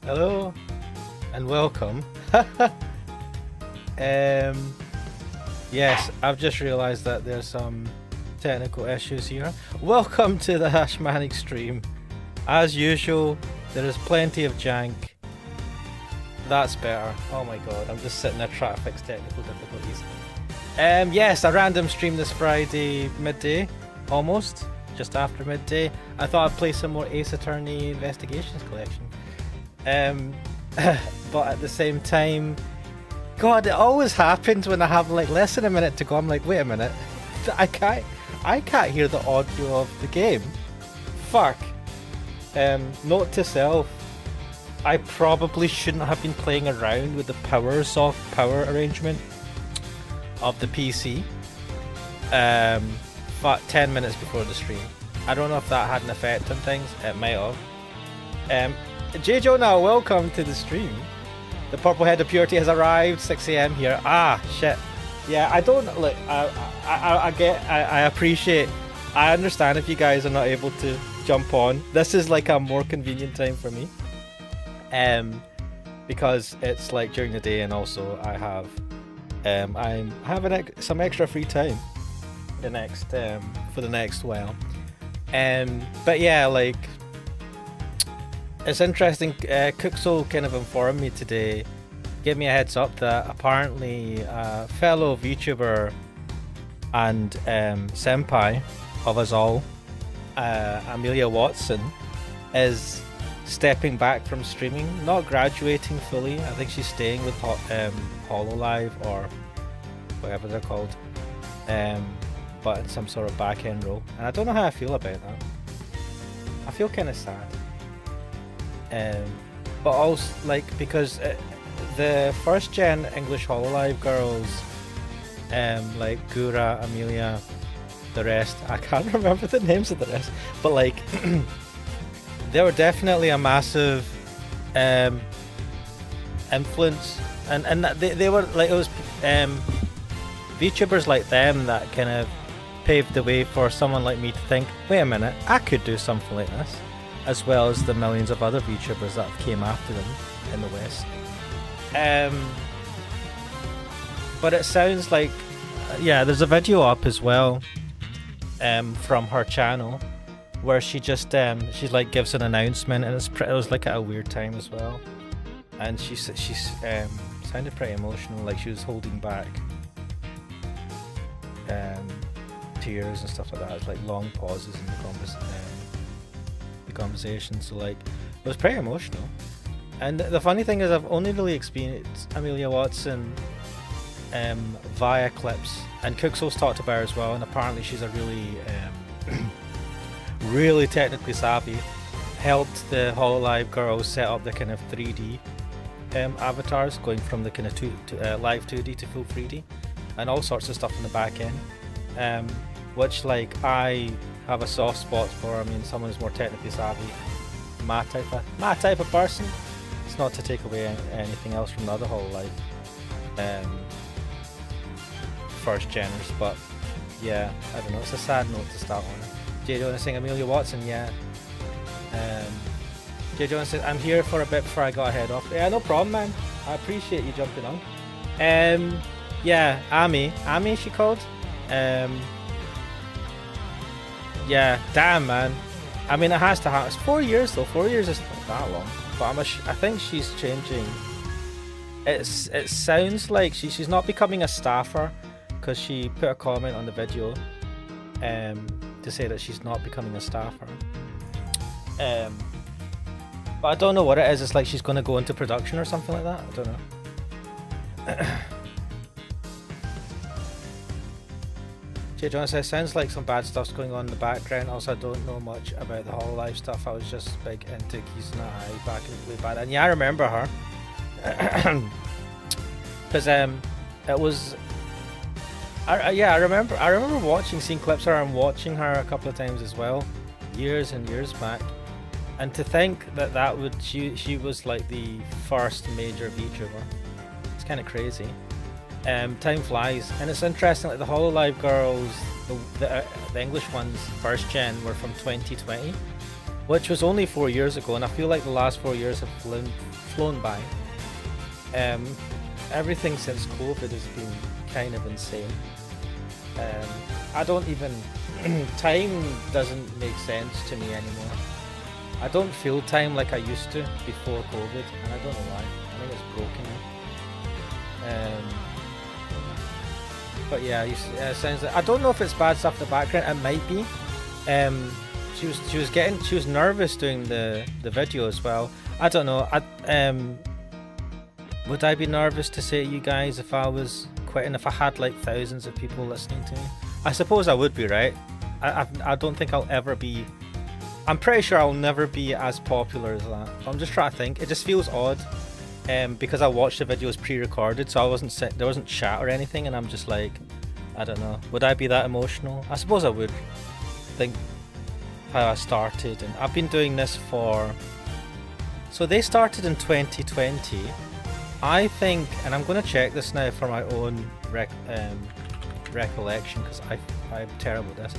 Hello and welcome. um, yes, I've just realised that there's some technical issues here. Welcome to the Hashmanic stream. As usual, there is plenty of jank. That's better. Oh my god, I'm just sitting there trying to fix technical difficulties. Yes, a random stream this Friday midday, almost, just after midday. I thought I'd play some more Ace Attorney Investigations Collection. But at the same time, God, it always happens when I have like less than a minute to go. I'm like, wait a minute, I can't hear the audio of the game. Fuck. Note to self, I probably shouldn't have been playing around with the soft power arrangement of the PC. But 10 minutes before the stream. I don't know if that had an effect on things. It might have. J. Jonah, welcome to the stream. The Purple Head of Purity has arrived. 6 a.m. here. Ah, shit. Yeah, I don't look. I appreciate. I understand if you guys are not able to jump on. This is like a more convenient time for me. Because it's like during the day, and also I have, I'm having some extra free time. For the next while. But yeah, like. It's interesting, Cooksoul kind of informed me today, gave me a heads up that apparently a fellow VTuber and senpai of us all, Amelia Watson, is stepping back from streaming, not graduating fully. I think she's staying with HoloLive or whatever they're called, but in some sort of back-end role. And I don't know how I feel about that. I feel kind of sad. But also like because the first gen English HoloLive girls, like Gura, Amelia, the rest, I can't remember the names of the rest, but like they were definitely a massive influence, and they were like, it was VTubers like them that kind of paved the way for someone like me to think, wait a minute, I could do something like this, as well as the millions of other VTubers that came after them in the West. But it sounds like, yeah, there's a video up as well from her channel where she just she's like gives an announcement, and it was like at a weird time as well, and she's sounded pretty emotional, like she was holding back tears and stuff like that. It's like long pauses in the conversation, so like it was pretty emotional. And the funny thing is, I've only really experienced Amelia Watson via clips, and Cooksoul's talked about her as well, and apparently she's a really really technically savvy, helped the HoloLive girls set up the kind of 3D avatars, going from the kind of live 2D to full 3D, and all sorts of stuff in the back end, which like I have a soft spot for. I mean, someone who's more technically savvy, my type of person. It's not to take away anything else from the other HoloLive first geners, but yeah, I don't know, it's a sad note to start on. J. Jonas saying Amelia Watson, yeah. J. Jonas says, I'm here for a bit before I got head off. Yeah, no problem, man. I appreciate you jumping on. Yeah, Amy she called. Yeah, damn, man. I mean, it has to happen. It's 4 years though. 4 years isn't that long. But I think she's changing. It sounds like she's not becoming a staffer, because she put a comment on the video to say that she's not becoming a staffer. But I don't know what it is. It's like she's going to go into production or something like that. I don't know. J. John says, sounds like some bad stuff's going on in the background. Also, I don't know much about the HoloLive stuff. I was just big into Kizuna Ai back in the way back. And yeah, I remember her. Because it was... I remember seeing clips of her and watching her a couple of times as well, years and years back. And to think that she was like the first major VTuber. It's kind of crazy. Time flies, and it's interesting, like the HoloLive girls, the English ones, first gen, were from 2020, which was only 4 years ago, and I feel like the last 4 years have flown by. Everything since COVID has been kind of insane. I don't even time doesn't make sense to me anymore. I don't feel time like I used to before COVID, and I don't know why. I think it's broken now. But yeah, it sounds like, I don't know if it's bad stuff in the background. It might be. She was nervous doing the video as well. I don't know. Would I be nervous to say to you guys if I was quitting, if I had like thousands of people listening to me? I suppose I would be, right? I don't think I'll ever be. I'm pretty sure I'll never be as popular as that. I'm just trying to think. It just feels odd, because I watched the videos pre-recorded, so there wasn't chat or anything, and I'm just like, I don't know. Would I be that emotional? I suppose I would. Think how I started, and I've been doing this for. So they started in 2020. I think, and I'm going to check this now for my own recollection, because I'm terrible at this.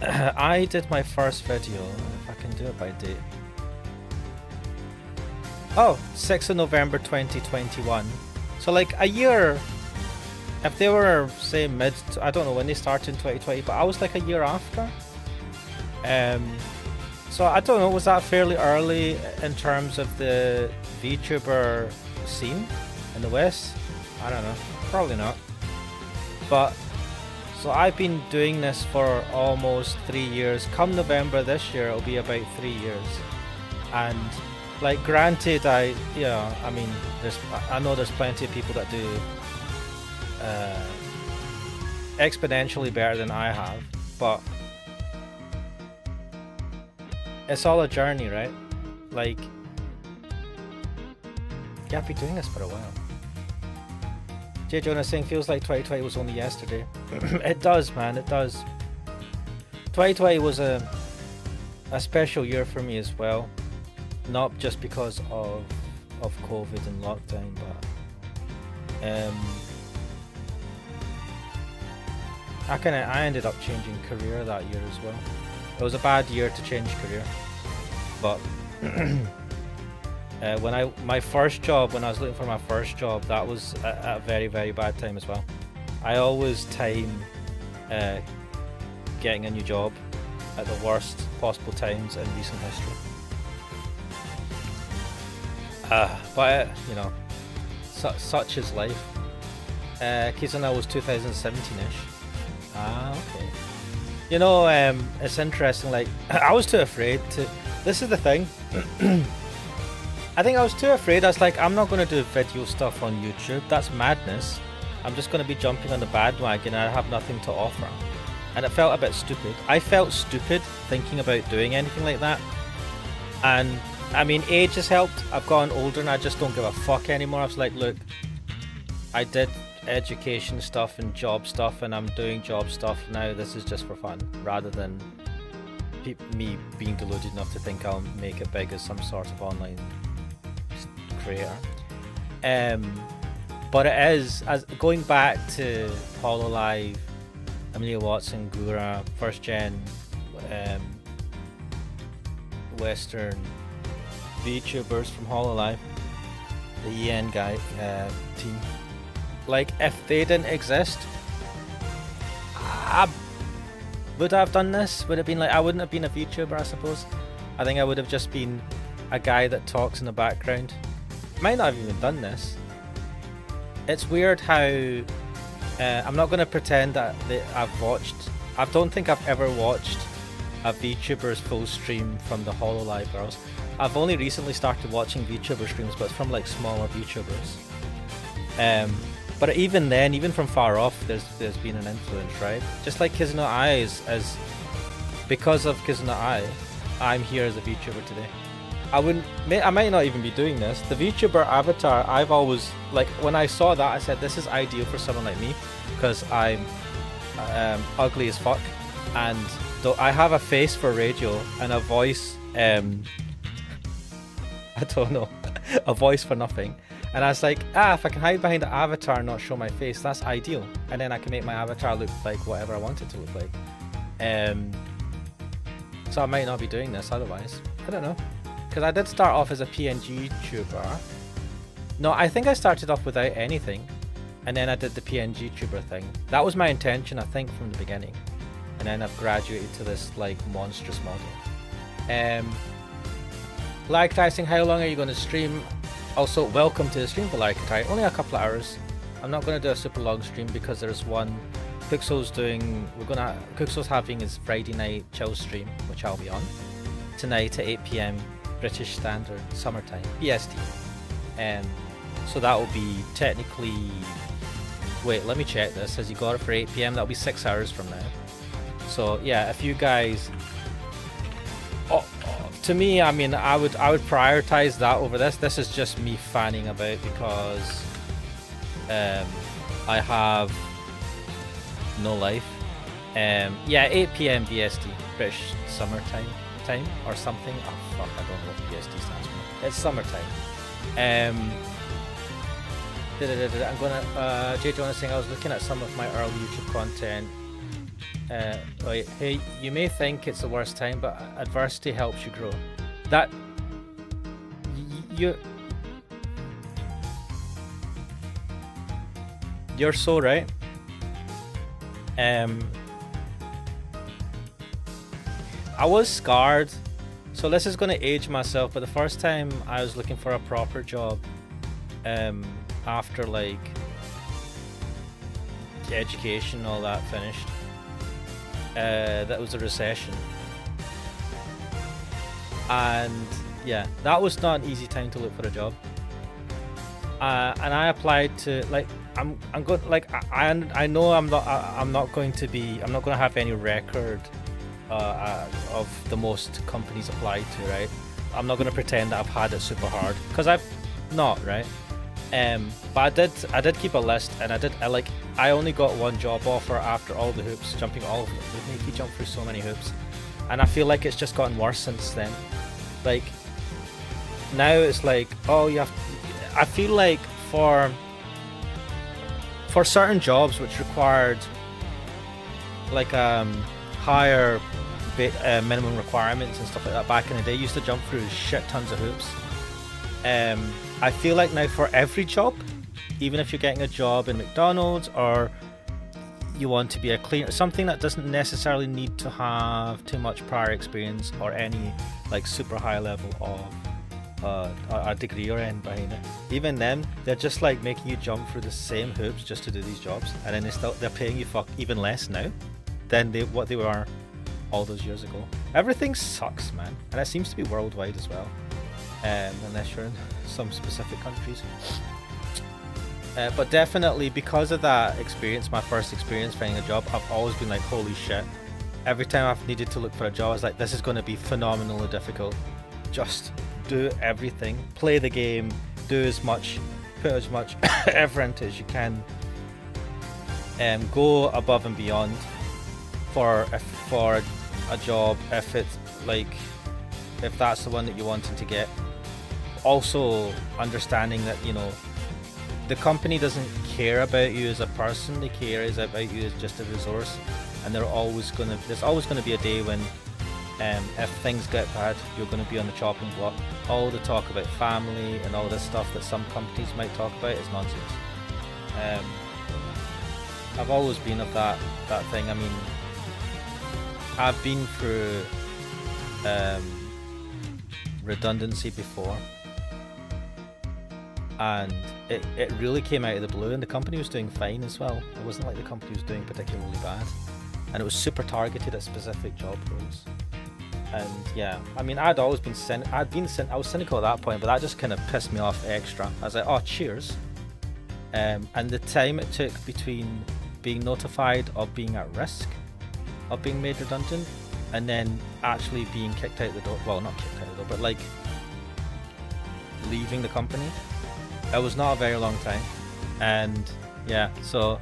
I did my first video, if I can do it by date. Oh, 6th of November 2021. So like a year, if they were say I don't know when they started in 2020, but I was like a year after. So I don't know, was that fairly early in terms of the VTuber scene in the West? I don't know, probably not. But so I've been doing this for almost 3 years. Come November this year, it'll be about 3 years. And like, granted, I mean, I know there's plenty of people that do exponentially better than I have, but it's all a journey, right? Like, yeah, I've been doing this for a while. J. Jonas saying feels like 2020 was only yesterday. It does, man, it does. 2020 was a special year for me as well. Not just because of COVID and lockdown, but I ended up changing career that year as well. It was a bad year to change career, but my first job, when I was looking for my first job, that was a very, very bad time as well. I always time getting a new job at the worst possible times in recent history. But you know, such is life. Kizuna was 2017-ish. Okay. You know, it's interesting, like, I was too afraid to. This is the thing. I think I was too afraid. I was like, I'm not going to do video stuff on YouTube. That's madness. I'm just going to be jumping on the bandwagon and I have nothing to offer. And it felt a bit stupid. I felt stupid thinking about doing anything like that. And I mean, age has helped. I've gotten older and I just don't give a fuck anymore. I was like, look, I did education stuff and job stuff, and I'm doing job stuff now. This is just for fun, rather than me being deluded enough to think I'll make it big as some sort of online creator. But it is, as going back to HoloLive, Amelia Watson, Gura, first gen Western VTubers from HoloLive, the EN guy team. Like, if they didn't exist, would I have done this? Would it have been like, I wouldn't have been a VTuber, I suppose. I think I would have just been a guy that talks in the background. Might not have even done this. It's weird how I'm not going to pretend that I've watched. I don't think I've ever watched a VTuber's full stream from the HoloLive girls. I've only recently started watching VTuber streams, but it's from like smaller VTubers. But even then, even from far off, there's been an influence, right? Just like Kizuna Ai is because of Kizuna Ai, I'm here as a VTuber today. I might not even be doing this. The VTuber avatar, I've always, like, when I saw that, I said this is ideal for someone like me, because I'm ugly as fuck, and I have a face for radio and a voice. I don't know, a voice for nothing. And I was like, if I can hide behind the avatar and not show my face, that's ideal. And then I can make my avatar look like whatever I want it to look like. So I might not be doing this otherwise. I don't know. because I did start off as a PNG tuber. No, I think I started off without anything, and then I did the PNG tuber thing. That was my intention, I think, from the beginning, and then I've graduated to this like monstrous model. Lycotising, how long are you going to stream? Also, welcome to the stream for Lycotite. Only a couple of hours. I'm not going to do a super long stream because there's one Cooksoul's doing. Cooksoul's having his Friday night chill stream, which I'll be on tonight at 8 PM British Standard Summertime BST. So that will be technically. Wait, let me check this. Says you got it for 8 PM. That'll be 6 hours from now. So yeah, if you guys. To me, I mean, I would prioritize that over this. This is just me fanning about because I have no life. Yeah, 8 PM BST, British Summertime time or something. Oh fuck, I don't know what BST stands for. It's summertime. I'm gonna JJ wanna saying I was looking at some of my early YouTube content. Wait, hey, you may think it's the worst time, but adversity helps you grow. That you're so right. I was scarred, so this is going to age myself, but the first time I was looking for a proper job after like education, all that finished, that was a recession, and yeah, that was not an easy time to look for a job. And I applied to like I'm going like I know I'm not going to have any record of the most companies applied to, right? I'm not going to pretend that I've had it super hard because I've not, right? But I did keep a list, and I only got one job offer after all the hoops, jumping all of them. They make you jump through so many hoops, and I feel like it's just gotten worse since then. Like now it's like, oh, you have. I feel like for certain jobs which required like higher minimum requirements and stuff like that back in the day, you used to jump through shit tons of hoops. I feel like now for every job, even if you're getting a job in McDonald's or you want to be a cleaner, something that doesn't necessarily need to have too much prior experience or any like super high level of a degree or anything behind it, even then they're just like making you jump through the same hoops just to do these jobs, and then they're paying you even less now than what they were all those years ago. Everything sucks, man, and it seems to be worldwide as well, unless you're in some specific countries. But definitely because of that experience, my first experience finding a job, I've always been like, holy shit. Every time I've needed to look for a job, I was like, this is going to be phenomenally difficult. Just do everything, play the game, put as much effort into as you can, and go above and beyond for a job if it's like, if that's the one that you're wanting to get. Also understanding that, you know, the company doesn't care about you as a person, they care about you as just a resource, and there's always going to be a day when if things get bad, you're going to be on the chopping block. All the talk about family and all this stuff that some companies might talk about is nonsense. I've always been of that thing. I mean, I've been through redundancy before, and it really came out of the blue, and the company was doing fine as well. It wasn't like the company was doing particularly bad, and it was super targeted at specific job roles. And yeah, I mean, I was cynical at that point, but that just kind of pissed me off extra. I was like, oh, cheers. And the time it took between being notified of being at risk of being made redundant and then actually being kicked out the door, well, not kicked out the door, but like leaving the company, it was not a very long time. And yeah, so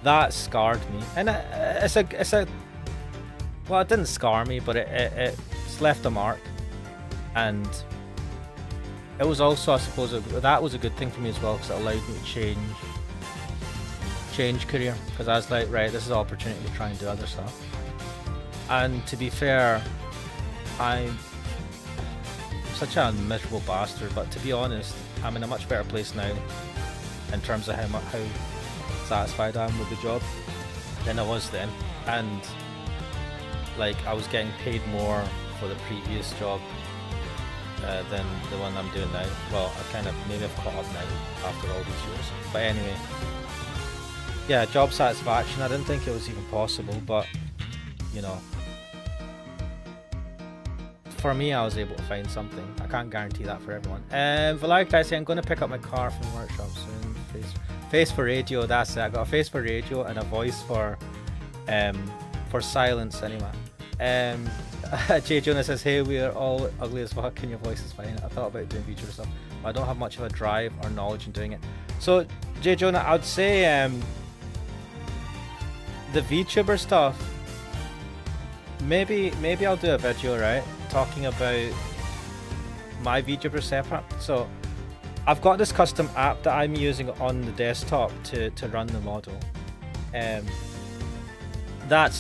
that scarred me, and it's a well, it didn't scar me, but it's left a mark. And it was also, I suppose, that was a good thing for me as well, because it allowed me to change career, because I was like, right, this is an opportunity to try and do other stuff. And to be fair, I'm such a miserable bastard, but to be honest, I'm in a much better place now in terms of how satisfied I am with the job than I was then. And like, I was getting paid more for the previous job than the one I'm doing now. Well, maybe I've caught up now after all these years. But anyway, yeah, job satisfaction. I didn't think it was even possible, but you know, for me, I was able to find something. I can't guarantee that for everyone. Valeric, I say I'm going to pick up my car from the workshop soon. Face for radio, that's it. I got a face for radio and a voice for silence anyway. Jay Jonah says, hey, we are all ugly as fuck and your voice is fine. I thought about doing feature stuff, but I don't have much of a drive or knowledge in doing it. So Jay Jonah, I would say the VTuber stuff, maybe I'll do a video, right, talking about my VTuber setup. So I've got this custom app that I'm using on the desktop to run the model.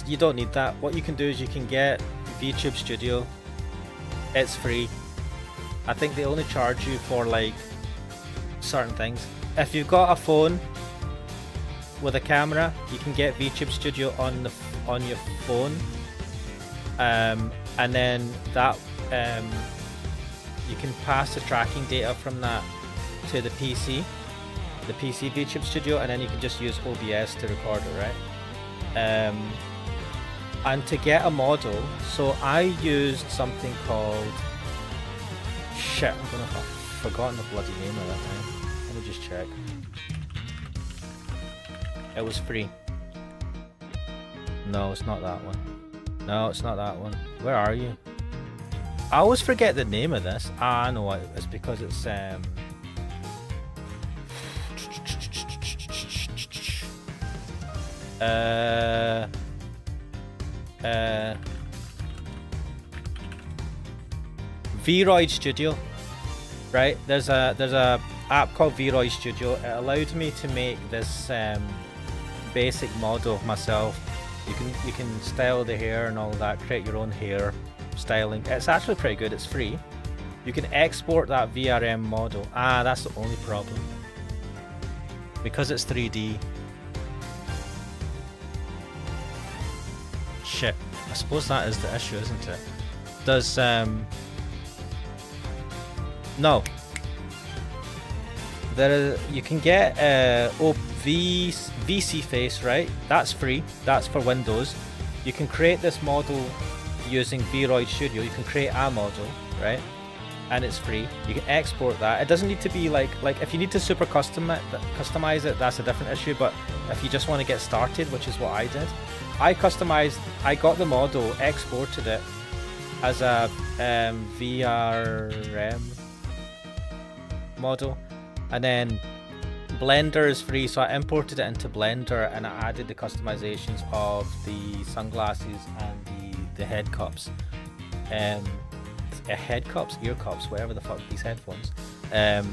You don't need that. What you can do is you can get VTube Studio. It's free. I think they only charge you for like certain things. If you've got a phone with a camera, you can get VTube Studio on your phone, and then that you can pass the tracking data from that to the PC VTube Studio, and then you can just use OBS to record it, right? And to get a model, so I used something called shit. I've forgotten the bloody name of that thing. Let me just check. It was free. No, it's not that one. No, it's not that one. Where are you? I always forget the name of this. I know what it's because it's Vroid Studio, right? There's a app called Vroid Studio. It allowed me to make this basic model of myself. You can style the hair and all that, create your own hair styling. It's actually pretty good. It's free. You can export that VRM model. That's the only problem, because it's 3D. Shit, I suppose that is the issue, isn't it? Does no, you can get VC Face, right? That's free. That's for Windows. You can create this model using Vroid Studio. You can create a model, right? And it's free. You can export that. It doesn't need to be like if you need to super customize it, that's a different issue. But if you just want to get started, which is what I did, I got the model, exported it as a VRM model, and then Blender is free, so I imported it into Blender and I added the customizations of the sunglasses and the head cups, head cups, ear cups, whatever the fuck, these headphones, and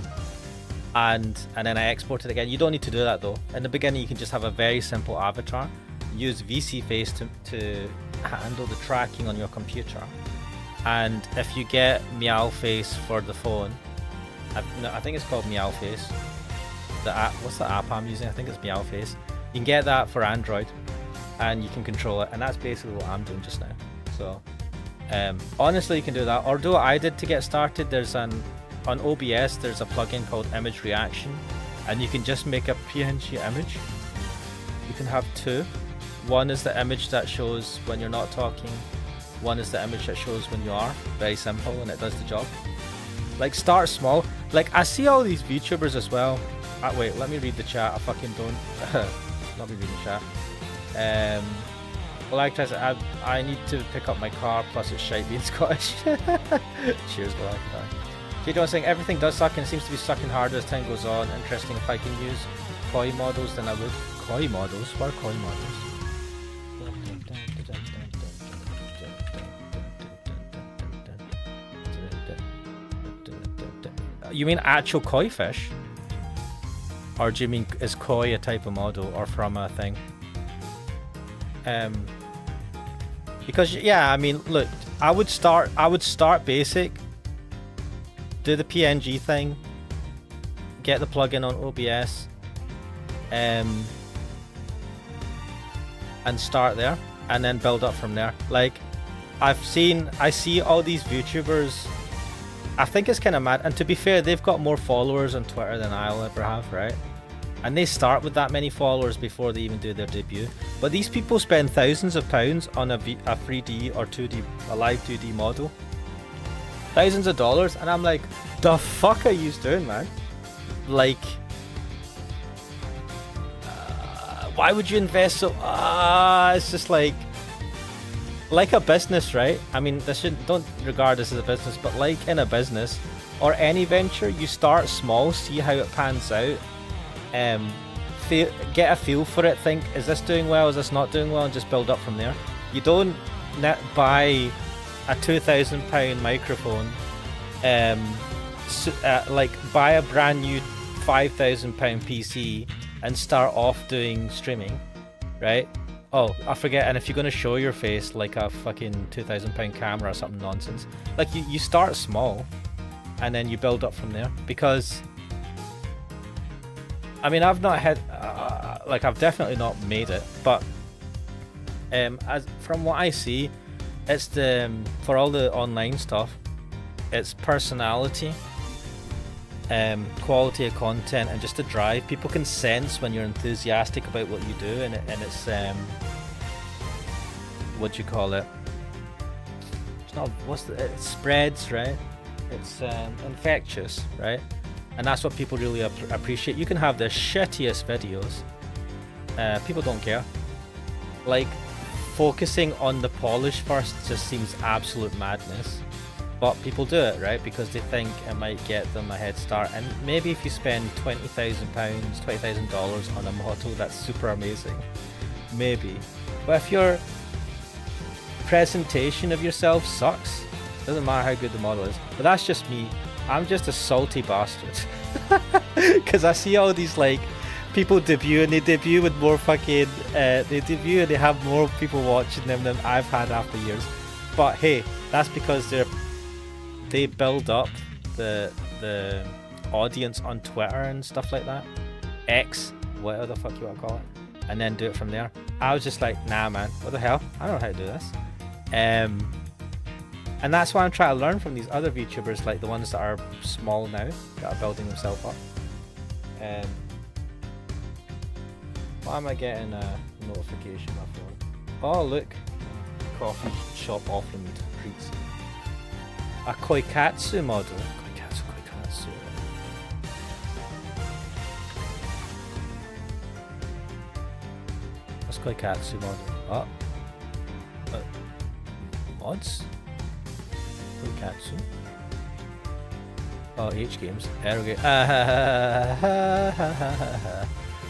then I exported it again. You don't need to do that though. In the beginning, you can just have a very simple avatar. Use VC Face to handle the tracking on your computer, and if you get Meow Face for the phone, I think it's called Meow Face. The app, what's the app I'm using? I think it's Meow Face. You can get that for Android, and you can control it, and that's basically what I'm doing just now. So, honestly, you can do that. Or do what I did to get started. There's on OBS. There's a plugin called Image Reaction, and you can just make a PNG image. You can have two. One is the image that shows when you're not talking. One is the image that shows when you are. Very simple, and it does the job. Like, start small. Like, I see all these VTubers as well. Wait, let me read the chat. I fucking don't. Let me read the chat. Well, like I said, I need to pick up my car. Plus, it's shite being Scottish. Cheers, Black. J-John saying everything does suck and seems to be sucking harder as time goes on. Interesting. If I can use koi models, then I would. Koi models? What are koi models? You mean actual koi fish? Or do you mean, is koi a type of model or from a thing? Because yeah, I mean, look, I would start basic, do the PNG thing, get the plugin on OBS, and start there, and then build up from there. Like, I see all these YouTubers. I think it's kind of mad. And to be fair, they've got more followers on Twitter than I'll ever have, right? And they start with that many followers before they even do their debut. But these people spend thousands of pounds on a 3D or 2D, a live 2D model. Thousands of dollars, and I'm like, the fuck are you doing, man? Like, why would you invest so? It's just like a business, right? I mean, don't regard this as a business, but like in a business or any venture, you start small, see how it pans out, get a feel for it, think, is this doing well, is this not doing well, and just build up from there. You don't buy a £2,000 microphone, like buy a brand new £5,000 PC and start off doing streaming, right? Oh, I forget, and if you're going to show your face like a fucking £2,000 camera or something nonsense, like you start small and then you build up from there. Because I mean, I've not had I've definitely not made it, but as from what I see, it's for all the online stuff, it's personality, quality of content, and just the drive. People can sense when you're enthusiastic about what you do, and it's what do you call it? It's not it spreads, right? It's infectious, right? And that's what people really appreciate. You can have the shittiest videos, people don't care. Like, focusing on the polish first just seems absolute madness, but people do it, right? Because they think it might get them a head start. And maybe if you spend $20,000 on a model, that's super amazing, maybe. But if your presentation of yourself sucks, doesn't matter how good the model is. But that's just me. I'm just a salty bastard. Because I see all these like people debut, and they debut with more fucking they debut and they have more people watching them than I've had after years. But hey, that's because they build up the audience on Twitter and stuff like that, X, whatever the fuck you want to call it, and then do it from there. I was just like, nah man, what the hell, I don't know how to do this. And that's why I'm trying to learn from these other VTubers, like the ones that are small now, that are building themselves up. Why am I getting a notification on my phone? Oh look, coffee shop offering me treats. A Koikatsu model. Koikatsu. What's Koikatsu model? Oh. Mods? Koikatsu. Oh, H games. Arrogate.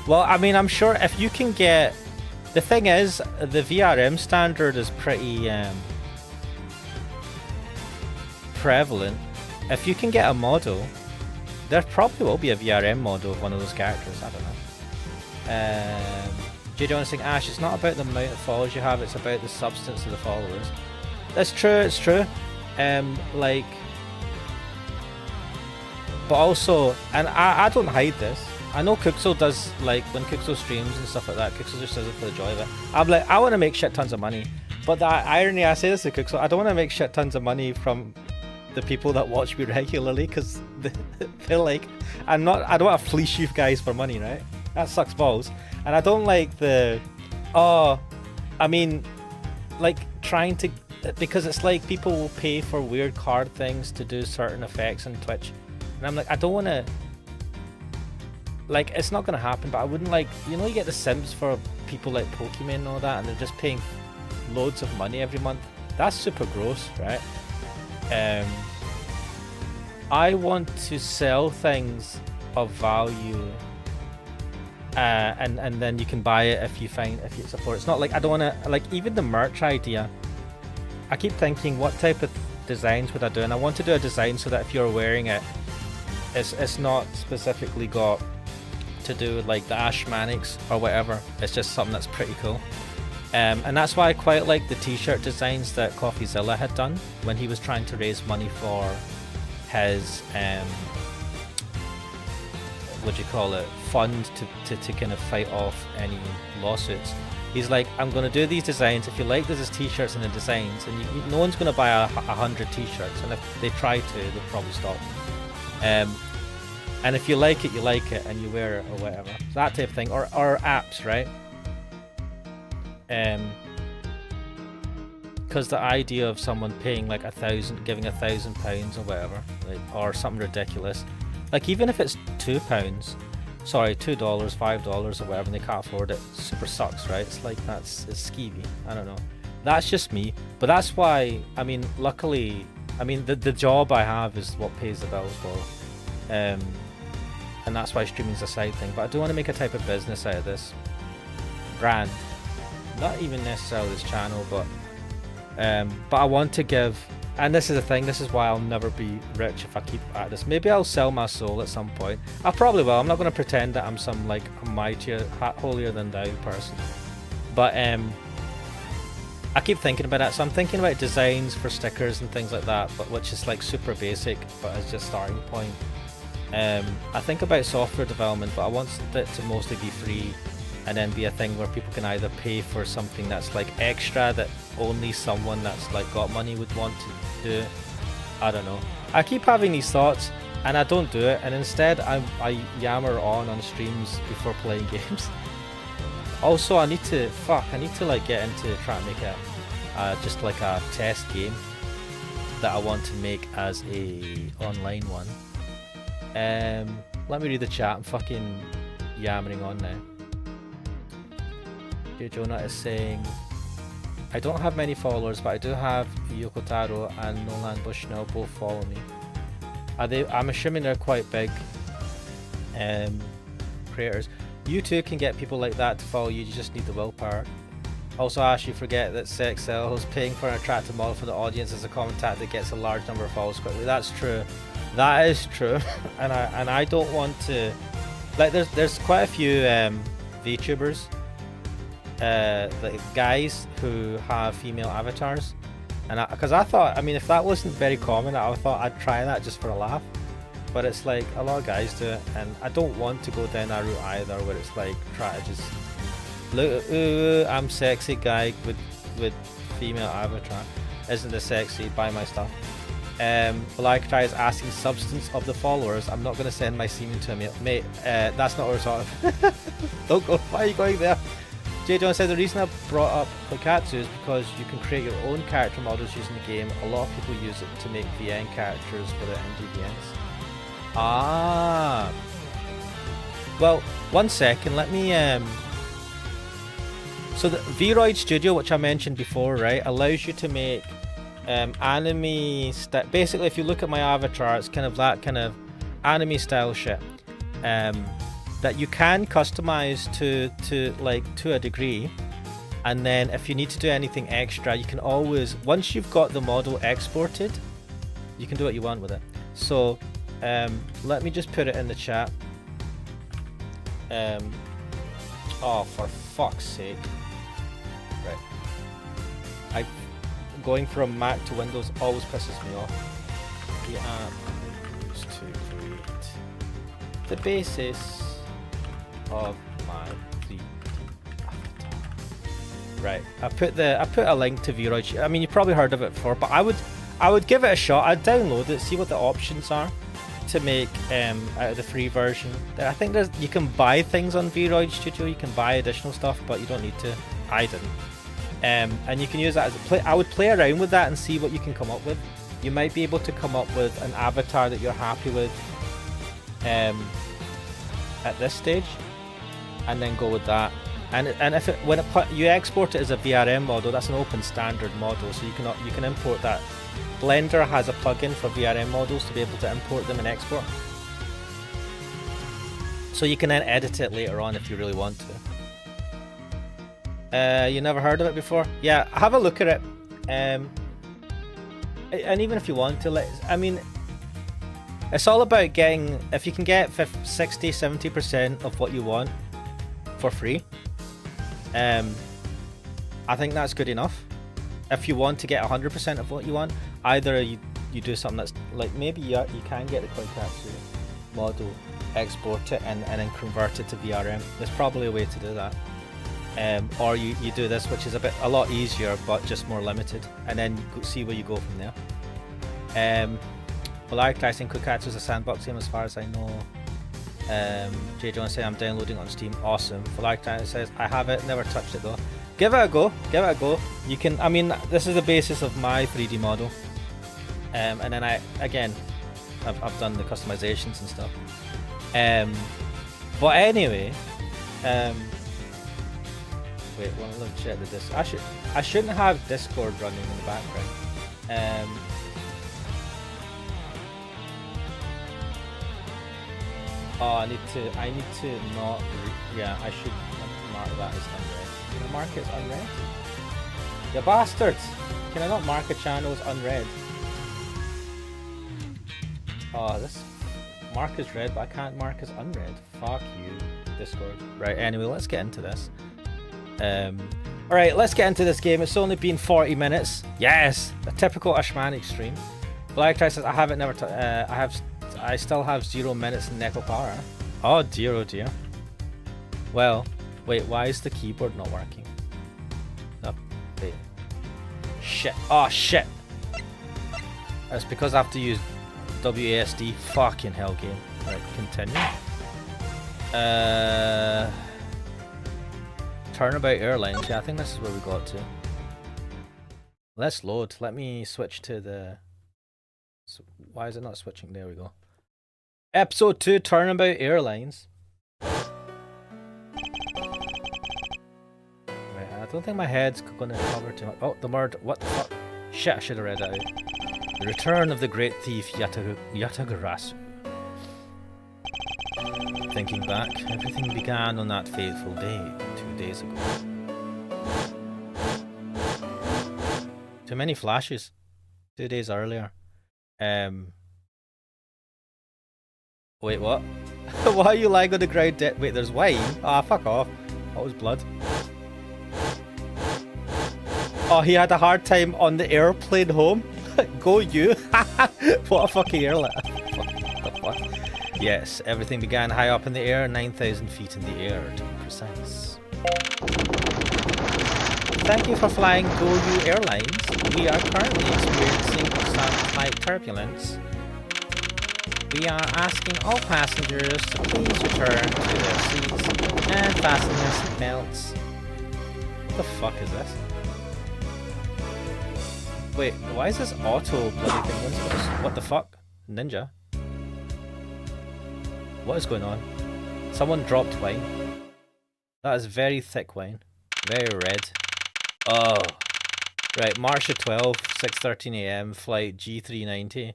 Well, I mean, I'm sure if you can get. The thing is, the VRM standard is pretty prevalent. If you can get a model, there probably will be a VRM model of one of those characters. I don't know. JJ saying, Ash, it's not about the amount of followers you have, it's about the substance of the followers. That's true, it's true. Like, but also, and I don't hide this. I know Kuxo does, like, when Kuxo streams and stuff like that, Kuxo just does it for the joy of it. I'm like, I want to make shit tons of money. But the irony, I say this to Kuxo, I don't want to make shit tons of money from the people that watch me regularly, because they're like, I don't want to fleece you guys for money, right? That sucks balls. And I don't like I mean, like, trying to, because it's like people will pay for weird card things to do certain effects on Twitch. And I'm like, I don't want to, like, it's not going to happen, but I wouldn't, like, you know, you get the Sims for people like Pokemon and all that, and they're just paying loads of money every month. That's super gross, right? I want to sell things of value, and then you can buy it if you support. It's not like, I don't want to, like, even the merch idea, I keep thinking, what type of designs would I do? And I want to do a design so that if you're wearing it, it's not specifically got to do with like the Ashmanics or whatever. It's just something that's pretty cool. And that's why I quite like the t-shirt designs that CoffeeZilla had done when he was trying to raise money for his what do you call it, fund to kind of fight off any lawsuits. He's like, I'm going to do these designs. If you like these t-shirts and the designs, and no one's going to buy 100 t-shirts, and if they try to, they'll probably stop. And if you like it, you like it, and you wear it or whatever. That type of thing. Or apps, right? Because the idea of someone paying like giving £1,000 or whatever, like, or something ridiculous, like even if it's $2, sorry, $2, $5 or whatever, and they can't afford it, super sucks, right? It's like it's skeevy. I don't know. That's just me, but that's why. I mean, luckily, I mean the job I have is what pays the bills well, and that's why streaming's a side thing. But I do want to make a type of business out of this brand, not even necessarily this channel, but I want to give. And this is the thing, this is why I'll never be rich if I keep at this. Maybe I'll sell my soul at some point. I probably will. I'm not going to pretend that I'm some like mightier, holier than thou person. But I keep thinking about that. So I'm thinking about designs for stickers and things like that, but which is like super basic, but as just starting point. I think about software development, but I want it to mostly be free, and then be a thing where people can either pay for something that's like extra that only someone that's like got money would want to do. I don't know. I keep having these thoughts and I don't do it, and instead I yammer on streams before playing games. Also, I need to like get into trying to make just like a test game that I want to make as a online one. Let me read the chat. I'm fucking yammering on now. Jonah is saying, I don't have many followers, but I do have Yokotaro and Nolan Bushnell both follow me. I'm assuming they're quite big creators. You too can get people like that to follow you, you just need the willpower. Also, Ash, you forget that sex sells. Paying for an attractive model for the audience is a common tactic that gets a large number of followers quickly. That's true. That is true. and I don't want to, like, there's quite a few VTubers, like guys who have female avatars, and because I thought, I mean, if that wasn't very common, I thought I'd try that just for a laugh. But it's like a lot of guys do it, and I don't want to go down that route either, where it's like try to just look, ooh, I'm sexy guy with female avatar, isn't this sexy, buy my stuff. Like tries asking substance of the followers. I'm not going to send my semen to a mate. That's not what we're talking about. Don't go. Why are you going there? J. John said the reason I brought up Kokatsu is because you can create your own character models using the game. A lot of people use it to make VN characters for their MDVNs. Ah. Well, 1 second. Let me. So the Vroid Studio, which I mentioned before, right, allows you to make anime basically, if you look at my avatar, it's kind of that kind of anime style shit that you can customize to a degree, and then if you need to do anything extra, you can always, once you've got the model exported, you can do what you want with it. So let me just put it in the chat. Oh, for fuck's sake. Right, going from Mac to Windows always pisses me off. The app used to create the basis of my 3D avatar. Right, I put a link to Vroid. I mean, you probably heard of it before, but I would give it a shot. I'd download it, see what the options are to make out of the free version. I think you can buy things on Vroid Studio. You can buy additional stuff, but you don't need to. I didn't. And you can use that as a play. I would play around with that and see what you can come up with. You might be able to come up with an avatar that you're happy with at this stage, and then go with that. And if you export it as a VRM model, that's an open standard model, so you can import that. Blender has a plugin for VRM models to be able to import them and export. So you can then edit it later on if you really want to. You never heard of it before? Yeah, have a look at it. And even if you want to, I mean, it's all about getting, if you can get 60-70% of what you want for free, I think that's good enough. If you want to get 100% of what you want, either you you do something that's like maybe you can get the Koikatsu model, export it, and then convert it to VRM. There's probably a way to do that. Or you do this, which is a lot easier, but just more limited, and then see where you go from there. Polaricizing Koikatsu is a sandbox game as far as I know. Jay Jones says I'm downloading on Steam. Awesome. Polaricizing says I have it, never touched it though. Give it a go. Give it a go. You can. I mean, this is the basis of my 3D model. And then I've done the customizations and stuff. But anyway, wait, well, let me check the Discord. I shouldn't have Discord running in the background. Oh, I need to not. Yeah, I should mark that as unread. Can I mark it as unread? You bastards! Can I not mark a channel as unread? Oh, this mark is read, but I can't mark as unread. Fuck you, Discord. Right, anyway, let's get into this. Alright, let's get into this game. It's only been 40 minutes. Yes! A typical Ashmanic stream. Black Tri says, I haven't never I still have 0 minutes in Necopara. Oh dear. Well, wait, why is the keyboard not working? Oh, wait. Shit. Oh shit! That's because I have to use WASD. Fucking hell game. Right, continue. Turnabout Airlines. Yeah, I think this is where we got to. Let's load. Let me switch to the... Why is it not switching? There we go. Episode 2, Turnabout Airlines. Right, I don't think my head's gonna cover too much. Oh, the murder. What the fuck? Shit, I should have read that out. The return of the great thief Yatagarasu. Thinking back, everything began on that fateful day, 2 days ago. Too many flashes. 2 days earlier. Wait, what? Why are you lying on the ground dead? Wait, there's wine? Ah, fuck off. That was blood. Oh, he had a hard time on the airplane home? Go you! What a fucking airline. What the fuck? Yes, everything began high up in the air, 9,000 feet in the air, to be precise. Thank you for flying Go You Airlines. We are currently experiencing some slight turbulence. We are asking all passengers to please return to their seats and fasten their seatbelts. What the fuck is this? Wait, why is this auto bloody thing? What the fuck? Ninja? What is going on? Someone dropped wine. That is very thick wine. Very red. Oh. Right, March the 12th, 6:13 AM, flight G390.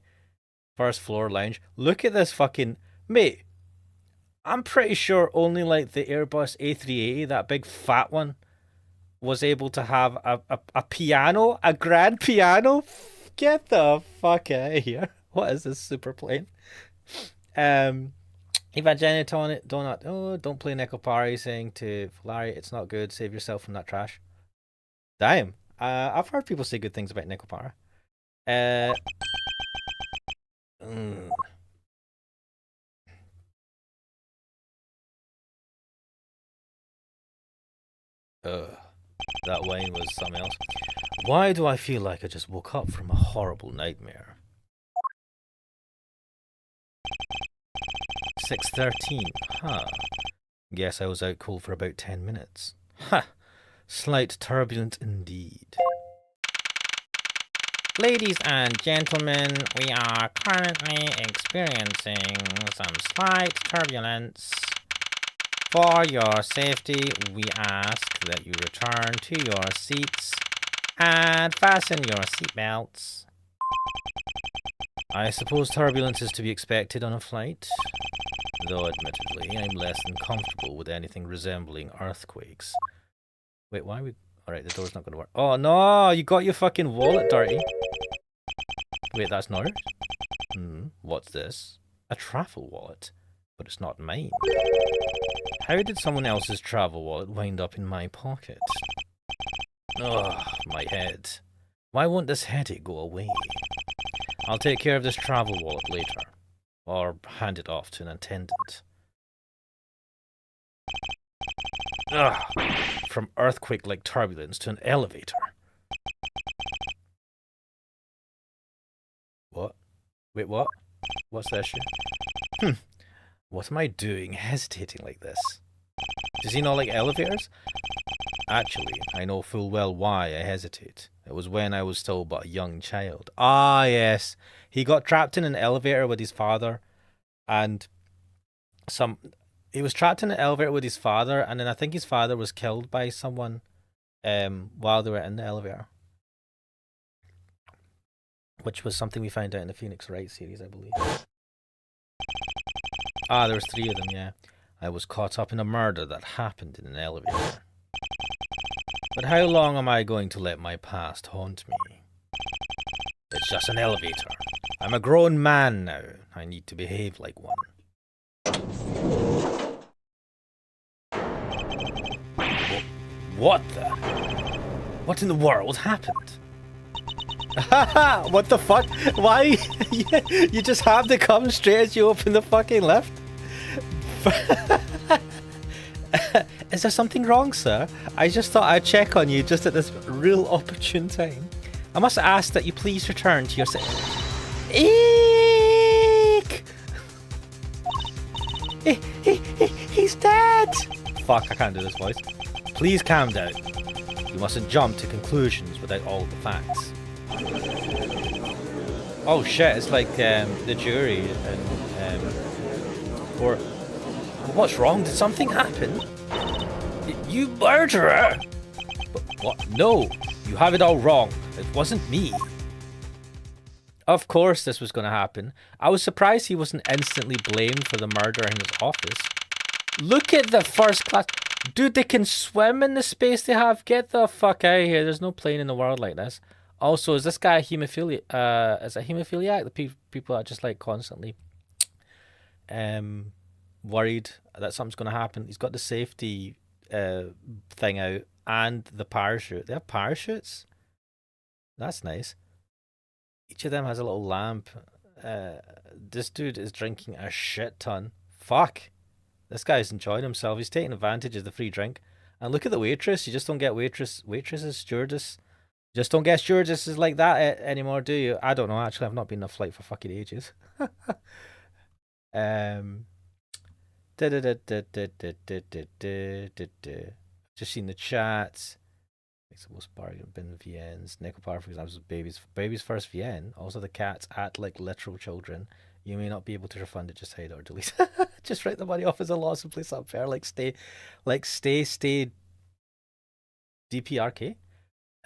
First floor lounge. Look at this fucking... Mate, I'm pretty sure only like the Airbus A380, that big fat one, was able to have a piano, a grand piano. Get the fuck out of here. What is this super plane? Evangelion Donut. Oh, don't play Necopari, saying to Fulari, it's not good, save yourself from that trash. Damn. I've heard people say good things about Necopara. That wine was something else. Why do I feel like I just woke up from a horrible nightmare? 6:13. Huh. Guess I was out cold for about 10 minutes. Ha! Slight turbulence indeed. Ladies and gentlemen, we are currently experiencing some slight turbulence. For your safety, we ask that you return to your seats and fasten your seatbelts. I suppose turbulence is to be expected on a flight, though admittedly I'm less than comfortable with anything resembling earthquakes. Wait, why are we... Alright, the door's not going to work. Oh no, you got your fucking wallet dirty. Wait, that's not it? What's this? A travel wallet. But it's not mine. How did someone else's travel wallet wind up in my pocket? Ugh, my head. Why won't this headache go away? I'll take care of this travel wallet later. Or hand it off to an attendant. Ugh. From earthquake-like turbulence to an elevator. What? Wait, what? What's the issue? What am I doing hesitating like this? Does he not like elevators? Actually, I know full well why I hesitate. It was when I was still but a young child. Ah, yes. He got trapped in an elevator with his father, and he was trapped in an elevator with his father, and then I think his father was killed by someone while they were in the elevator. Which was something we found out in the Phoenix Wright series, I believe. Ah, there was 3 of them, yeah. I was caught up in a murder that happened in an elevator. But how long am I going to let my past haunt me? It's just an elevator. I'm a grown man now. I need to behave like one. What the? What in the world happened? What the fuck? Why? You just have to come straight as you open the fucking lift? Is there something wrong, sir? I just thought I'd check on you just at this real opportune time. I must ask that you please return to your Eek! He's dead! Fuck, I can't do this voice. Please calm down. You mustn't jump to conclusions without all the facts. Oh shit, it's like the jury and or what's wrong? Did something happen? You murderer! But what? No, you have it all wrong. It wasn't me. Of course this was going to happen. I was surprised he wasn't instantly blamed for the murder in his office. Look at the first class. Dude, they can swim in the space they have. Get the fuck out of here. There's no plane in the world like this. Also, is this guy a hemophiliac? Is it hemophiliac? The people are just like constantly worried that something's going to happen. He's got the safety thing out and the parachute. They have parachutes? That's nice. Each of them has a little lamp. This dude is drinking a shit ton. Fuck. This guy's enjoying himself. He's taking advantage of the free drink. And look at the waitress. You just don't get waitresses, stewardess. You just don't get stewardesses like that anymore, do you? I don't know. Actually, I've not been on a flight for fucking ages. Just seen the chats. Makes the most bargain bin VNs. Nickel Power, for example, is baby's first VN. Also, the cats act like literal children. You may not be able to refund it. Just hide or delete. Just write the money off as a loss and place up fair. Stay. DPRK.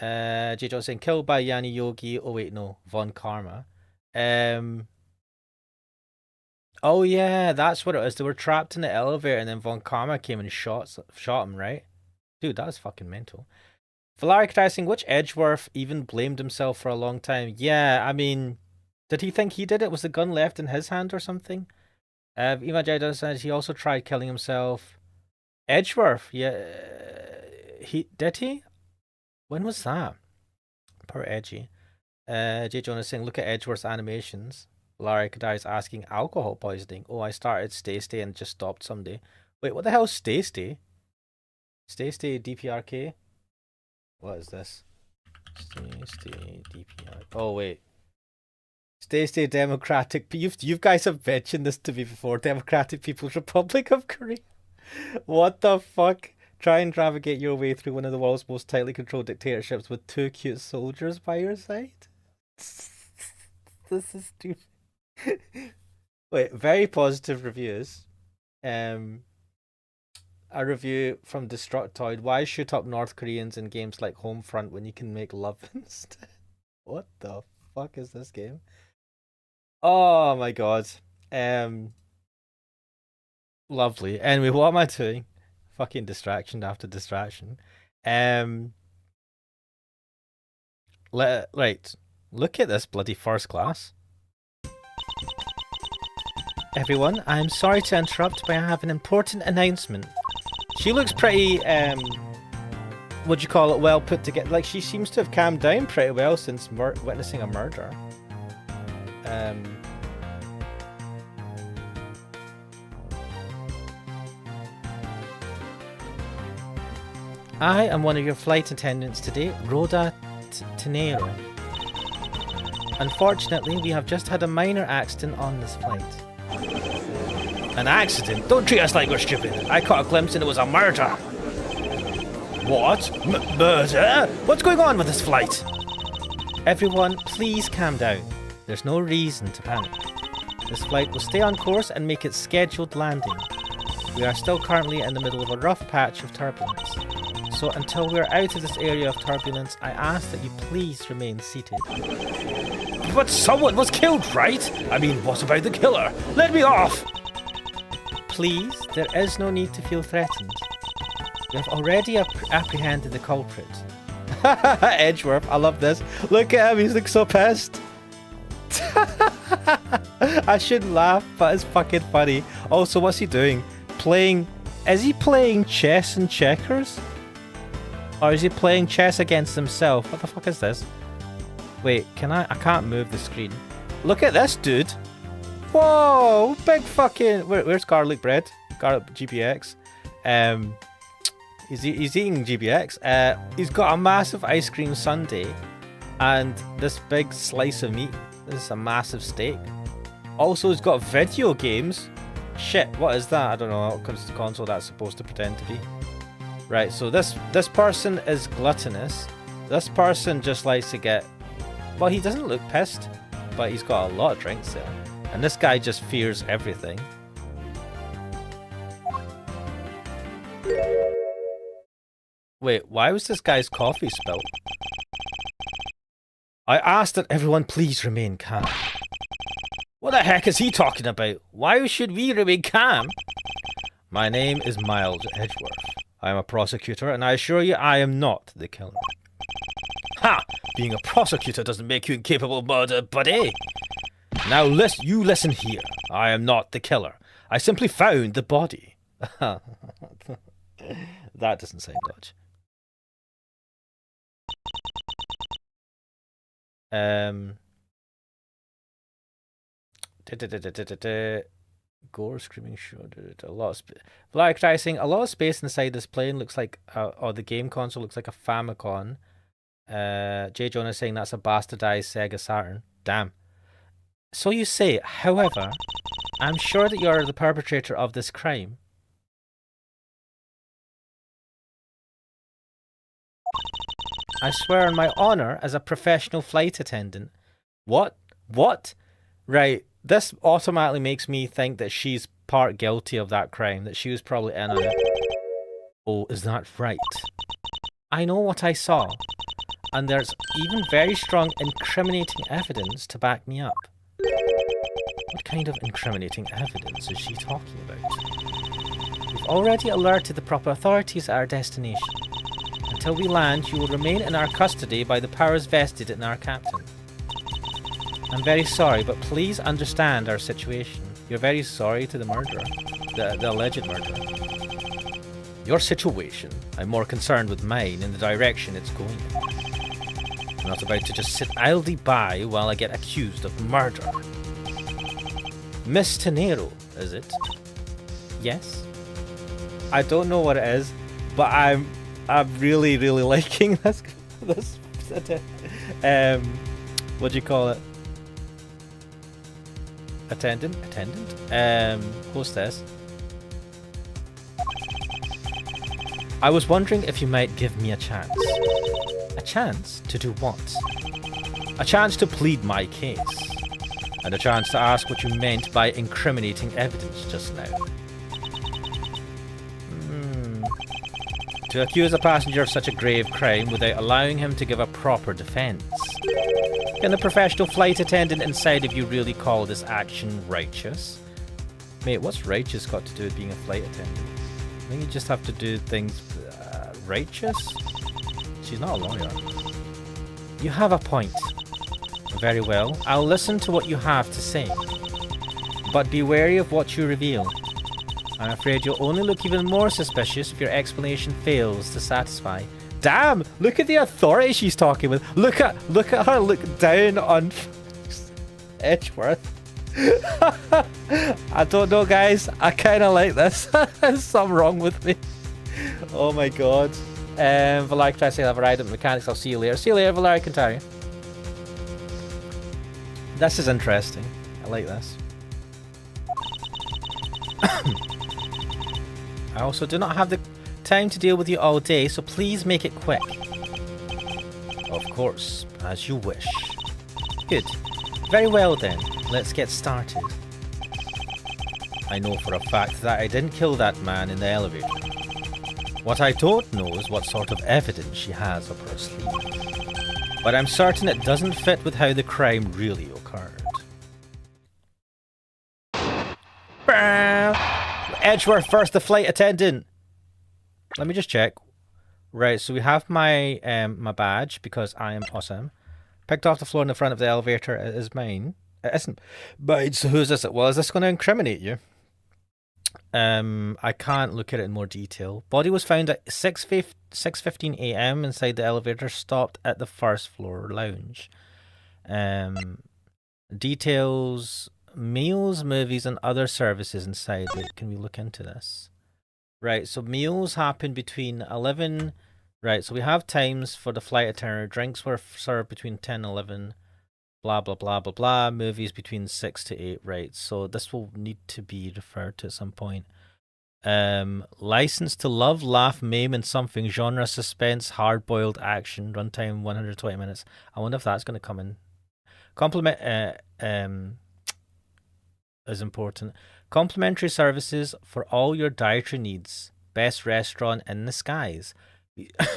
J. John saying killed by Yanni Yogi. Oh wait, no, Von Karma. Oh yeah, that's what it is. They were trapped in the elevator, and then Von Karma came and shot him. Right, dude, that was fucking mental. Valaric saying which Edgeworth even blamed himself for a long time. Yeah, I mean, did he think he did it? Was the gun left in his hand or something? Eva J. says he also tried killing himself. Edgeworth, yeah, did he? When was that? Poor Edgy. J. Jonas saying, look at Edgeworth's animations. Larry Kadai's asking alcohol poisoning. Oh, I started Stay Stay and just stopped someday. Wait, what the hell is Stay Stay? Stay Stay DPRK? What is this? Stay Stay DPRK. Oh, wait. Stay Stay Democratic. You guys have mentioned this to me before. Democratic People's Republic of Korea. What the fuck? Try and navigate your way through one of the world's most tightly controlled dictatorships with 2 cute soldiers by your side? This is stupid. Wait, very positive reviews. A review from Destructoid. Why shoot up North Koreans in games like Homefront when you can make love instead? What the fuck is this game? Oh my god. Lovely. Anyway, what am I doing? Fucking distraction after distraction. Right. Look at this bloody first class. Everyone, I'm sorry to interrupt, but I have an important announcement. She looks pretty, what do you call it, well put together. Like, she seems to have calmed down pretty well since witnessing a murder. I am one of your flight attendants today, Rhoda Tenero. Unfortunately, we have just had a minor accident on this flight. An accident? Don't treat us like we're stupid. I caught a glimpse and it was a murder. What? Murder? What's going on with this flight? Everyone, please calm down. There's no reason to panic. This flight will stay on course and make its scheduled landing. We are still currently in the middle of a rough patch of turbulence. So until we're out of this area of turbulence, I ask that you please remain seated. But someone was killed, right? I mean, what about the killer? Let me off! Please, there is no need to feel threatened. We have already apprehended the culprit. Edgeworth, I love this. Look at him, he's like so pissed. I shouldn't laugh, but it's fucking funny. Also, what's he doing? Is he playing chess and checkers? Or is he playing chess against himself? What the fuck is this? Wait, I can't move the screen. Look at this dude. Whoa, big fucking... Where's garlic bread? Garlic GBX. He's eating GBX. He's got a massive ice cream sundae and this big slice of meat. This is a massive steak. Also, he's got video games. Shit, what is that? I don't know what console that's supposed to pretend to be. Right, so this person is gluttonous. This person just likes to get... Well, he doesn't look pissed, but he's got a lot of drinks there. And this guy just fears everything. Wait, why was this guy's coffee spilled? I asked that everyone please remain calm. What the heck is he talking about? Why should we remain calm? My name is Miles Edgeworth. I am a prosecutor, and I assure you I am not the killer. Ha! Being a prosecutor doesn't make you incapable of murder, buddy. Now you listen here. I am not the killer. I simply found the body. That doesn't sound dodge. Gore screaming shoulded a lot of Black Guy saying a lot of space inside this plane looks like or the game console looks like a Famicom. J. Jonah saying that's a bastardized Sega Saturn. Damn. So you say, however, I'm sure that you're the perpetrator of this crime. I swear on my honor as a professional flight attendant. What? What? Right. This automatically makes me think that she's part guilty of that crime, that she was probably in on it. Oh, is that right? I know what I saw, and there's even very strong incriminating evidence to back me up. What kind of incriminating evidence is she talking about? We've already alerted the proper authorities at our destination. Until we land, you will remain in our custody by the powers vested in our captain. I'm very sorry, but please understand our situation. You're very sorry to the murderer, the alleged murderer. Your situation? I'm more concerned with mine and the direction it's going in. I'm not about to just sit idly by while I get accused of murder. Miss Tenero, is it? Yes? I don't know what it is, but I'm really liking this what do you call it? Attendant? Hostess. I was wondering if you might give me a chance. A chance to do what? A chance to plead my case. And a chance to ask what you meant by incriminating evidence just now. To accuse a passenger of such a grave crime without allowing him to give a proper defense. Can the professional flight attendant inside of you really call this action righteous? Mate, what's righteous got to do with being a flight attendant? I think you just have to do things righteous? She's not a lawyer. You have a point. Very well, I'll listen to what you have to say. But be wary of what you reveal. I'm afraid you'll only look even more suspicious if your explanation fails to satisfy. Damn! Look at the authority she's talking with. Look at her look down on Edgeworth. I don't know, guys. I kind of like this. There's something wrong with me. Oh my god. Valeric tries to have a ride at mechanics. I'll see you later. See you later, Valeric and Terry. This is interesting. I like this. I also do not have the time to deal with you all day, so please make it quick. Of course, as you wish. Good. Very well then, let's get started. I know for a fact that I didn't kill that man in the elevator. What I don't know is what sort of evidence she has up her sleeve. But I'm certain it doesn't fit with how the crime really occurred. Edgeworth first, the flight attendant. Let me just check. Right, so we have my my badge because I am awesome. Picked off the floor in the front of the elevator. It is mine. It isn't mine, so who's this? Well, is this going to incriminate you? I can't look at it in more detail. Body was found at 6:15 a.m. inside the elevator, stopped at the first floor lounge. Details, meals, movies, and other services inside. Wait, can we look into this? Right, so meals happened between 11... Right, so we have times for the flight attendant. Drinks were served between 10 and 11. Blah, blah, blah, blah, blah. Movies between 6 to 8. Right, so this will need to be referred to at some point. License to love, laugh, maim, and something. Genre, suspense, hard-boiled action. Runtime, 120 minutes. I wonder if that's going to come in. Compliment is important. Complimentary services for all your dietary needs. Best restaurant in the skies.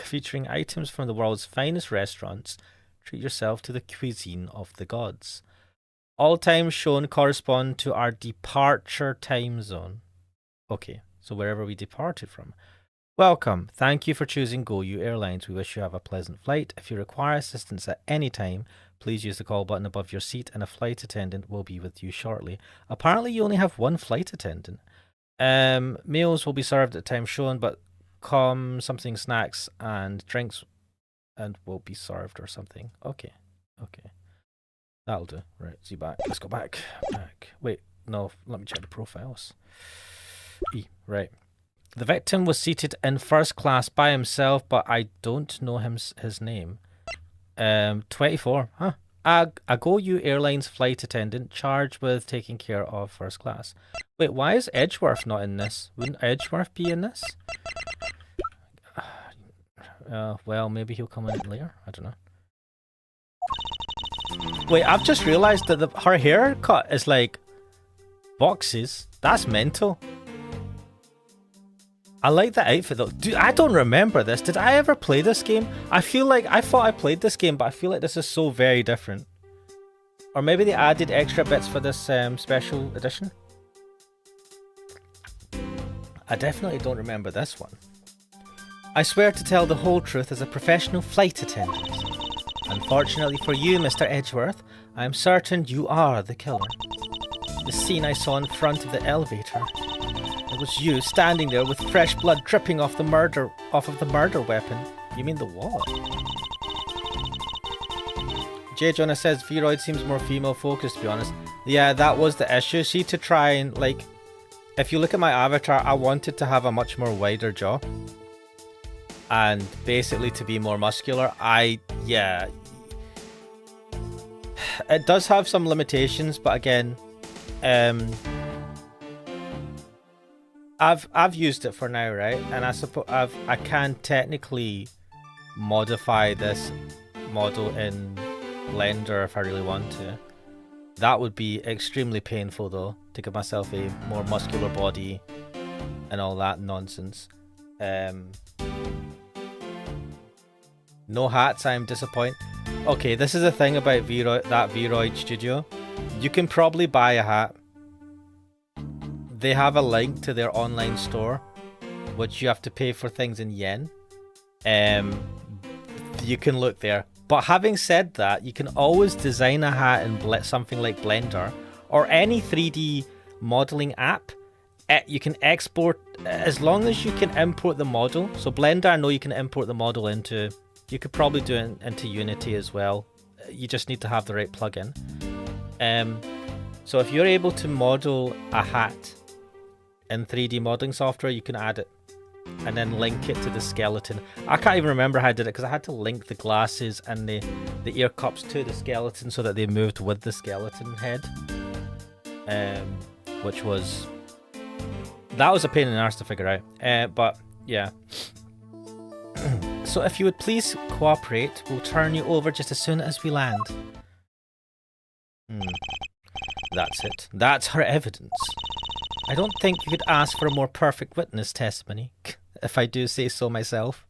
Featuring items from the world's finest restaurants. Treat yourself to the cuisine of the gods. All times shown correspond to our departure time zone. Okay, so wherever we departed from. Welcome. Thank you for choosing GoU Airlines. We wish you have a pleasant flight. If you require assistance at any time, please use the call button above your seat and a flight attendant will be with you shortly. Apparently you only have one flight attendant. Meals will be served at time shown, but something snacks and drinks and will be served or something. Okay. That'll do. Right, see back. Let's go back. Wait, no, let me check the profiles. Right. The victim was seated in first class by himself, but I don't know his name. 24. Huh. A GoU Airlines flight attendant charged with taking care of first class. Wait, why is Edgeworth not in this? Wouldn't Edgeworth be in this? Well, maybe he'll come in later. I don't know. Wait, I've just realized that her haircut is like boxes. That's mental. I like the outfit though. Dude, I don't remember this. Did I ever play this game? I thought I played this game, but I feel like this is so very different. Or maybe they added extra bits for this special edition. I definitely don't remember this one. I swear to tell the whole truth as a professional flight attendant. Unfortunately for you, Mr. Edgeworth, I am certain you are the killer. The scene I saw in front of the elevator. It was you standing there with fresh blood dripping off of the murder weapon. You mean the what? J. Jonah says Vroid seems more female focused, to be honest. Yeah, that was the issue. See, to try and like, if you look at my avatar, I wanted to have a much more wider jaw. And basically to be more muscular. Yeah. It does have some limitations, but again, I've used it for now, right? And I suppose I can technically modify this model in Blender if I really want to. That would be extremely painful though, to give myself a more muscular body and all that nonsense. No hats, I am disappointed. Okay, this is the thing about Vroid Studio. You can probably buy a hat. They have a link to their online store, which you have to pay for things in yen. You can look there. But having said that, you can always design a hat in something like Blender or any 3D modeling app. You can export, as long as you can import the model. So Blender, I know you can import the model into. You could probably do it into Unity as well. You just need to have the right plugin. So if you're able to model a hat in 3D modeling software, you can add it and then link it to the skeleton. I can't even remember how I did it because I had to link the glasses and the ear cups to the skeleton so that they moved with the skeleton head. Which was... that was a pain in the arse to figure out. But yeah. So if you would please cooperate, we'll turn you over just as soon as we land. That's it. That's her evidence. I don't think you could ask for a more perfect witness testimony, if I do say so myself.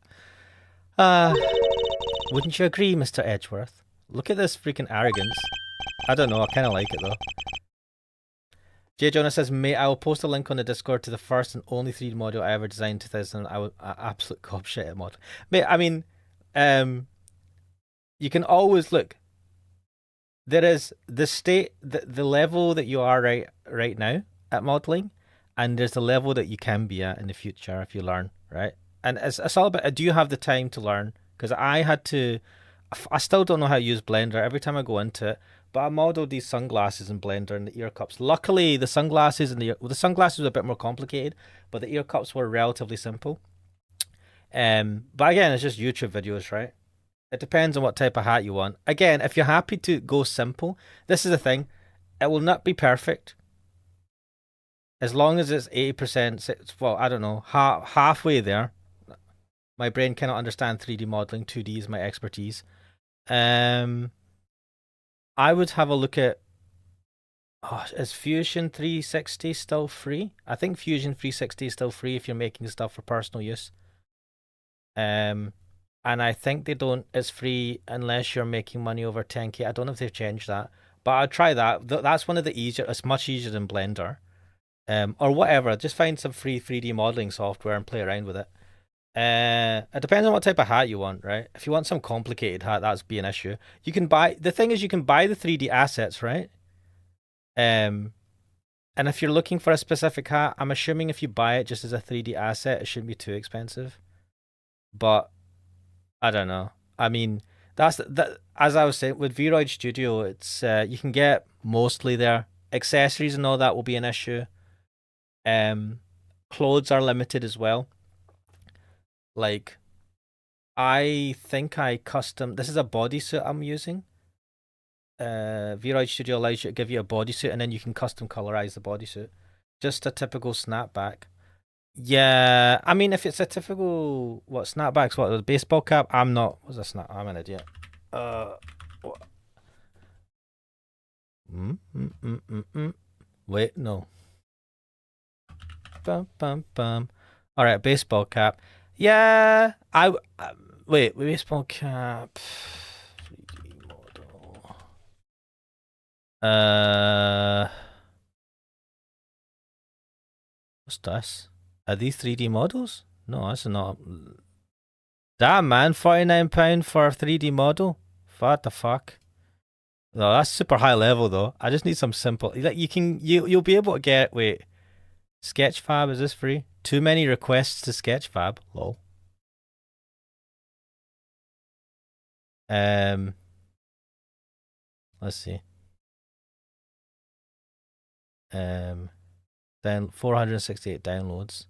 Wouldn't you agree, Mr. Edgeworth? Look at this freaking arrogance. I don't know, I kind of like it though. Jay Jonas says, mate, I will post a link on the Discord to the first and only 3D model I ever designed in 2000. I was absolute cop shit at mod. Mate, I mean, you can always look. There is the state, the level that you are right now at modeling, and there's the level that you can be at in the future if you learn, right? And it's all about, do you have the time to learn? Because I still don't know how to use Blender every time I go into it. But I modeled these sunglasses in Blender and the ear cups. Luckily, the sunglasses and the sunglasses were a bit more complicated, but the ear cups were relatively simple. But again, it's just YouTube videos, right? It depends on what type of hat you want. Again, if you're happy to go simple, this is the thing. It will not be perfect. As long as it's 80%, well, I don't know, halfway there. My brain cannot understand 3D modeling. 2D is my expertise. I would have a look at... is Fusion 360 still free? I think Fusion 360 is still free if you're making stuff for personal use. And I think it's free unless you're making money over 10k. I don't know if they've changed that. But I'd try that. That's one of the easier... It's much easier than Blender. Or whatever. Just find some free 3D modeling software and play around with it. It depends on what type of hat you want, right? If you want some complicated hat, that's be an issue. You can buy... The thing is, you can buy the 3D assets, right? And if you're looking for a specific hat, I'm assuming if you buy it just as a 3D asset, it shouldn't be too expensive. But I don't know. I mean, as I was saying, with Vroid Studio, it's you can get mostly there. Accessories and all that will be an issue. Clothes are limited as well. Like, I think I custom... This is a bodysuit I'm using. Vroid Studio allows you to give you a bodysuit and then you can custom colorize the bodysuit. Just a typical snapback. Yeah, I mean, if it's a typical... What, snapbacks? What, the baseball cap? I'm not... What's a snap? I'm an idiot. What? Wait, no. Bum, bum, bum. Alright, baseball cap. Yeah, wait, baseball cap. 3D model. What's this? Are these 3D models? No, that's not. Damn, man, £49 for a 3D model. What the fuck? No, that's super high level though. I just need some simple. Like you'll be able to get. Wait, Sketchfab, is this free? Too many requests to Sketchfab. Lol. Let's see. Then 468 downloads.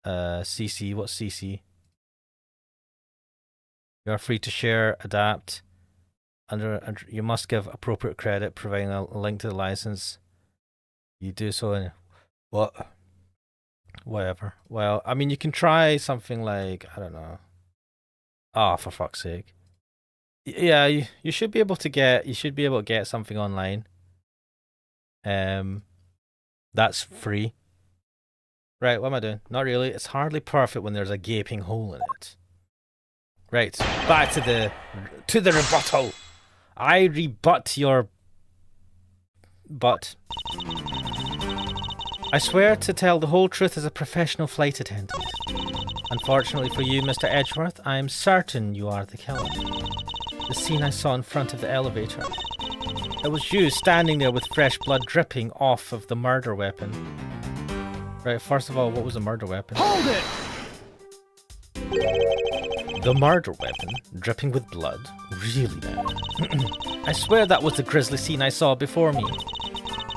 CC, what's CC? You are free to share, adapt. You must give appropriate credit, providing a link to the license. You do so in what? Whatever. Well, I mean, you can try something like, I don't know. Oh, for fuck's sake. Yeah, you should be able to get something online. That's free. Right, what am I doing? Not really. It's hardly perfect when there's a gaping hole in it. Right, back to the rebuttal. I rebut your butt. I swear to tell the whole truth as a professional flight attendant. Unfortunately for you, Mr. Edgeworth, I am certain you are the killer. The scene I saw in front of the elevator. It was you standing there with fresh blood dripping off of the murder weapon. Right, first of all, what was the murder weapon? Hold it! The murder weapon, dripping with blood. Really now? I swear that was the grisly scene I saw before me.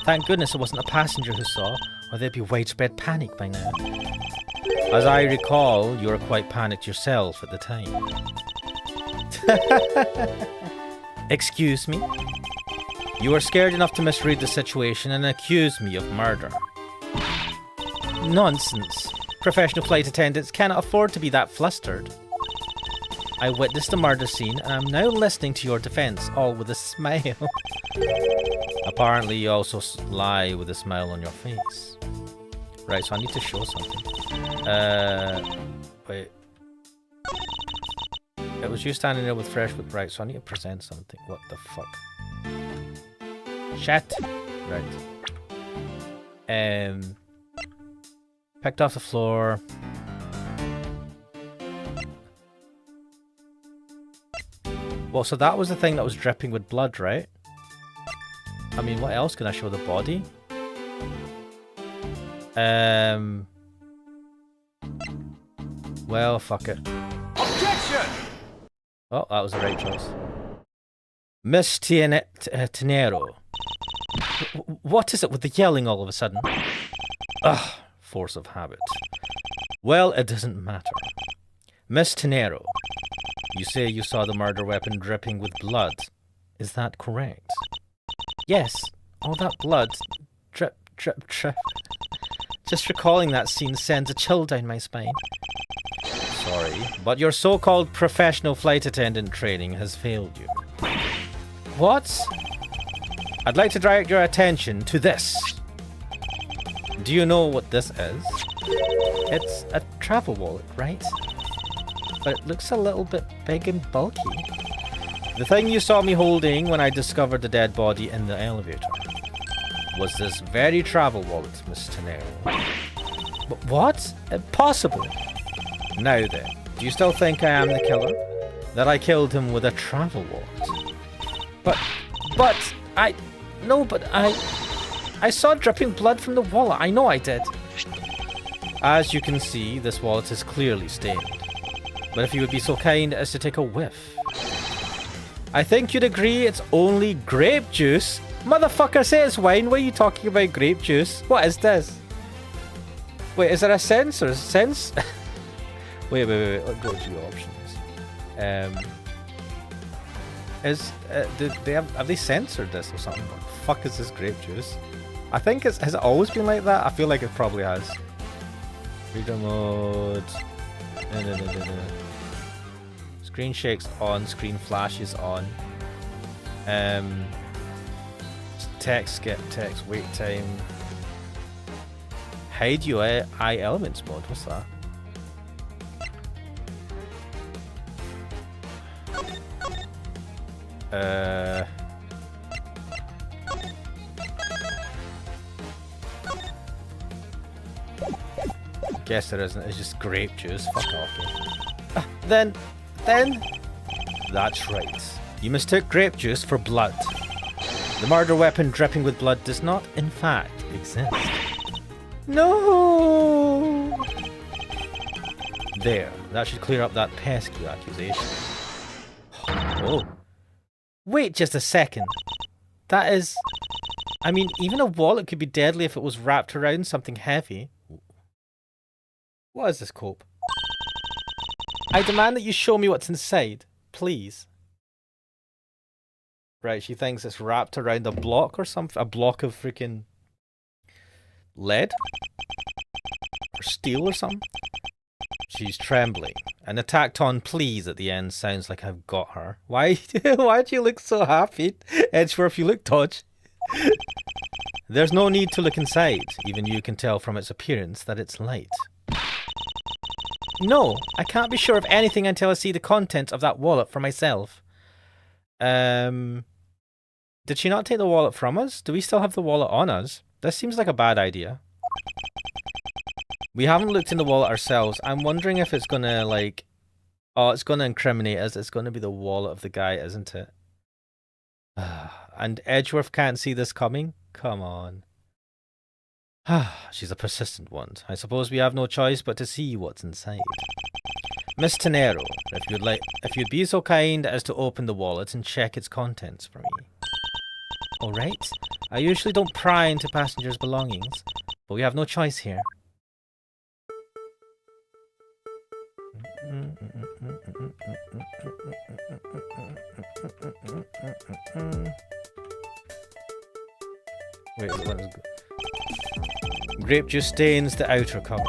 Thank goodness it wasn't a passenger who saw, or there'd be widespread panic by now. As I recall, you were quite panicked yourself at the time. Excuse me? You were scared enough to misread the situation and accuse me of murder. Nonsense. Professional flight attendants cannot afford to be that flustered. I witnessed the murder scene and I'm now listening to your defense, all with a smile. Apparently you also lie with a smile on your face. Right, so I need to show something. Wait. It was you standing there with fresh with right, so I need to present something. What the fuck? Shit. Right. Picked off the floor. Well, so that was the thing that was dripping with blood, right? I mean, what else can I show the body? Well, fuck it. Objection! Oh, that was the right choice. Miss Tenero. What is it with the yelling all of a sudden? Ugh, force of habit. Well, it doesn't matter. Miss Tenero, you say you saw the murder weapon dripping with blood. Is that correct? Yes, all that blood. Drip, drip, drip. Just recalling that scene sends a chill down my spine. Sorry, but your so-called professional flight attendant training has failed you. What? I'd like to direct your attention to this. Do you know what this is? It's a travel wallet, right? But it looks a little bit big and bulky. The thing you saw me holding when I discovered the dead body in the elevator was this very travel wallet, Miss Tenero. But what? Impossible! Now then, do you still think I am the killer? That I killed him with a travel wallet? I saw dripping blood from the wallet. I know I did. As you can see, this wallet is clearly stained. But if you would be so kind as to take a whiff. I think you'd agree it's only grape juice. Motherfucker, say it's wine. What are you talking about grape juice? What is this? Wait, is there a sense or sense? wait. Let's go to options. Have they censored this or something? What the fuck is this grape juice? I think has it always been like that? I feel like it probably has. Reader mode. No. Screen shakes on, screen flashes on. Text, skip text, wait time. Hide UI elements mode, what's that? Guess there isn't, it's just grape juice, fuck off. Then, that's right. You mistook grape juice for blood. The murder weapon dripping with blood does not, in fact, exist. No! There, that should clear up that pesky accusation. Oh. Wait just a second. That is... I mean, even a wallet could be deadly if it was wrapped around something heavy. What is this, Cope? I demand that you show me what's inside, please. Right, she thinks it's wrapped around a block or something. A block of freaking lead? Or steel or something? She's trembling. And the tacked on please at the end sounds like I've got her. Why do you look so happy? Edgeworth, you look dodgy. There's no need to look inside. Even you can tell from its appearance that it's light. No, I can't be sure of anything until I see the contents of that wallet for myself. Did she not take the wallet from us? Do we still have the wallet on us? This seems like a bad idea. We haven't looked in the wallet ourselves. I'm wondering if it's gonna, like... Oh, it's gonna incriminate us. It's gonna be the wallet of the guy, isn't it? And Edgeworth can't see this coming? Come on. She's a persistent one. I suppose we have no choice but to see what's inside. Miss Tenero, if you'd be so kind as to open the wallet and check its contents for me. All right. I usually don't pry into passengers' belongings, but we have no choice here. Wait, what is good? Grape juice stains the outer cover.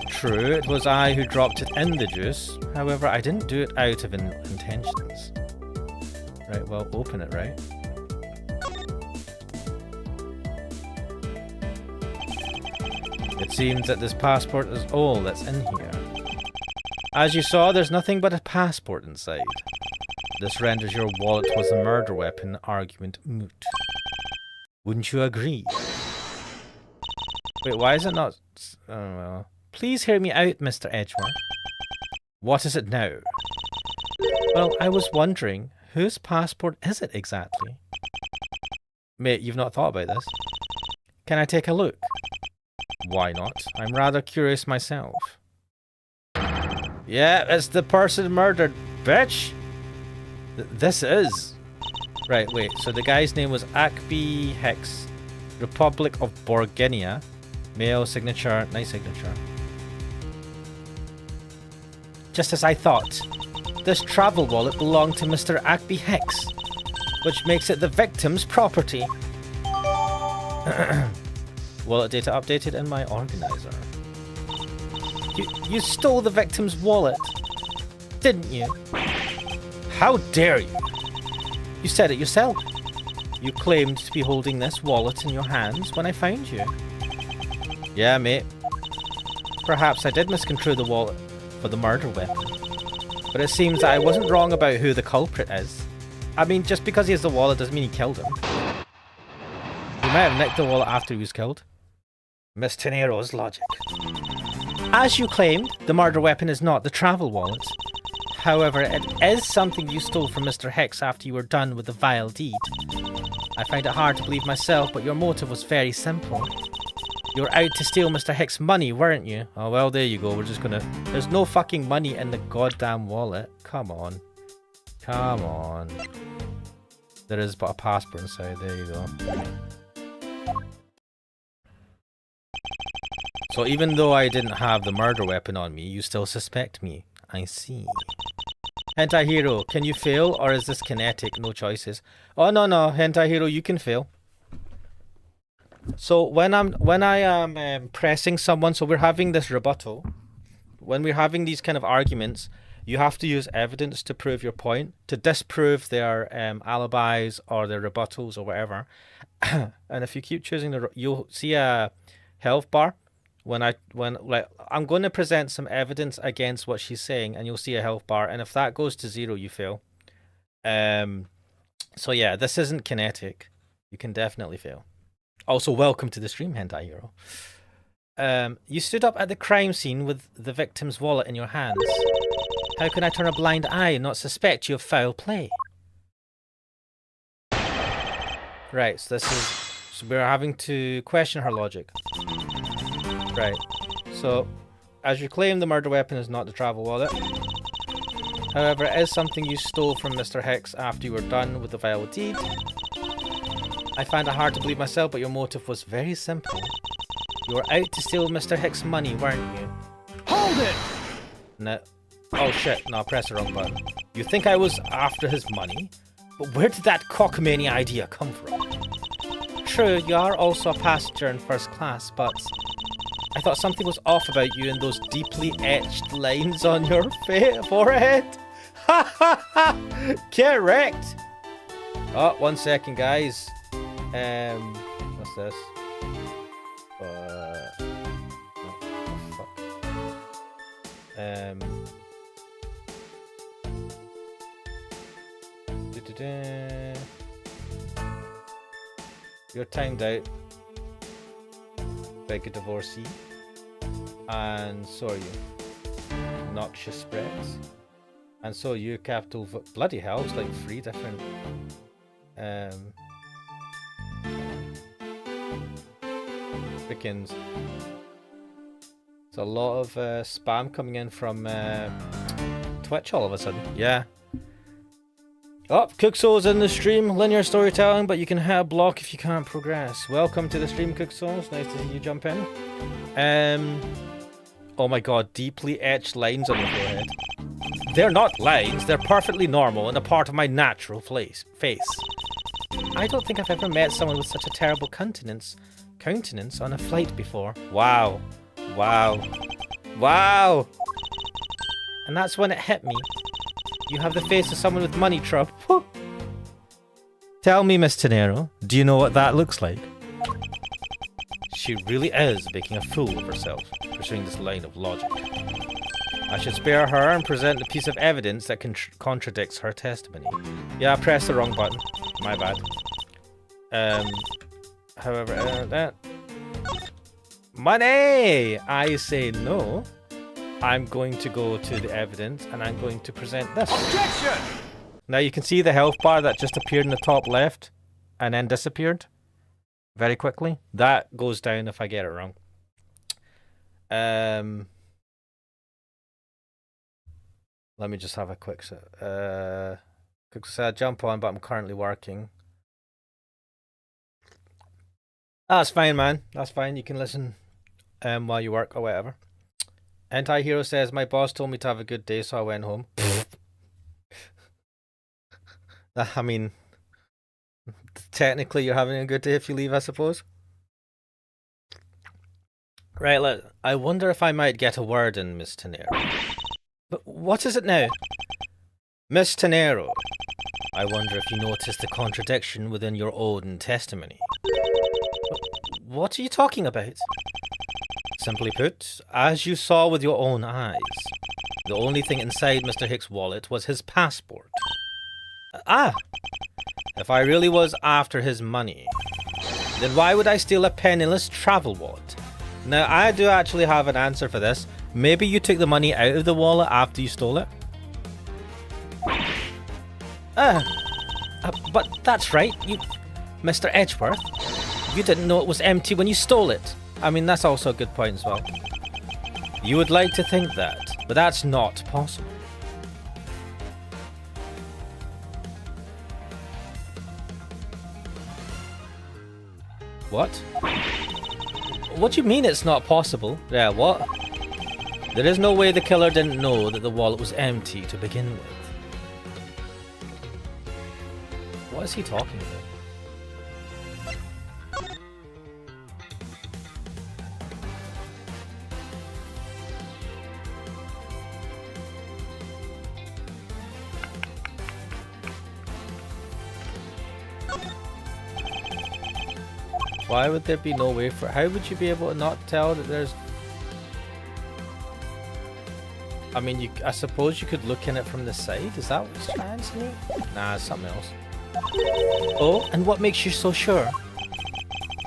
True, it was I who dropped it in the juice. However, I didn't do it out of intentions. Right, well, open it, right? It seems that this passport is all that's in here. As you saw, there's nothing but a passport inside. This renders your wallet was a murder weapon argument moot. Wouldn't you agree? Wait, why is it not... Oh, well. Please hear me out, Mr. Edgeworth. What is it now? Well, I was wondering, whose passport is it exactly? Mate, you've not thought about this. Can I take a look? Why not? I'm rather curious myself. Yeah, it's the person murdered, bitch! This is... Right, wait, so the guy's name was Akbi Hex, Republic of Borginia. Male signature, nice signature. Just as I thought. This travel wallet belonged to Mr. Akbi Hex, which makes it the victim's property. Wallet data updated in my organizer. You stole the victim's wallet, didn't you? How dare you? You said it yourself. You claimed to be holding this wallet in your hands when I found you. Yeah, mate. Perhaps I did misconstrue the wallet for the murder weapon. But it seems that I wasn't wrong about who the culprit is. I mean, just because he has the wallet doesn't mean he killed him. He might have nicked the wallet after he was killed. Miss Tenero's logic. As you claimed, the murder weapon is not the travel wallet. However, it is something you stole from Mr. Hex after you were done with the vile deed. I find it hard to believe myself, but your motive was very simple. You were out to steal Mr. Hick's money, weren't you? Oh, well, there you go. We're just gonna... There's no fucking money in the goddamn wallet. Come on. Come on. There is but a passport inside. There you go. So even though I didn't have the murder weapon on me, you still suspect me. I see. Hentai Hero, can you fail, or is this kinetic? No choices. Oh, no, Hentai Hero, you can fail. So when I am pressing someone, so we're having this rebuttal. When we're having these kind of arguments, you have to use evidence to prove your point, to disprove their alibis or their rebuttals or whatever. And if you keep choosing you'll see a health bar. When I'm going to present some evidence against what she's saying, and you'll see a health bar, and if that goes to 0, you fail. So yeah, this isn't kinetic. You can definitely fail. Also, welcome to the stream, Hentai Hero. You stood up at the crime scene with the victim's wallet in your hands. How can I turn a blind eye and not suspect you of foul play? Right, so we're having to question her logic. Right, so as you claim, the murder weapon is not the travel wallet. However, it is something you stole from Mr. Hicks after you were done with the vile deed. I find it hard to believe myself, but your motive was very simple. You were out to steal Mr. Hicks' money, weren't you? Hold it! No. Oh shit, no, I pressed the wrong button. You think I was after his money? But where did that cockamamie idea come from? True, you are also a passenger in first class, but I thought something was off about you and those deeply etched lines on your forehead. Ha ha ha! Get wrecked! Oh, 1 second, guys. What's this? Oh, fuck. You're timed out. Like a divorcee. And so are you. Noxious spreads. And so you, capital bloody hell, it's like 3 different freaking. It's a lot of spam coming in from Twitch all of a sudden. Yeah. Oh, Cooksoul's in the stream. Linear storytelling, but you can hit a block if you can't progress. Welcome to the stream, Cooksoul. Nice to see you jump in. Oh my god, deeply etched lines on your forehead. They're not lines, they're perfectly normal and a part of my natural face. I don't think I've ever met someone with such a terrible countenance on a flight before. Wow. Wow. Wow! And that's when it hit me. You have the face of someone with money trouble. Tell me, Miss Tenero, do you know what that looks like? She really is making a fool of herself, pursuing this line of logic. I should spare her and present the piece of evidence that contradicts her testimony. Yeah, I pressed the wrong button. My bad. However, that... Money! I say no. I'm going to go to the evidence and I'm going to present this. Objection! Now you can see the health bar that just appeared in the top left and then disappeared very quickly. That goes down if I get it wrong. Let me just have a quick jump on, but I'm currently working. That's fine, man. That's fine. You can listen while you work or whatever. Anti-Hero says, my boss told me to have a good day, so I went home. I mean, technically you're having a good day if you leave, I suppose. Right, I wonder if I might get a word in, Miss Tenero. But what is it now? Miss Tenero, I wonder if you noticed the contradiction within your own testimony. What are you talking about? Simply put, as you saw with your own eyes, the only thing inside Mr. Hicks' wallet was his passport. Ah! If I really was after his money, then why would I steal a penniless travel wallet? Now, I do actually have an answer for this. Maybe you took the money out of the wallet after you stole it? But that's right, Mr. Edgeworth. You didn't know it was empty when you stole it. I mean, that's also a good point as well. You would like to think that, but that's not possible. What? What do you mean it's not possible? Yeah, what? There is no way the killer didn't know that the wallet was empty to begin with. What is he talking about? Why would there be no way for... How would you be able to not tell that there's... I mean, I suppose you could look in it from the side. Is that what's trying to do? Nah, it's something else. Oh, and what makes you so sure?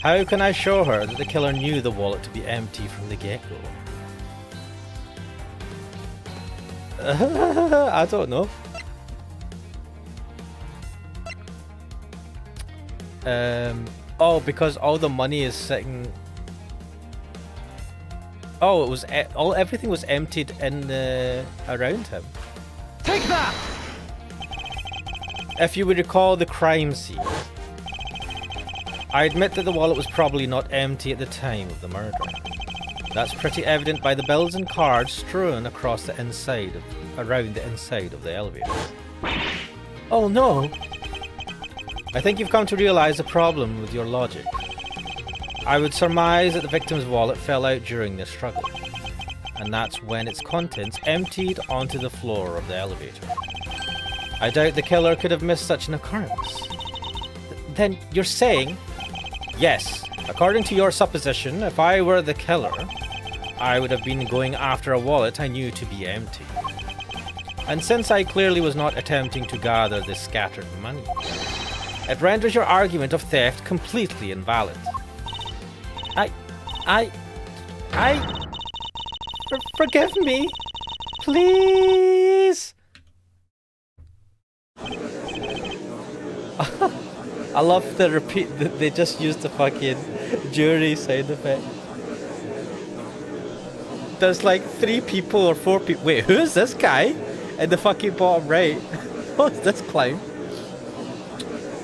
How can I show her that the killer knew the wallet to be empty from the get-go? I don't know. Oh, because all the money is sitting... Oh, it was everything was emptied in around him. Take that! If you would recall the crime scene, I admit that the wallet was probably not empty at the time of the murder. That's pretty evident by the bills and cards strewn across the inside around the inside of the elevator. Oh no! I think you've come to realize the problem with your logic. I would surmise that the victim's wallet fell out during this struggle, and that's when its contents emptied onto the floor of the elevator. I doubt the killer could have missed such an occurrence. Then you're saying... Yes, according to your supposition, if I were the killer, I would have been going after a wallet I knew to be empty. And since I clearly was not attempting to gather this scattered money, it renders your argument of theft completely invalid. Forgive me, please. I love the repeat. They just used the fucking jury sound effect. There's like 3 people or 4 people. Wait, who is this guy? in the fucking bottom right. What's this clown?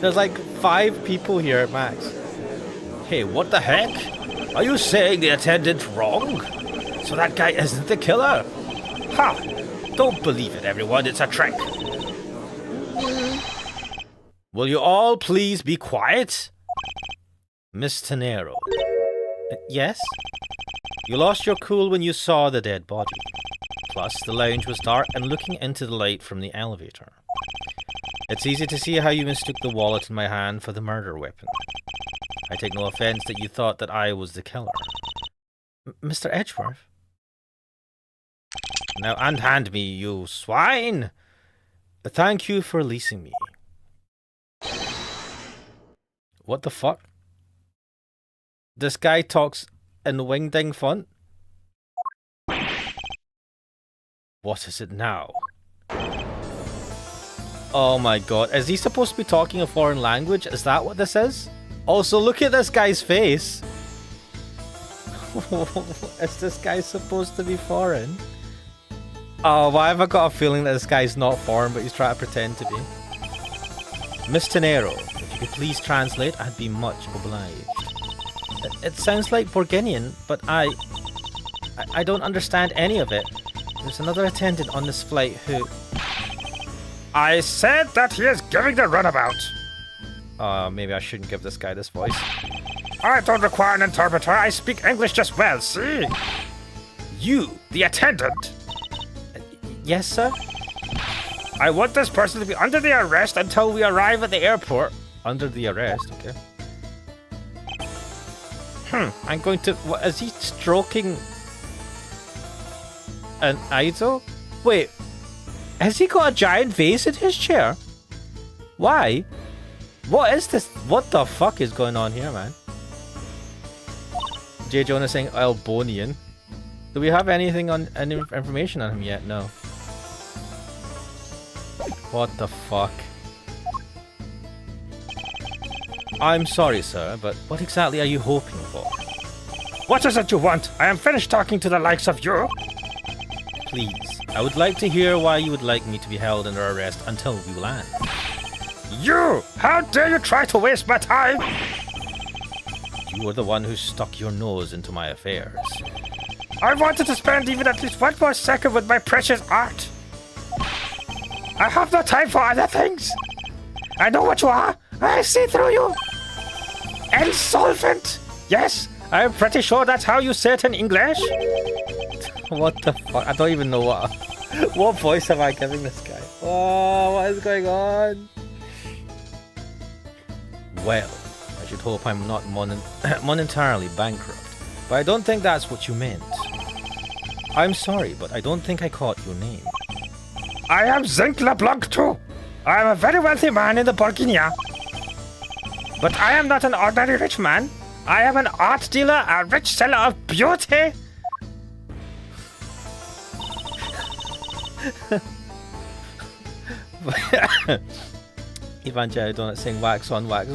There's like 5 people here at max. Hey, what the heck? Are you saying the attendant's wrong? So that guy isn't the killer? Ha! Don't believe it, everyone. It's a trick. Will you all please be quiet? Miss Tenero. Yes? You lost your cool when you saw the dead body. Plus, the lounge was dark and looking into the light from the elevator. It's easy to see how you mistook the wallet in my hand for the murder weapon. I take no offense that you thought that I was the killer. Mr. Edgeworth? Now unhand me, you swine! Thank you for releasing me. What the fuck? This guy talks in wingding font? What is it now? Oh my god, is he supposed to be talking a foreign language? Is that what this is? Also, look at this guy's face. Is this guy supposed to be foreign? Oh, why have I got a feeling that this guy's not foreign, but he's trying to pretend to be? Miss Tenero, if you could please translate, I'd be much obliged. It sounds like Borginian, but I don't understand any of it. There's another attendant on this flight who... I said that he is giving the runabout. Maybe I shouldn't give this guy this voice. I don't require an interpreter. I speak English just well, see? You, the attendant. Yes, sir? I want this person to be under the arrest until we arrive at the airport. Under the arrest, okay. I'm going to... What, is he stroking an idol? Wait. Has he got a giant vase in his chair? Why? What is this? What the fuck is going on here, man? J. Jonah saying Albonian. Do we have anything on any information on him yet? No. What the fuck? I'm sorry, sir, but what exactly are you hoping for? What is it you want? I am finished talking to the likes of you. Please, I would like to hear why you would like me to be held under arrest until we land. You! How dare you try to waste my time? You were the one who stuck your nose into my affairs. I wanted to spend even at least one more second with my precious art. I have no time for other things. I know what you are. I see through you. Insolvent. Yes, I'm pretty sure that's how you say it in English. What the fuck? I don't even know what... What voice am I giving this guy? Oh, what is going on? Well, I should hope I'm not monetarily bankrupt. But I don't think that's what you meant. I'm sorry, but I don't think I caught your name. I am Zinc LeBlanc too. I am a very wealthy man in the Burguinia. But I am not an ordinary rich man. I am an art dealer, a rich seller of beauty. Evangelion Donut saying wax on, wax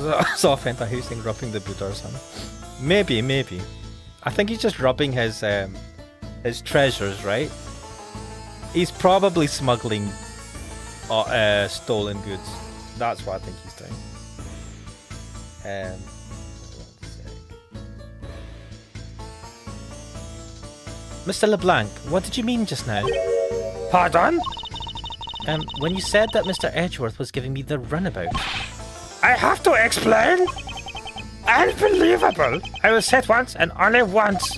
off, and he's saying rubbing the boot or something. Maybe. I think he's just rubbing his treasures, right? He's probably smuggling stolen goods. That's what I think he's doing. Mr. LeBlanc, what did you mean just now? Pardon? When you said that Mr. Edgeworth was giving me the runabout. I have to explain? Unbelievable! I was hit once and only once.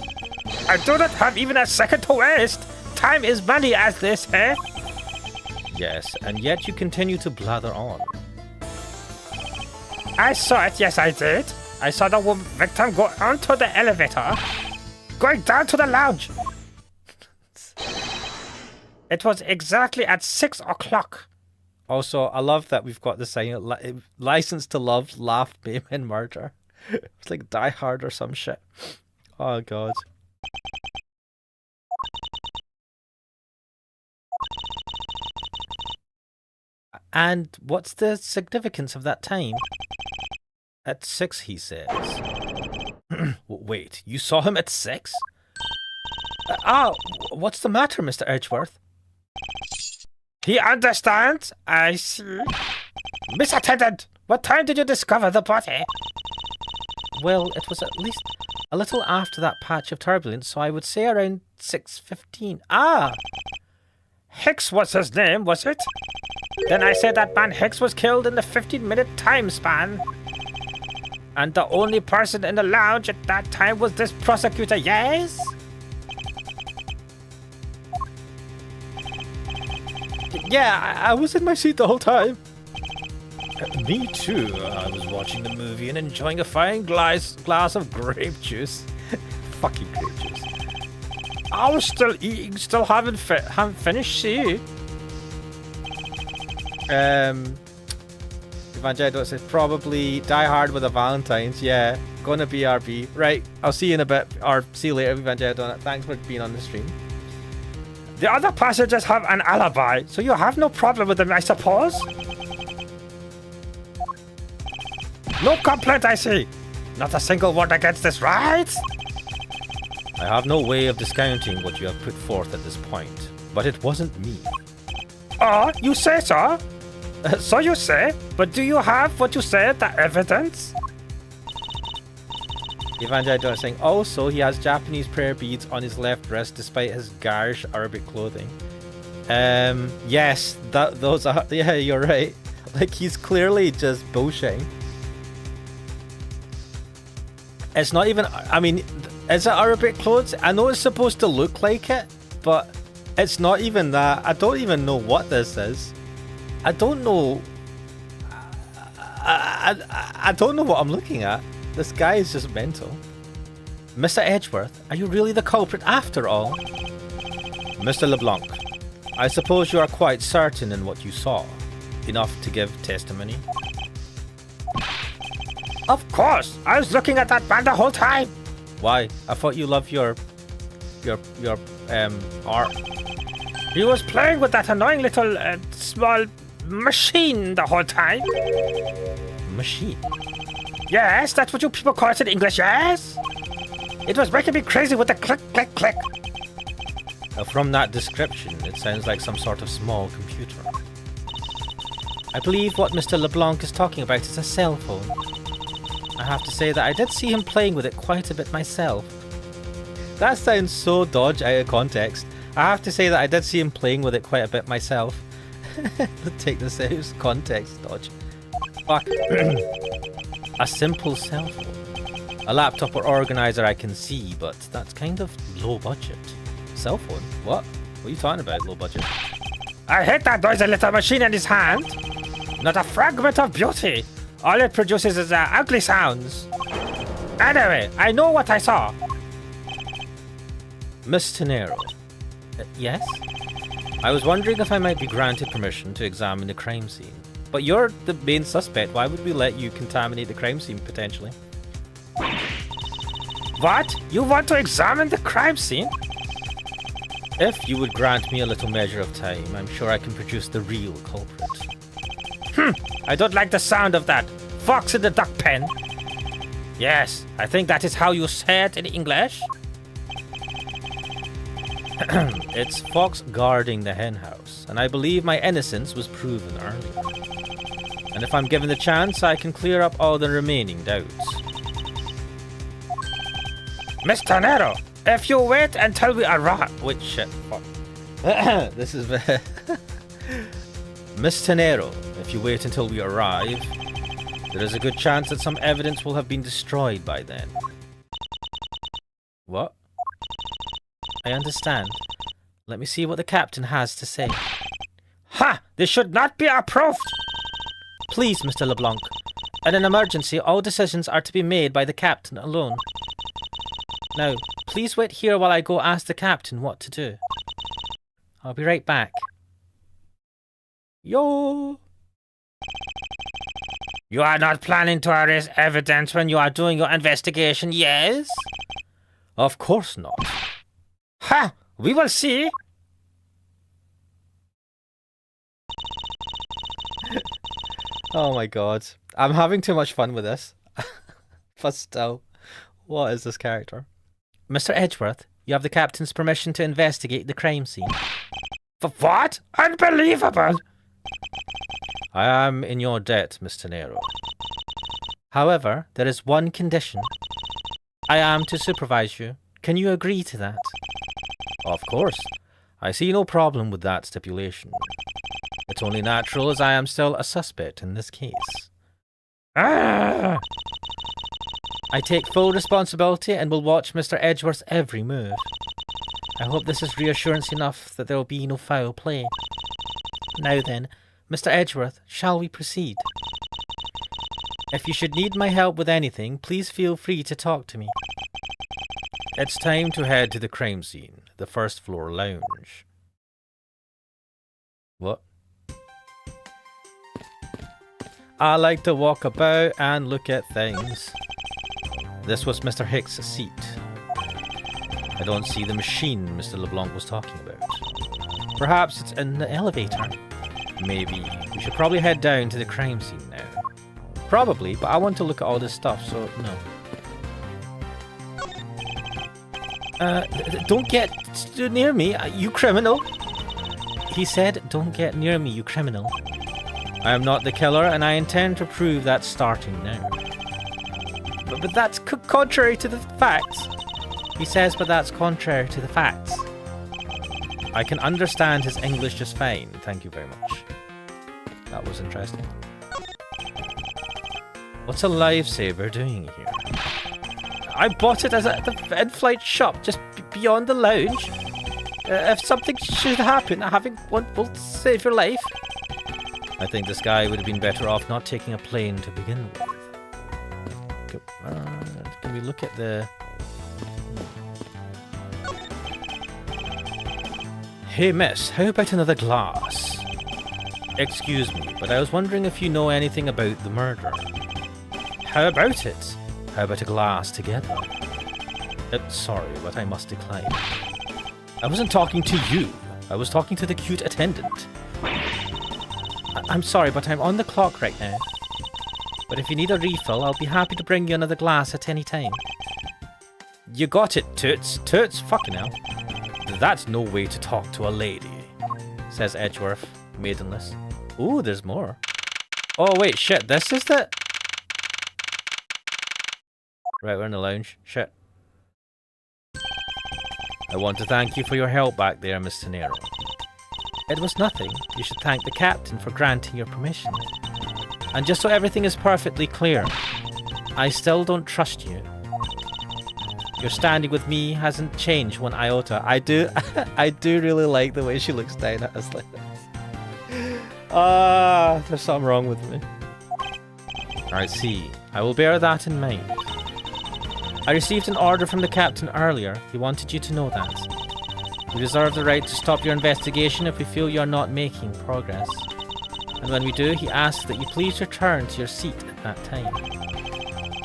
I do not have even a second to waste. Time is money, as they say. Yes, and yet you continue to blather on. I saw it, yes I did. I saw the victim go onto the elevator, going down to the lounge. It was exactly at 6 o'clock. Also, I love that we've got the sign, license to love, laugh, meme, and murder. It's like Die Hard or some shit. Oh god. And what's the significance of that time? At 6, he says. Wait, you saw him at 6? What's the matter, Mr. Edgeworth? He understands? I see. Miss Attendant, what time did you discover the body? Well, it was at least a little after that patch of turbulence, so I would say around 6:15. Ah! Hicks was his name, was it? Then I say that man Hicks was killed in the 15-minute time span. And the only person in the lounge at that time was this prosecutor, yes? Yeah, I was in my seat the whole time. Me too. I was watching the movie and enjoying a fine glass of grape juice. Fucking grape juice. I was still eating, still haven't finished, see? Evangelio says probably Die Hard with a Valentine's. Yeah, gonna be RB. Right, I'll see you in a bit, or see you later, Evangelio. Thanks for being on the stream. The other passengers have an alibi, so you have no problem with them, I suppose? No complaint, I see. Not a single word against this, right? I have no way of discounting what you have put forth at this point, but it wasn't me. Oh, you say so? So you say, but do you have what you said, the evidence? Evangelio is saying, also, he has Japanese prayer beads on his left wrist despite his garish Arabic clothing. Yes, those are, yeah, you're right. Like, he's clearly just bullshitting. It's not even, I mean, is it Arabic clothes? I know it's supposed to look like it, but it's not even that. I don't even know what this is. I don't know. I don't know what I'm looking at. This guy is just mental. Mr. Edgeworth, are you really the culprit after all? Mr. LeBlanc, I suppose you are quite certain in what you saw. Enough to give testimony? Of course! I was looking at that man the whole time! Why? I thought you loved your art. He was playing with that annoying little small machine the whole time. Machine? Yes, that's what you people call it in English, yes? It was making me crazy with the click, click, click. From that description, it sounds like some sort of small computer. I believe what Mr. LeBlanc is talking about is a cell phone. I have to say that I did see him playing with it quite a bit myself. That sounds so Dodge out of context. I have to say that I did see him playing with it quite a bit myself. Take this out of context, Dodge. Fuck. A simple cell phone. A laptop or organizer I can see, but that's kind of low budget. Cell phone? What? What are you talking about, low budget? I hate that noisy little machine in his hand. Not a fragment of beauty. All it produces is ugly sounds. Anyway, I know what I saw. Miss Tenero. Yes? I was wondering if I might be granted permission to examine the crime scene. But you're the main suspect. Why would we let you contaminate the crime scene, potentially? What? You want to examine the crime scene? If you would grant me a little measure of time, I'm sure I can produce the real culprit. I don't like the sound of that. Fox in the duck pen. Yes, I think that is how you say it in English. It's Fox guarding the hen house, and I believe my innocence was proven earlier. And if I'm given the chance, I can clear up all the remaining doubts. Mr. Nero, if you wait until we arrive... Wait, shit. Fuck. This is... Miss Tenero, if you wait until we arrive, there is a good chance that some evidence will have been destroyed by then. What? I understand. Let me see what the captain has to say. Ha! This should not be approved! Please, Mr. LeBlanc. In an emergency, all decisions are to be made by the captain alone. Now, please wait here while I go ask the captain what to do. I'll be right back. Yo! You are not planning to erase evidence when you are doing your investigation, yes? Of course not. Ha! We will see! Oh my god. I'm having too much fun with this. But still, what is this character? Mr. Edgeworth, you have the captain's permission to investigate the crime scene. What? Unbelievable! I am in your debt, Mr. Nero. However, there is one condition. I am to supervise you. Can you agree to that? Of course. I see no problem with that stipulation. It's only natural as I am still a suspect in this case. Ah! I take full responsibility and will watch Mr. Edgeworth's every move. I hope this is reassurance enough that there will be no foul play. Now then, Mr. Edgeworth, shall we proceed? If you should need my help with anything, please feel free to talk to me. It's time to head to the crime scene, the first floor lounge. What? I like to walk about and look at things. This was Mr. Hicks' seat. I don't see the machine Mr. LeBlanc was talking about. Perhaps it's in the elevator. Maybe. We should probably head down to the crime scene now. Probably, but I want to look at all this stuff, so no. Don't get near me, you criminal. He said, don't get near me, you criminal. I am not the killer, and I intend to prove that starting now. But that's contrary to the facts. He says, but that's contrary to the facts. I can understand his English just fine. Thank you very much. That was interesting. What's a lifesaver doing here? I bought it at the in-flight shop just beyond the lounge. If something should happen, having one will save your life. I think this guy would have been better off not taking a plane to begin with. Can we look at the... Hey miss, how about another glass? Excuse me, but I was wondering if you know anything about the murder. How about it? How about a glass together? Sorry, but I must decline. I wasn't talking to you. I was talking to the cute attendant. I'm sorry, but I'm on the clock right now. But if you need a refill, I'll be happy to bring you another glass at any time. You got it, Toots. Toots, fucking hell. That's no way to talk to a lady, says Edgeworth, maidenless. Ooh, there's more. Oh, wait, shit, this is the... Right, we're in the lounge. Shit. I want to thank you for your help back there, Mr. Nero. It was nothing. You should thank the captain for granting your permission. And just so everything is perfectly clear, I still don't trust you. Your standing with me hasn't changed one iota. I do really like the way she looks down at us like this. There's something wrong with me. I see. I will bear that in mind. I received an order from the captain earlier. He wanted you to know that. We reserve the right to stop your investigation if we feel you are not making progress. And when we do, he asks that you please return to your seat at that time.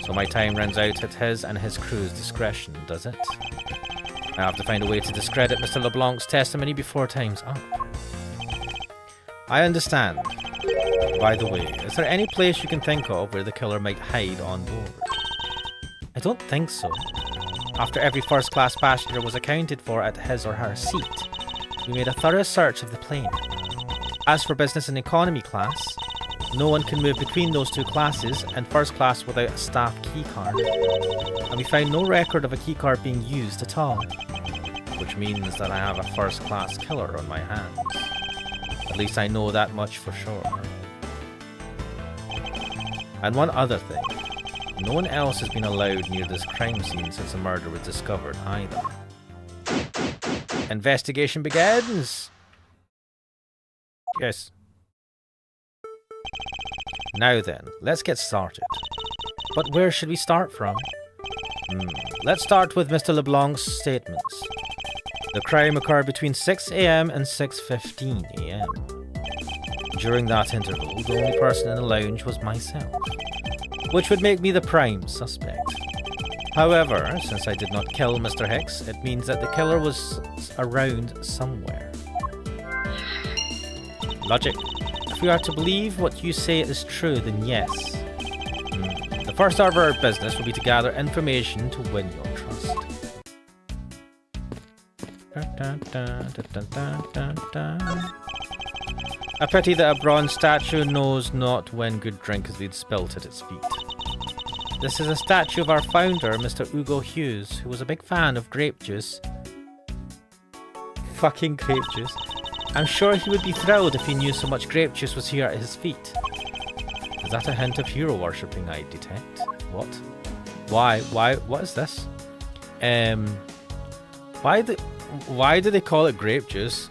So my time runs out at his and his crew's discretion, does it? I have to find a way to discredit Mr. LeBlanc's testimony before time's up. I understand. By the way, is there any place you can think of where the killer might hide on board? I don't think so. After every first-class passenger was accounted for at his or her seat, we made a thorough search of the plane. As for business and economy class, no one can move between those two classes and first class without a staff keycard. And we found no record of a keycard being used at all. Which means that I have a first-class killer on my hands. At least I know that much for sure. And one other thing. No one else has been allowed near this crime scene since the murder was discovered either. Investigation begins! Yes. Now then, let's get started. But where should we start from? Let's start with Mr. LeBlanc's statements. The crime occurred between 6 AM and 6:15 AM. During that interval, the only person in the lounge was myself, which would make me the prime suspect. However, since I did not kill Mr. Hicks, it means that the killer was around somewhere. Logic. If we are to believe what you say is true, then yes. The first order of our business will be to gather information to win your trust. A pity that a bronze statue knows not when good drink has been spilt at its feet. This is a statue of our founder, Mr. Hugo Hughes, who was a big fan of grape juice. Fucking grape juice. I'm sure he would be thrilled if he knew so much grape juice was here at his feet. Is that a hint of hero worshipping I detect? What? Why? What is this? Why do they call it grape juice?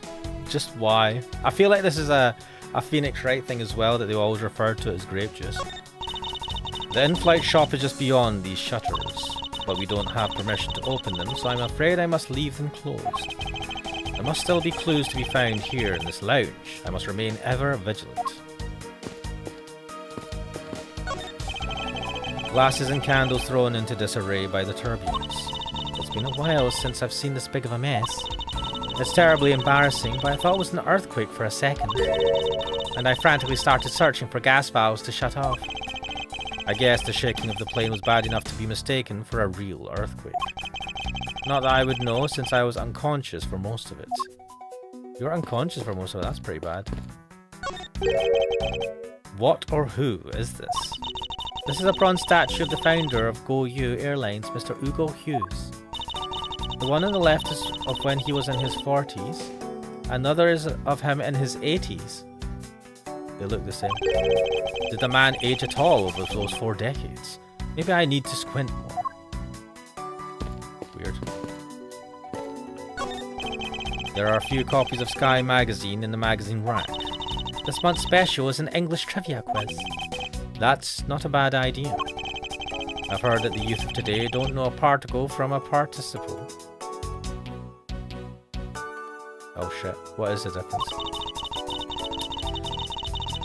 Just why? I feel like this is a Phoenix Wright thing as well, that they always refer to it as grape juice. The in-flight shop is just beyond these shutters, but we don't have permission to open them, so I'm afraid I must leave them closed. There must still be clues to be found here in this lounge. I must remain ever vigilant. Glasses and candles thrown into disarray by the turbulence. It's been a while since I've seen this big of a mess. It's terribly embarrassing, but I thought it was an earthquake for a second. And I frantically started searching for gas valves to shut off. I guess the shaking of the plane was bad enough to be mistaken for a real earthquake. Not that I would know, since I was unconscious for most of it. You were unconscious for most of it, that's pretty bad. What or who is this? This is a bronze statue of the founder of GoU Airlines, Mr. Hugo Hughes. The one on the left is of when he was in his 40s. Another is of him in his 80s. They look the same. Did the man age at all over those 4 decades? Maybe I need to squint more. Weird. There are a few copies of Sky magazine in the magazine rack. This month's special is an English trivia quiz. That's not a bad idea. I've heard that the youth of today don't know a particle from a participle. Oh shit, what is the difference?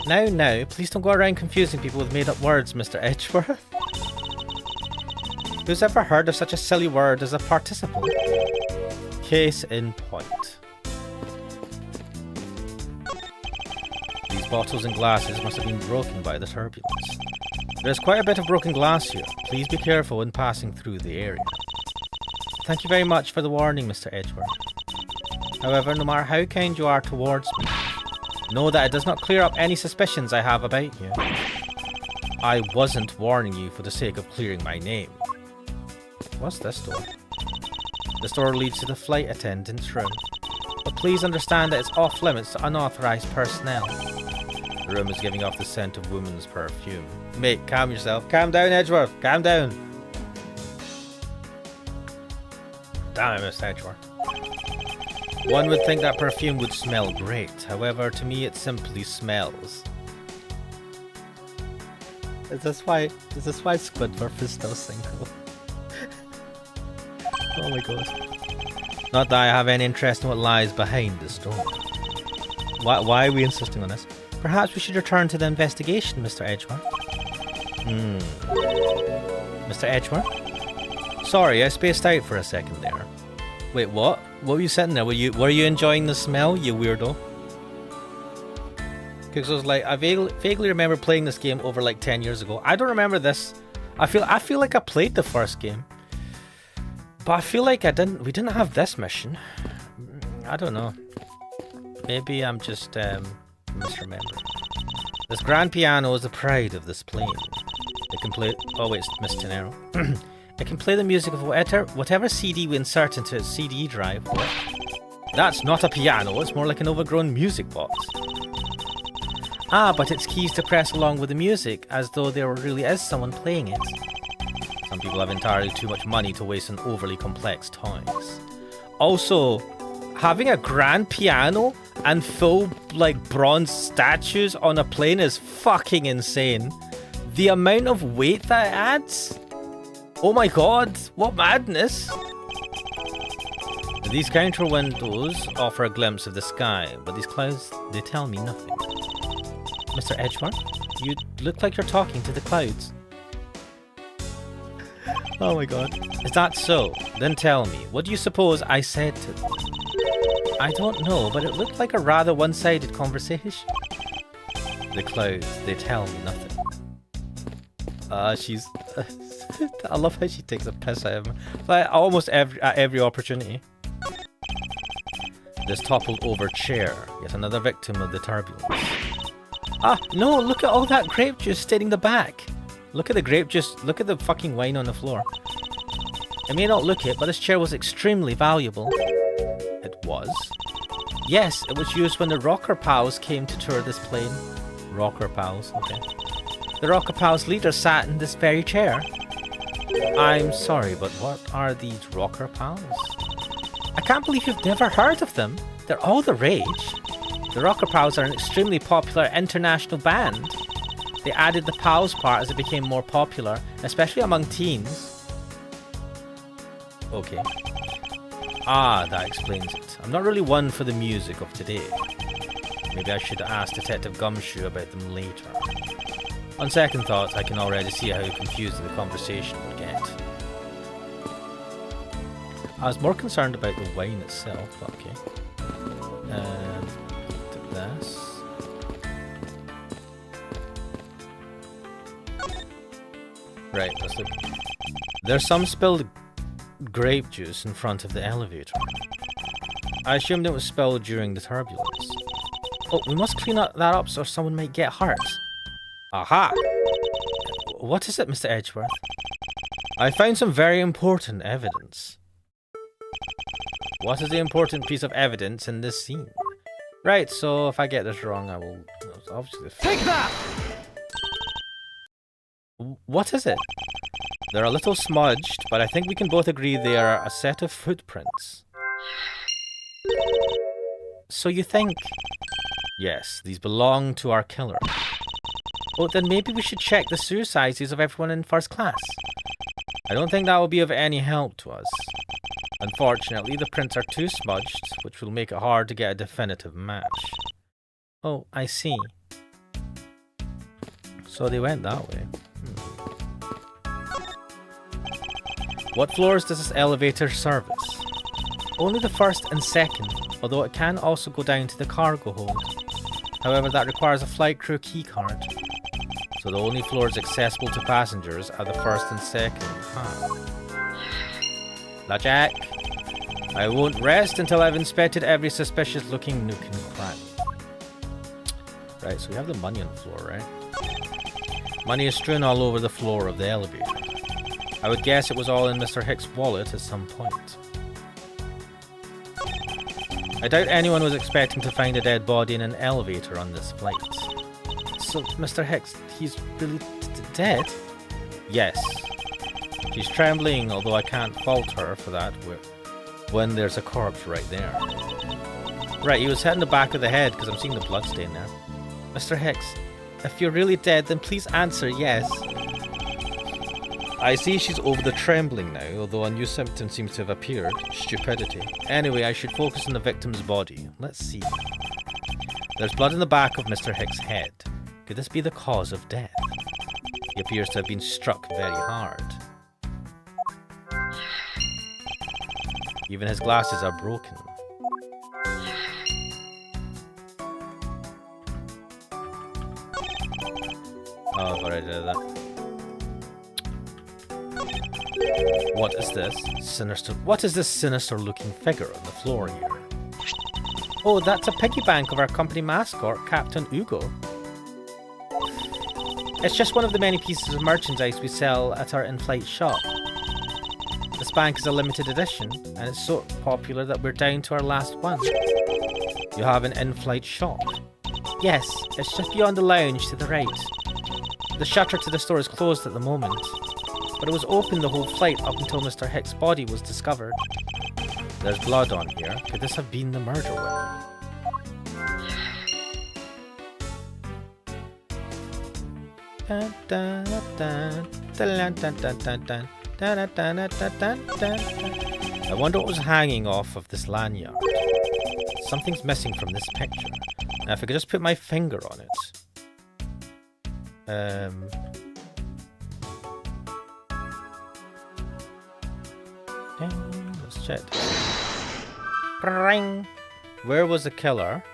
Now, please don't go around confusing people with made-up words, Mr. Edgeworth. Who's ever heard of such a silly word as a participle? Case in point. These bottles and glasses must have been broken by the turbulence. There's quite a bit of broken glass here. Please be careful when passing through the area. Thank you very much for the warning, Mr. Edgeworth. However, no matter how kind you are towards me, know that it does not clear up any suspicions I have about you. I wasn't warning you for the sake of clearing my name. What's this door? This door leads to the flight attendant's room. But please understand that it's off limits to unauthorized personnel. The room is giving off the scent of woman's perfume. Mate, calm yourself. Calm down, Edgeworth. Calm down. Damn it, Miss Edgeworth. One would think that perfume would smell great. However, to me it simply smells. Is this why Squidward is still single? Oh my god. Not that I have any interest in what lies behind this door. Why are we insisting on this? Perhaps we should return to the investigation, Mr. Edgeworth. Mr. Edgeworth? Sorry, I spaced out for a second there. Wait, what? What were you sitting there? Were you enjoying the smell, you weirdo? Because I was like, I vaguely remember playing this game over like 10 years ago. I don't remember this. I feel like I played the first game, but I feel like we didn't have this mission. I don't know. Maybe I'm just misremembering. This grand piano is the pride of this plane. It can play. Oh wait, it's Miss Tenero. It can play the music of whatever CD we insert into its CD drive. What? That's not a piano, it's more like an overgrown music box. Ah, but it's keys to press along with the music, as though there really is someone playing it. Some people have entirely too much money to waste on overly complex toys. Also, having a grand piano and full, like, bronze statues on a plane is fucking insane. The amount of weight that it adds? Oh my god, what madness! These counter windows offer a glimpse of the sky, but these clouds, they tell me nothing. Mr. Edgeworth, you look like you're talking to the clouds. Oh my god. Is that so? Then tell me, what do you suppose I said to them? I don't know, but it looked like a rather one-sided conversation. The clouds, they tell me nothing. She's... I love how she takes a piss at him. Like, almost at every opportunity. This toppled over chair, yet another victim of the turbulence. Ah, no, look at all that grape juice staining the back. Look at the grape juice, look at the fucking wine on the floor. It may not look it, but this chair was extremely valuable. It was? Yes, it was used when the Rocker Pals came to tour this plane. Rocker Pals, okay. The Rocker Pals leader sat in this very chair. I'm sorry, but what are these Rocker Pals? I can't believe you've never heard of them. They're all the rage. The Rocker Pals are an extremely popular international band. They added the pals part as it became more popular, especially among teens. Okay. Ah, that explains it. I'm not really one for the music of today. Maybe I should ask Detective Gumshoe about them later. On second thought, I can already see how confusing the conversation would get. I was more concerned about the wine itself, but okay. Do this. Right, let's look. There's some spilled grape juice in front of the elevator. I assumed it was spilled during the turbulence. Oh, we must clean that up so someone might get hurt. Aha! What is it, Mr. Edgeworth? I found some very important evidence. What is the important piece of evidence in this scene? Right, so if I get this wrong, I will obviously... Take that! What is it? They're a little smudged, but I think we can both agree they are a set of footprints. So you think... Yes, these belong to our killer. Well, then maybe we should check the suicides of everyone in first class. I don't think that will be of any help to us. Unfortunately, the prints are too smudged, which will make it hard to get a definitive match. Oh, I see. So they went that way. What floors does this elevator service? Only the first and second, although it can also go down to the cargo hold. However, that requires a flight crew keycard. So the only floors accessible to passengers are the first and second. La Jack, I won't rest until I've inspected every suspicious looking nook and cranny. Right, so we have the money on the floor, right? Money is strewn all over the floor of the elevator. I would guess it was all in Mr. Hicks' wallet at some point. I doubt anyone was expecting to find a dead body in an elevator on this flight. So, Mr. Hicks, he's really dead? Yes. She's trembling, although I can't fault her for that when there's a corpse right there. Right, he was hit in the back of the head because I'm seeing the blood stain there. Mr. Hicks, if you're really dead, then please answer yes. I see she's over the trembling now, although a new symptom seems to have appeared. Stupidity. Anyway, I should focus on the victim's body. Let's see. There's blood in the back of Mr. Hicks' head. Could this be the cause of death? He appears to have been struck very hard. Even his glasses are broken. Oh, I've already did that. What is this? What is this sinister looking figure on the floor here? Oh, that's a piggy bank of our company mascot, Captain Ugo. It's just one of the many pieces of merchandise we sell at our in-flight shop. This bank is a limited edition, and it's so popular that we're down to our last one. You have an in-flight shop? Yes, it's just beyond the lounge to the right. The shutter to the store is closed at the moment, but it was open the whole flight up until Mr. Hicks' body was discovered. There's blood on here. Could this have been the murder weapon? I wonder what was hanging off of this lanyard. Something's missing from this picture. Now, if I could just put my finger on it. Let's check. Ring. Where was the killer?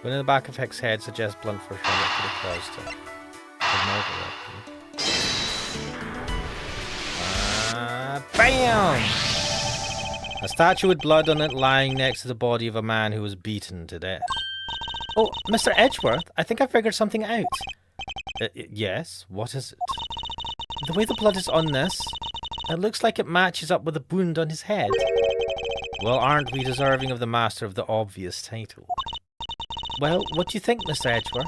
Going in the back of Hick's head suggests blunt force trauma could have caused it. Bam! A statue with blood on it lying next to the body of a man who was beaten to death. Oh, Mr. Edgeworth, I think I figured something out. Yes? What is it? The way the blood is on this, it looks like it matches up with the wound on his head. Well, aren't we deserving of the Master of the Obvious title? Well, what do you think, Mr. Edgeworth?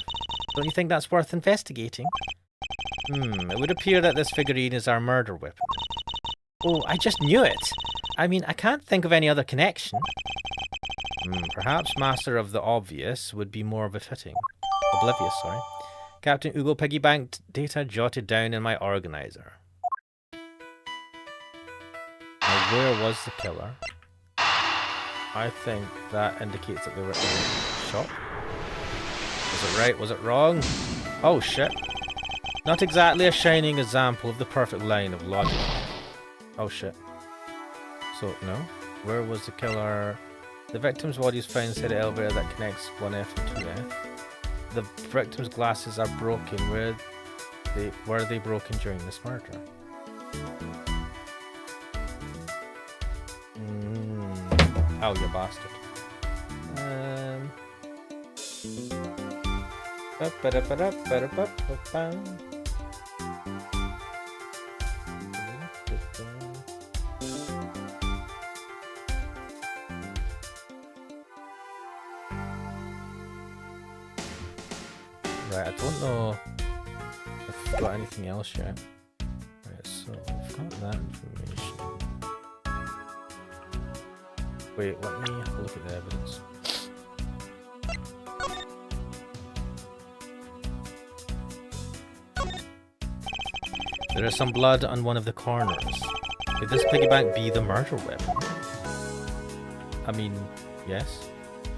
Don't you think that's worth investigating? It would appear that this figurine is our murder weapon. Oh, I just knew it! I mean, I can't think of any other connection. Perhaps Master of the Obvious would be more befitting. Oblivious, sorry. Captain Ugo piggybanked data jotted down in my organizer. Now, where was the killer? I think that indicates that they were in the shop. Was it right? Was it wrong? Oh shit. Not exactly a shining example of the perfect line of logic. Oh shit. So, no. Where was the killer? The victim's body is found inside the elevator that connects 1F and 2F. The victim's glasses are broken. Were they broken during this murder? Oh, you bastard. Right, I don't know if I've got anything else yet. Right, so I've got that information. Wait, let me have a look at the evidence. There is some blood on one of the corners. Could this piggyback be the murder weapon? I mean, yes.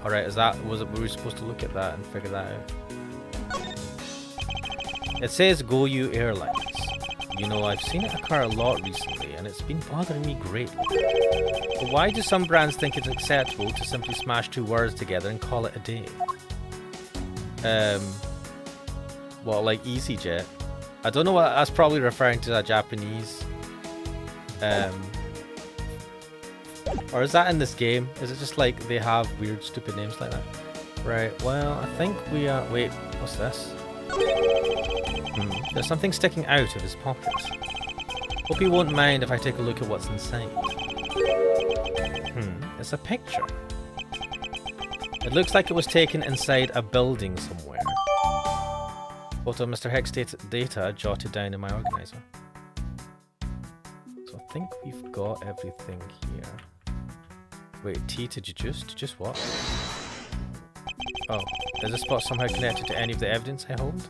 Alright, were we supposed to look at that and figure that out? It says Go You Airlines. You know, I've seen it occur a lot recently and it's been bothering me greatly. But why do some brands think it's acceptable to simply smash two words together and call it a day? Well, like EasyJet. I don't know what that's probably referring to, a Japanese. Or is that in this game? Is it just like they have weird stupid names like that? Right, well, I think we are... Wait, what's this? There's something sticking out of his pocket. Hope he won't mind if I take a look at what's inside. It's a picture. It looks like it was taken inside a building somewhere. Photo of Mr. Hick's data jotted down in my organizer. So I think we've got everything here. Wait, T to deduce? Deduce what? Oh, is this spot somehow connected to any of the evidence I hold?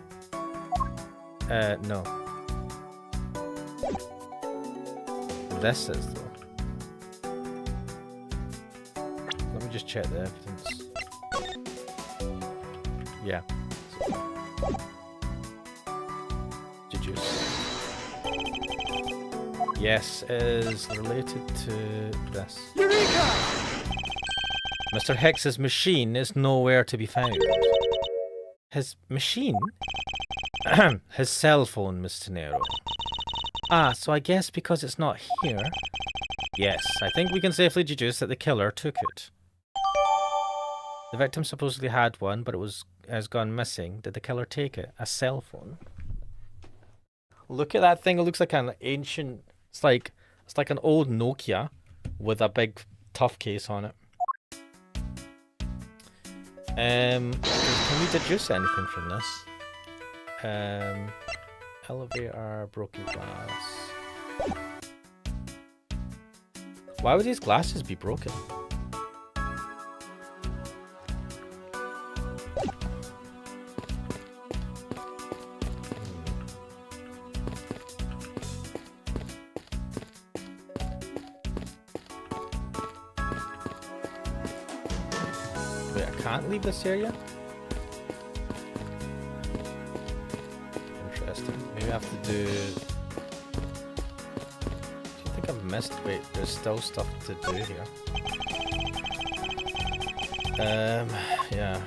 No. This is though. Let me just check the evidence. Yeah. Deduce. Yes, is related to this. Eureka! Mr. Hicks's machine is nowhere to be found. His machine? His cell phone, Mr. Nero. Ah, so I guess because it's not here... Yes, I think we can safely deduce that the killer took it. The victim supposedly had one, but has gone missing. Did the killer take it? A cell phone? Look at that thing. It looks like an ancient... It's like an old Nokia with a big tough case on it. Can we deduce anything from this? Elevator, broken glass. Why would these glasses be broken? Wait, I can't leave this area? Maybe I have to do... I think I've missed... Wait, there's still stuff to do here. Yeah.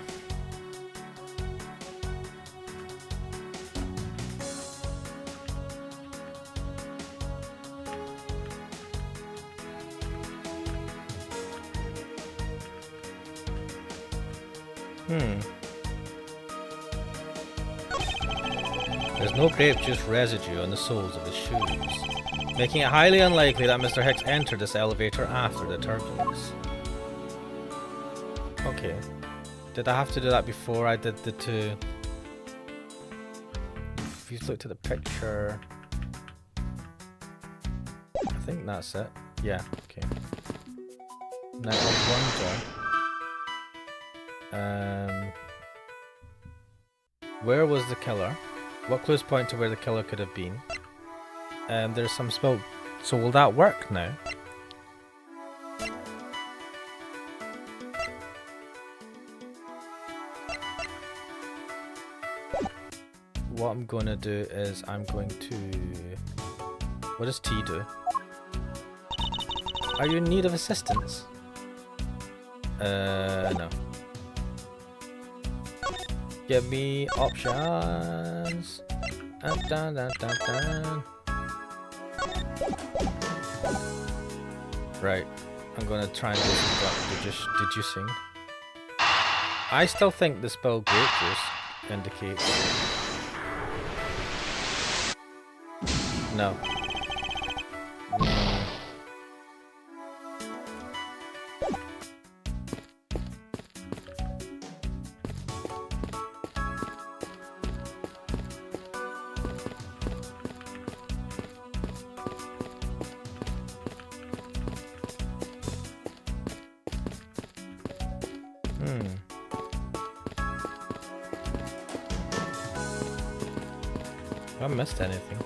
There's no grape juice residue on the soles of his shoes, making it highly unlikely that Mr. Hicks entered this elevator after the turbulence. Okay. Did I have to do that before I did the two? If you looked at the picture... I think that's it. Yeah, okay. Now I wonder... where was the killer? What clues point to where the killer could have been? There's some smoke. So will that work now? What I'm going to do is I'm going to... What does T do? Are you in need of assistance? No. Give me options. Dun, dun, dun, dun. Right. I'm going to try and do some deducing. I still think the spell grape juice indicates... No. I missed anything.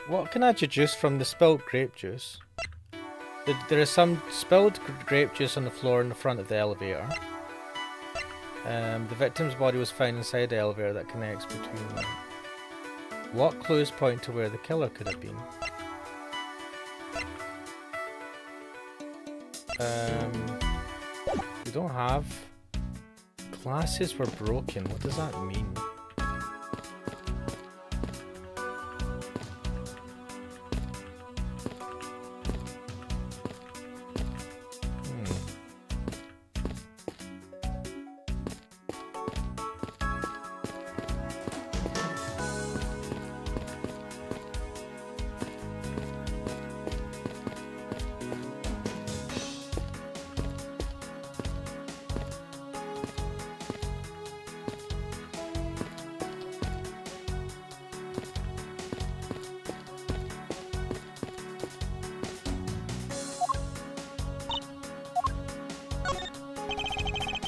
What can I deduce from the spilled grape juice? There is some spilled grape juice on the floor in the front of the elevator. The victim's body was found inside the elevator that connects between them. What clues point to where the killer could have been? We don't have... Glasses were broken. What does that mean?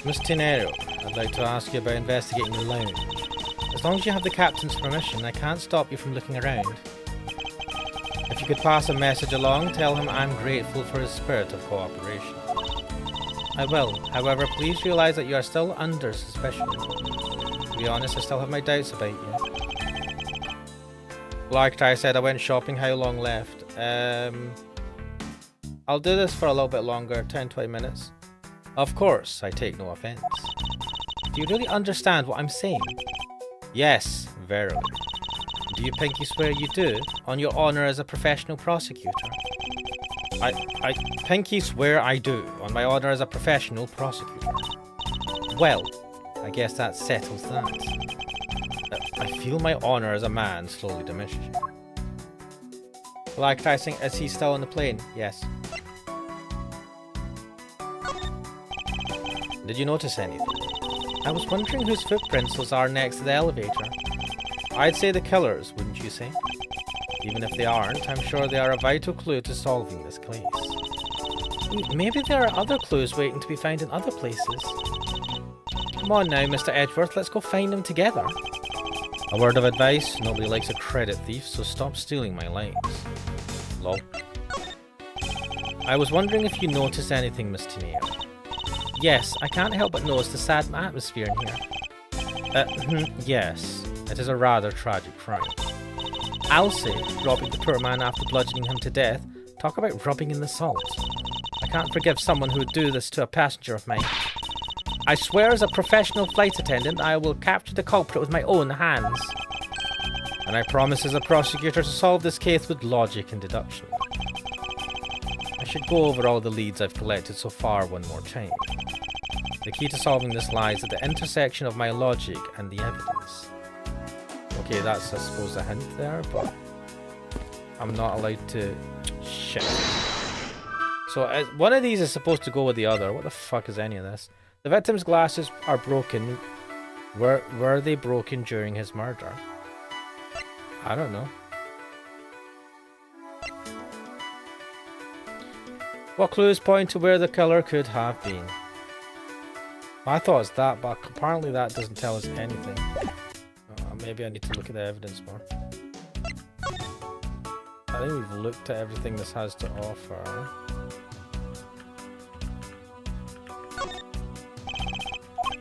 Miss Tenero, I'd like to ask you about investigating the lounge. As long as you have the captain's permission, I can't stop you from looking around. If you could pass a message along, tell him I'm grateful for his spirit of cooperation. I will. However, please realize that you are still under suspicion. To be honest, I still have my doubts about you. Like I said, I went shopping. How long left? I'll do this for a little bit longer, 10-20 minutes. Of course, I take no offense. Do you really understand what I'm saying? Yes, verily. Do you pinky swear you do, on your honor as a professional prosecutor? I pinky swear I do, on my honor as a professional prosecutor. Well, I guess that settles that. I feel my honor as a man slowly diminishes. Like I think, is he still on the plane? Yes. Did you notice anything? I was wondering whose footprints those are next to the elevator. I'd say the killer's, wouldn't you say? Even if they aren't, I'm sure they are a vital clue to solving this case. Maybe there are other clues waiting to be found in other places. Come on now, Mr. Edgeworth, let's go find them together. A word of advice, nobody likes a credit thief, so stop stealing my lines. Lol. I was wondering if you noticed anything, Miss Teneo. Yes, I can't help but notice the sad atmosphere in here. Yes, it is a rather tragic crime. I'll say, robbing the poor man after bludgeoning him to death. Talk about rubbing in the salt. I can't forgive someone who would do this to a passenger of mine. I swear as a professional flight attendant, I will capture the culprit with my own hands. And I promise as a prosecutor to solve this case with logic and deduction. I should go over all the leads I've collected so far one more time. The key to solving this lies at the intersection of my logic and the evidence. Okay, that's, I suppose, a hint there, but I'm not allowed to... Shit. So, one of these is supposed to go with the other. What the fuck is any of this? The victim's glasses are broken. Were they broken during his murder? I don't know. What clues point to where the killer could have been? I thought it's that, but apparently that doesn't tell us anything. Maybe I need to look at the evidence more. I think we've looked at everything this has to offer.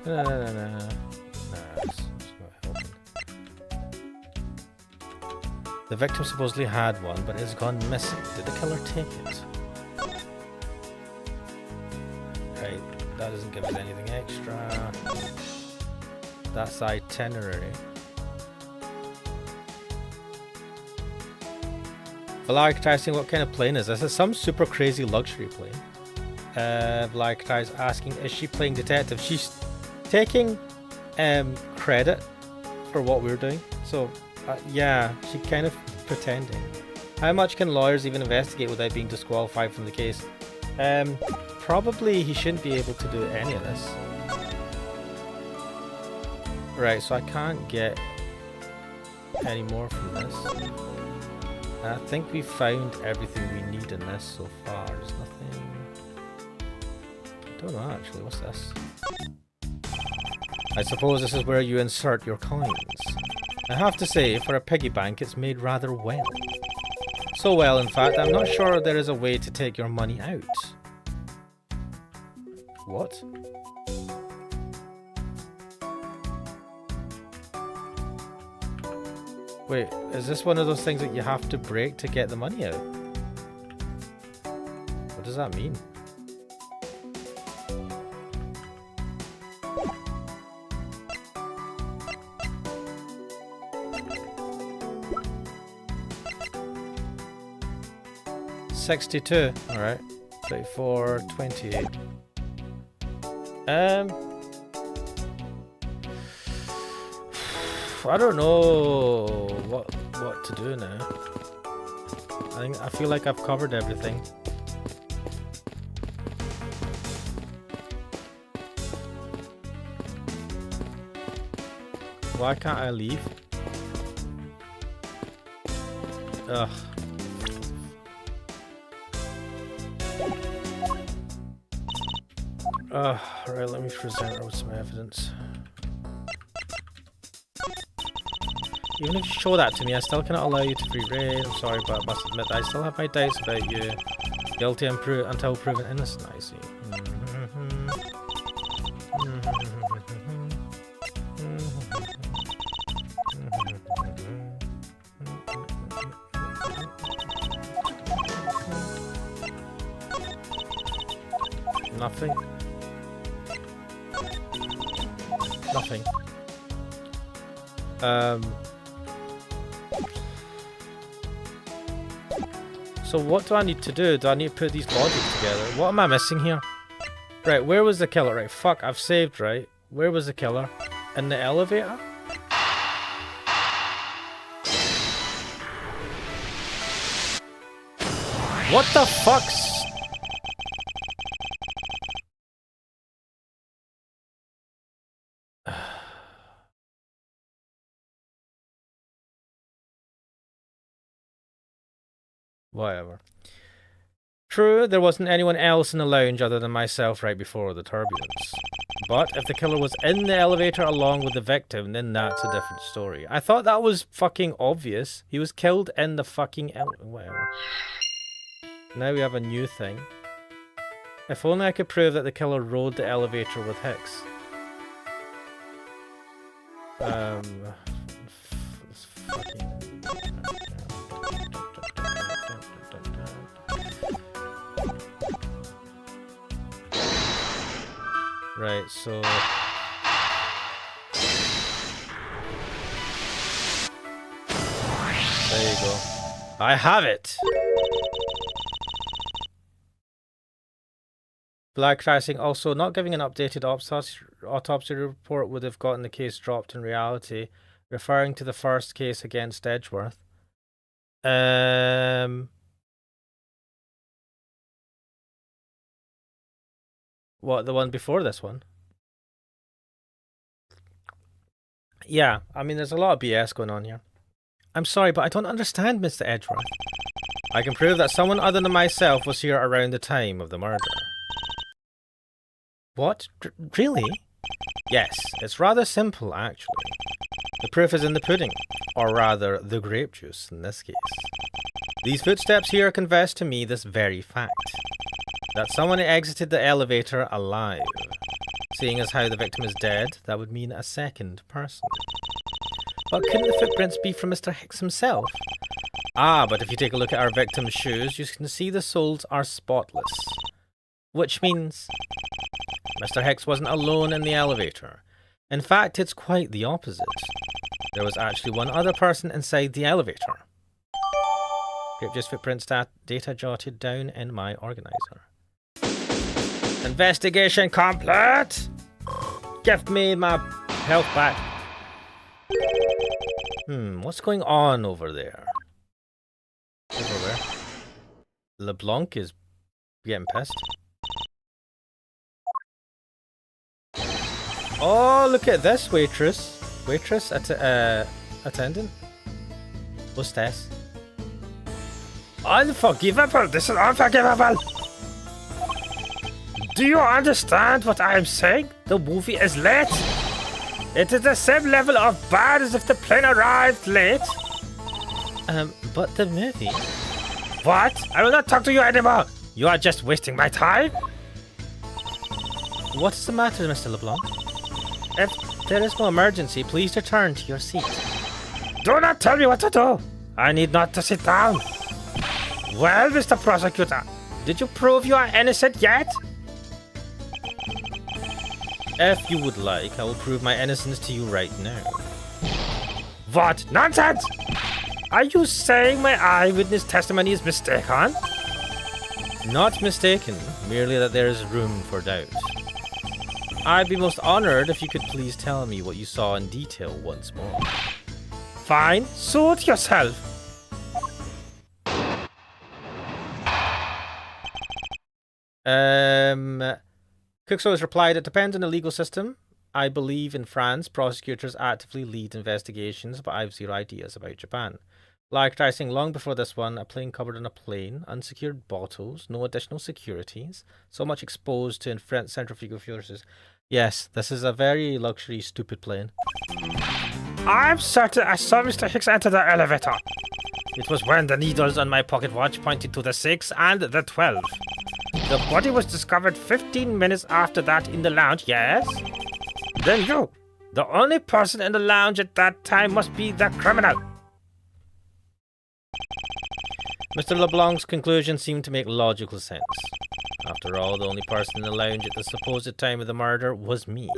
No. Nah, it's not helping. The victim supposedly had one, but it's gone missing. Did the killer take it? Right, that doesn't give us anything extra. That's the itinerary. Vlaarktai asking what kind of plane is this? It's some super crazy luxury plane. Vlaarktai is asking, is she playing detective? She's taking credit for what we're doing. So, yeah, she's kind of pretending. How much can lawyers even investigate without being disqualified from the case? Probably he shouldn't be able to do any of this. Right, so I can't get any more from this. I think we found everything we need in this so far. There's nothing... I don't know actually, what's this? I suppose this is where you insert your coins. I have to say, for a piggy bank, it's made rather well. So well, in fact, I'm not sure there is a way to take your money out. What? Wait, is this one of those things that you have to break to get the money out? What does that mean? $62, alright. 34, 28. I don't know what to do now. I feel like I've covered everything. Why can't I leave? Ugh. Right, let me present her with some evidence. Even if you show that to me, I still cannot allow you to free reign. I'm sorry, but I must admit I still have my doubts about you. Guilty until proven innocent, I see. Nothing. Nothing. So what do I need to do? Do I need to put these bodies together? What am I missing here? Right, where was the killer? Right, fuck, I've saved, right? Where was the killer? In the elevator? What the fuck's... Whatever. True, there wasn't anyone else in the lounge other than myself right before the turbulence. But if the killer was in the elevator along with the victim, then that's a different story. I thought that was fucking obvious. He was killed in the fucking elevator. Whatever. Now we have a new thing. If only I could prove that the killer rode the elevator with Hicks. Right, so... There you go. I have it! Black Crashing also not giving an updated autopsy report would have gotten the case dropped in reality, referring to the first case against Edgeworth. What, the one before this one? Yeah, I mean, there's a lot of BS going on here. I'm sorry, but I don't understand, Mr. Edgeworth. I can prove that someone other than myself was here around the time of the murder. What? Really? Yes, it's rather simple, actually. The proof is in the pudding, or rather, the grape juice in this case. These footsteps here confess to me this very fact. That someone exited the elevator alive. Seeing as how the victim is dead, that would mean a second person. But couldn't the footprints be from Mr. Hicks himself? Ah, but if you take a look at our victim's shoes, you can see the soles are spotless. Which means... Mr. Hicks wasn't alone in the elevator. In fact, it's quite the opposite. There was actually one other person inside the elevator. Grape juice footprints data jotted down in my organizer. Investigation complete! Give me my health back. What's going on over there? Over there. LeBlanc is getting pissed. Oh, look at this waitress. Waitress, attendant. Hostess. Unforgivable! This is unforgivable! Do you understand what I am saying? The movie is late. It is the same level of bad as if the plane arrived late. But the movie... What? I will not talk to you anymore. You are just wasting my time. What is the matter, Mr. LeBlanc? If there is no emergency, please return to your seat. Do not tell me what to do. I need not to sit down. Well, Mr. Prosecutor, did you prove you are innocent yet? If you would like, I will prove my innocence to you right now. What? Nonsense! Are you saying my eyewitness testimony is mistaken? Not mistaken, merely that there is room for doubt. I'd be most honored if you could please tell me what you saw in detail once more. Fine, suit yourself. Cookso has replied, it depends on the legal system. I believe in France, prosecutors actively lead investigations, but I have zero ideas about Japan. Like tracing long before this one, a plane covered in a plane, unsecured bottles, no additional securities, so much exposed to centrifugal forces. Yes, this is a very luxury, stupid plane. I'm certain I saw Mr. Hicks enter the elevator. It was when the needles on my pocket watch pointed to the 6 and the 12. The body was discovered 15 minutes after that in the lounge, yes? Then you, the only person in the lounge at that time, must be the criminal. Mr. LeBlanc's conclusion seemed to make logical sense. After all, the only person in the lounge at the supposed time of the murder was me.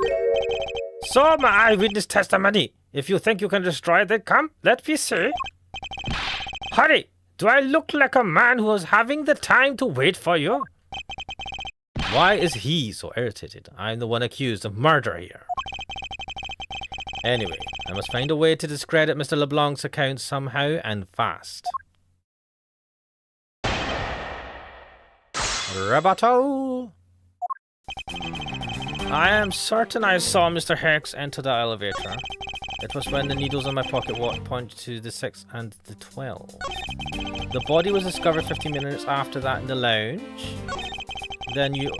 So, my eyewitness testimony. If you think you can destroy it, then come, let me see. Hurry, do I look like a man who was having the time to wait for you? Why is he so irritated? I'm the one accused of murder here. Anyway, I must find a way to discredit Mr. LeBlanc's account somehow and fast. Rebuttal! I am certain I saw Mr. Hicks enter the elevator. It was when the needles on my pocket watch pointed to the 6 and the 12. The body was discovered 15 minutes after that in the lounge. Then you,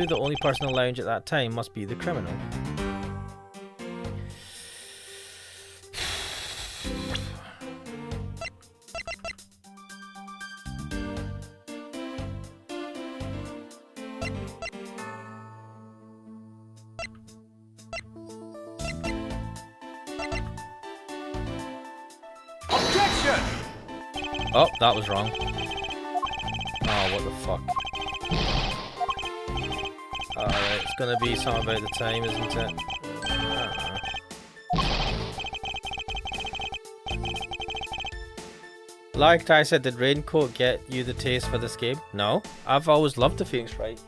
the only person in the lounge at that time, must be the criminal. Oh, that was wrong. Oh, what the fuck. Alright, let's gonna be something about the time, isn't it? Like I said, did Raincoat get you the taste for this game? No. I've always loved the Phoenix Wright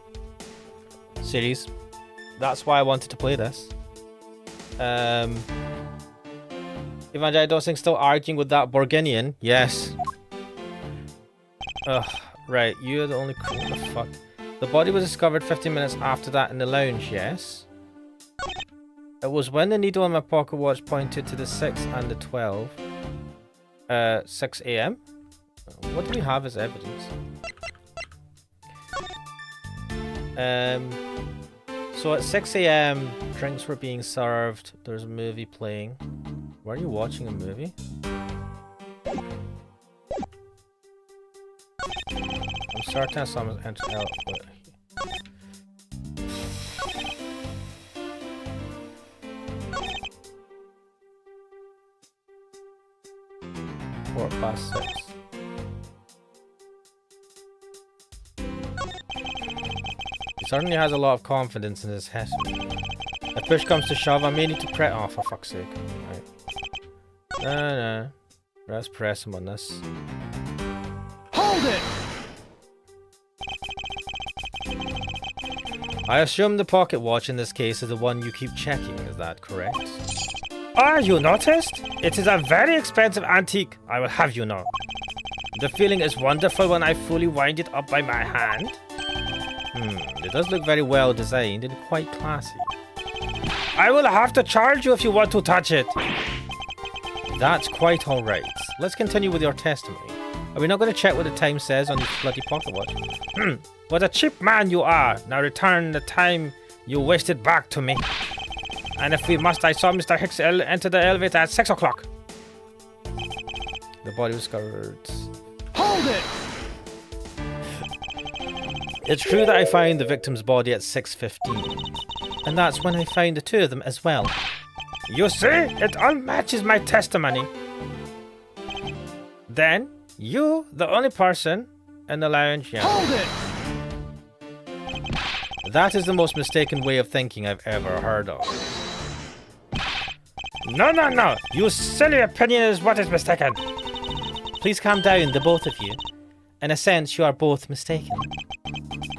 series. That's why I wanted to play this. Evangelii Dosing still arguing with that Borginian? Yes. Ugh, right, you're the only cool. What the fuck? The body was discovered 15 minutes after that in the lounge, yes? It was when the needle on my pocket watch pointed to the 6 and the 12. 6 a.m.? What do we have as evidence? So at 6 a.m. drinks were being served, there's a movie playing. Were you watching a movie? I'm certain someone's entered out, but... ~6. He certainly has a lot of confidence in his head. If push comes to shove, I may need to press. Oh, for fuck's sake. Right. No. Let's press him on this. Hold it! I assume the pocket watch in this case is the one you keep checking, is that correct? Ah, you noticed? It is a very expensive antique, I will have you know. The feeling is wonderful when I fully wind it up by my hand. It does look very well designed and quite classy. I will have to charge you if you want to touch it. That's quite alright. Let's continue with your testimony. Are we not going to check what the time says on this bloody pocket watch? What a cheap man you are. Now return the time you wasted back to me. And if we must, I saw Mr. Hicks enter the elevator at 6 o'clock. The body was discovered. Hold it! It's true that I found the victim's body at 6:15. And that's when I found the two of them as well. You see? It all matches my testimony. Then, you, the only person in the lounge, yeah. Hold it! That is the most mistaken way of thinking I've ever heard of. No. Your silly opinion is what is mistaken. Please calm down, the both of you. In a sense, you are both mistaken.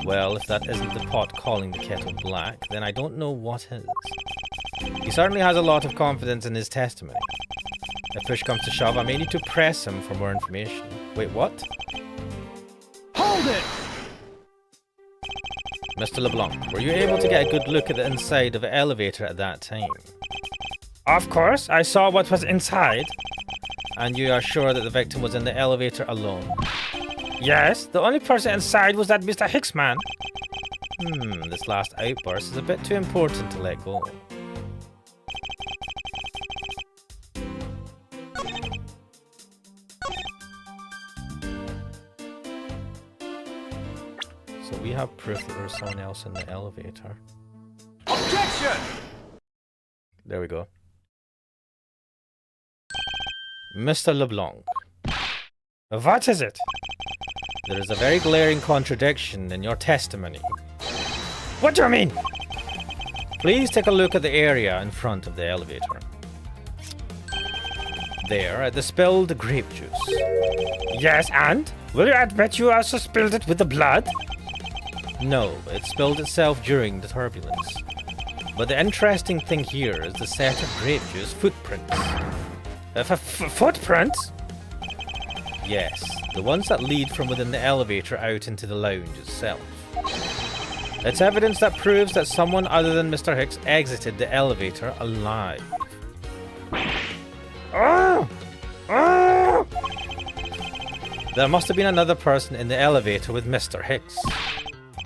Well, if that isn't the pot calling the kettle black, then I don't know what is. He certainly has a lot of confidence in his testimony. If push comes to shove, I may need to press him for more information. Wait, what? Hold it! Mr. LeBlanc, were you able to get a good look at the inside of the elevator at that time? Of course, I saw what was inside. And you are sure that the victim was in the elevator alone? Yes, the only person inside was that Mr. Hicks man. This last outburst is a bit too important to let go. So we have proof that there was someone else in the elevator. Objection! There we go. Mr. LeBlanc. What is it? There is a very glaring contradiction in your testimony. What do you mean? Please take a look at the area in front of the elevator. There, at the spilled grape juice. Yes, and? Will you admit you also spilled it with the blood? No, it spilled itself during the turbulence. But the interesting thing here is the set of grape juice footprints. Footprints? Yes, the ones that lead from within the elevator out into the lounge itself. It's evidence that proves that someone other than Mr. Hicks exited the elevator alive. Oh! There must have been another person in the elevator with Mr. Hicks.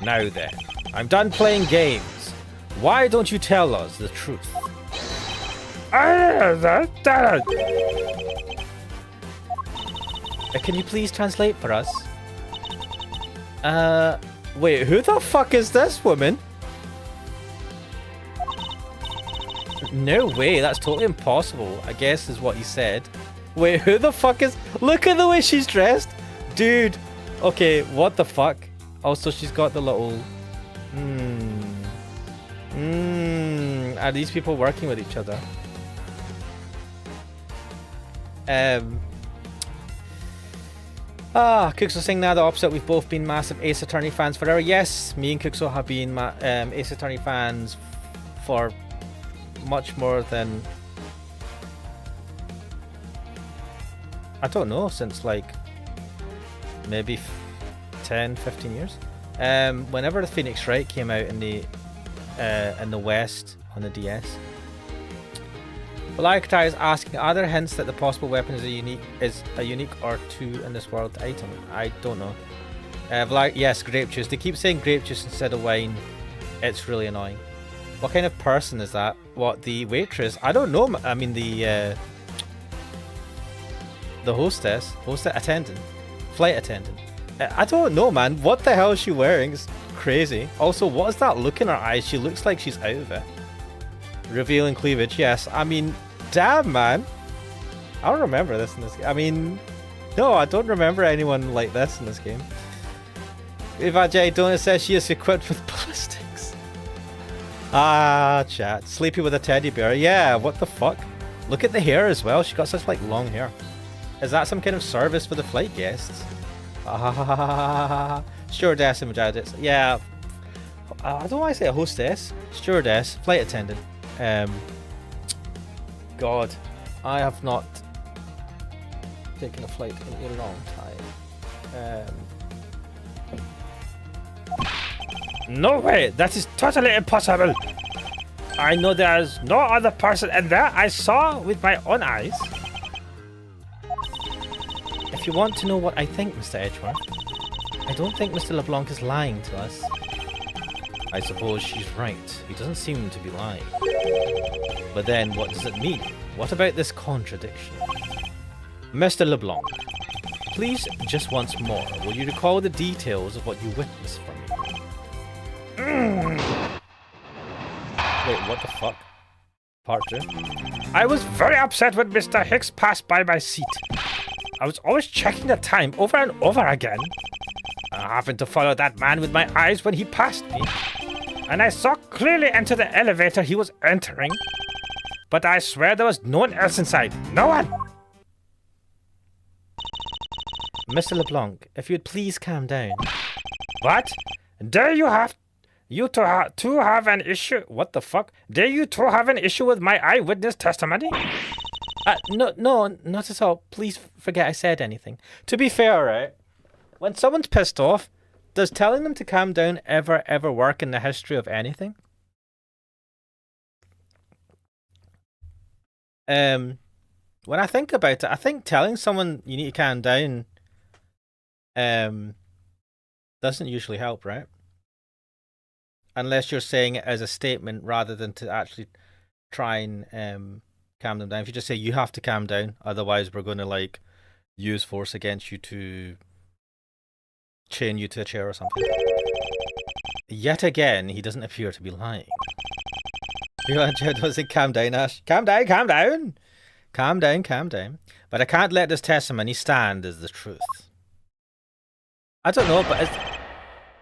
Now then, I'm done playing games. Why don't you tell us the truth? Can you please translate for us? Wait, who the fuck is this woman? No way, that's totally impossible, I guess is what he said. Wait, who the fuck is... Look at the way she's dressed! Dude! Okay, what the fuck? Also, she's got the little... Are these people working with each other? Kuxo saying now the opposite. We've both been massive Ace Attorney fans forever. Yes, me and Kuxo have been Ace Attorney fans for much more than, I don't know, since like maybe 10, 15 years. Whenever the Phoenix Wright came out in the West on the DS. Valakatai is asking, are there hints that the possible weapon is a unique or two in this world item? I don't know. Yes, grape juice. They keep saying grape juice instead of wine. It's really annoying. What kind of person is that? What, the waitress? I don't know. I mean the hostess, attendant, flight attendant. I don't know, man. What the hell is she wearing? It's crazy. Also, what is that look in her eyes? She looks like she's out of it. Revealing cleavage, yes. I mean, damn, man. I don't remember this in this game. I mean, no, I don't remember anyone like this in this game. Eva J. Donut says she is equipped with ballistics. Chat. Sleepy with a teddy bear. Yeah, what the fuck? Look at the hair as well. She got such, like, long hair. Is that some kind of service for the flight guests? Stewardess and Majadis. Yeah. I don't want to say a hostess. Stewardess. Flight attendant. God, I have not taken a flight in a long time. No way, that is totally impossible. I know there's no other person in there. I saw with my own eyes. If you want to know what I think, Mr. Edgeworth, I don't think Mr. LeBlanc is lying to us. I suppose she's right. He doesn't seem to be lying. But then, what does it mean? What about this contradiction? Mr. LeBlanc, please, just once more, will you recall the details of what you witnessed for me? Wait, what the fuck? Part 2? I was very upset when Mr. Hicks passed by my seat. I was always checking the time over and over again. Having to follow that man with my eyes when he passed me. And I saw clearly into the elevator he was entering. But I swear there was no one else inside. No one! Mr. LeBlanc, if you'd please calm down. What? Dare you two have an issue? What the fuck? Dare you two have an issue with my eyewitness testimony? No, not at all. Please forget I said anything. To be fair, right? When someone's pissed off, does telling them to calm down ever work in the history of anything? When I think about it, I think telling someone you need to calm down doesn't usually help, right? Unless you're saying it as a statement rather than to actually try and calm them down. If you just say you have to calm down, otherwise we're going to like use force against you to chain you to a chair or something. Yet again, he doesn't appear to be lying. Does it calm down, Ash? Calm down. Calm down. But I can't let this testimony stand as the truth. I don't know, but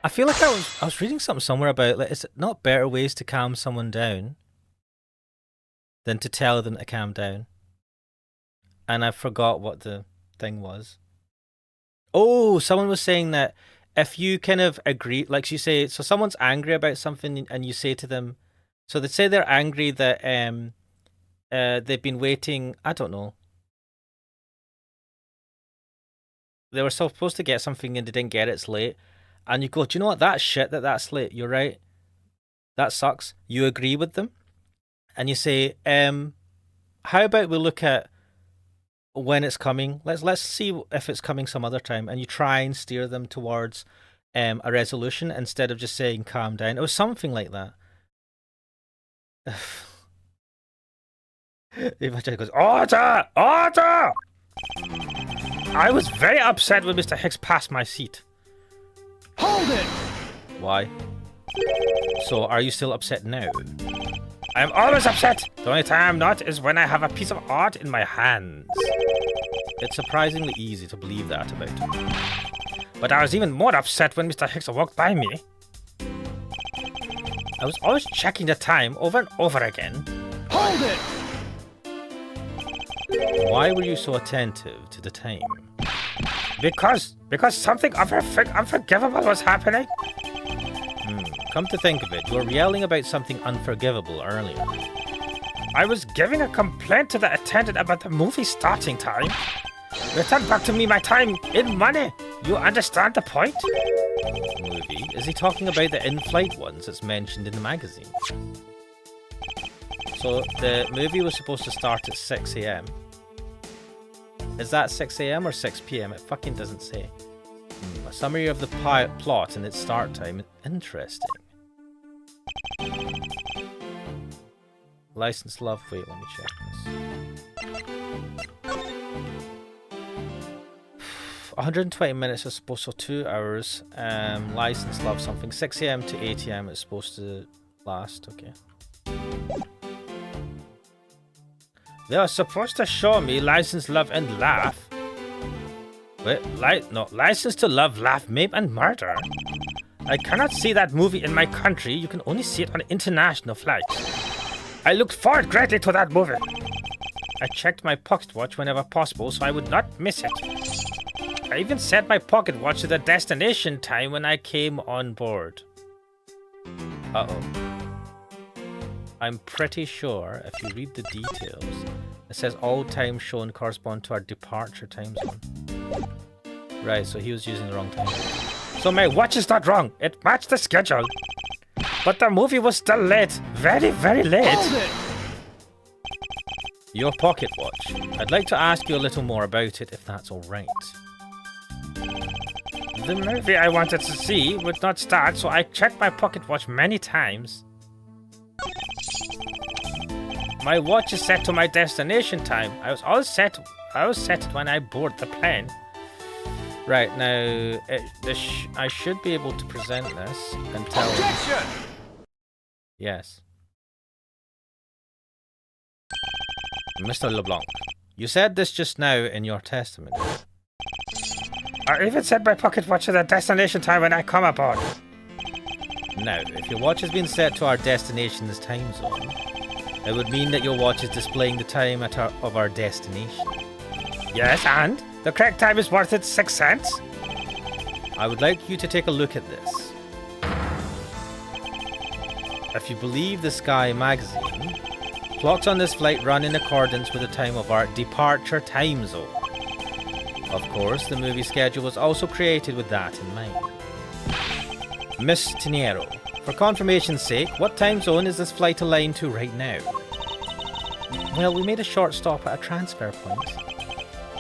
I feel like I was reading something somewhere about, like, is it not better ways to calm someone down than to tell them to calm down? And I forgot what the thing was. Oh, someone was saying that if you kind of agree, like you say, so someone's angry about something and you say to them, so they say they're angry that they've been waiting, I don't know. They were supposed to get something and they didn't get it, it's late. And you go, do you know what, that's shit that's late, you're right. That sucks. You agree with them. And you say, how about we look at when it's coming? Let's see if it's coming some other time. And you try and steer them towards a resolution instead of just saying calm down. It was something like that. If goes, order! I was very upset when Mr. Hicks passed my seat. Hold it! Why? So, are you still upset now? I am always upset. The only time I'm not is when I have a piece of art in my hands. It's surprisingly easy to believe that about him. But I was even more upset when Mr. Hicks walked by me. I was always checking the time over and over again. Hold it! Why were you so attentive to the time? Because something unforgivable was happening. Come to think of it, you were yelling about something unforgivable earlier. I was giving a complaint to the attendant about the movie starting time. Return back to me my time in money. You understand the point? Movie? Is he talking about the in-flight ones that's mentioned in the magazine? So the movie was supposed to start at 6 a.m. Is that 6 a.m. or 6 p.m? It fucking doesn't say. A summary of the plot and its start time. Interesting. License Love. Wait, let me check this. 120 minutes is supposed to 2 hours. License Love something. 6 a.m. to 8 a.m. is supposed to last. Okay. They are supposed to show me License, Love, and Laugh. Wait, no, License to Love, Laugh, Maim, and Murder. I cannot see that movie in my country. You can only see it on international flights. I looked forward greatly to that movie. I checked my pocket watch whenever possible so I would not miss it. I even set my pocket watch to the destination time when I came on board. Uh-oh. I'm pretty sure if you read the details, it says all times shown correspond to our departure time zone. Right, so he was using the wrong time. So my watch is not wrong. It matched the schedule. But the movie was still late. Very, very late. Hold it! Your pocket watch. I'd like to ask you a little more about it, if that's alright. The movie I wanted to see would not start, so I checked my pocket watch many times. My watch is set to my destination time. I was set it when I board the plane. Right, now, I should be able to present this and tell... Objection! Yes. Mr. LeBlanc, you said this just now in your testimony. I even set my pocket watch to the destination time when I come aboard. Now, if your watch has been set to our destination's time zone, it would mean that your watch is displaying the time of our destination. Yes, and? The correct time is worth it 6 cents? I would like you to take a look at this. If you believe the Sky magazine, clocks on this flight run in accordance with the time of our departure time zone. Of course, the movie schedule was also created with that in mind. Miss Tiniero, for confirmation's sake, what time zone is this flight aligned to right now? Well, we made a short stop at a transfer point.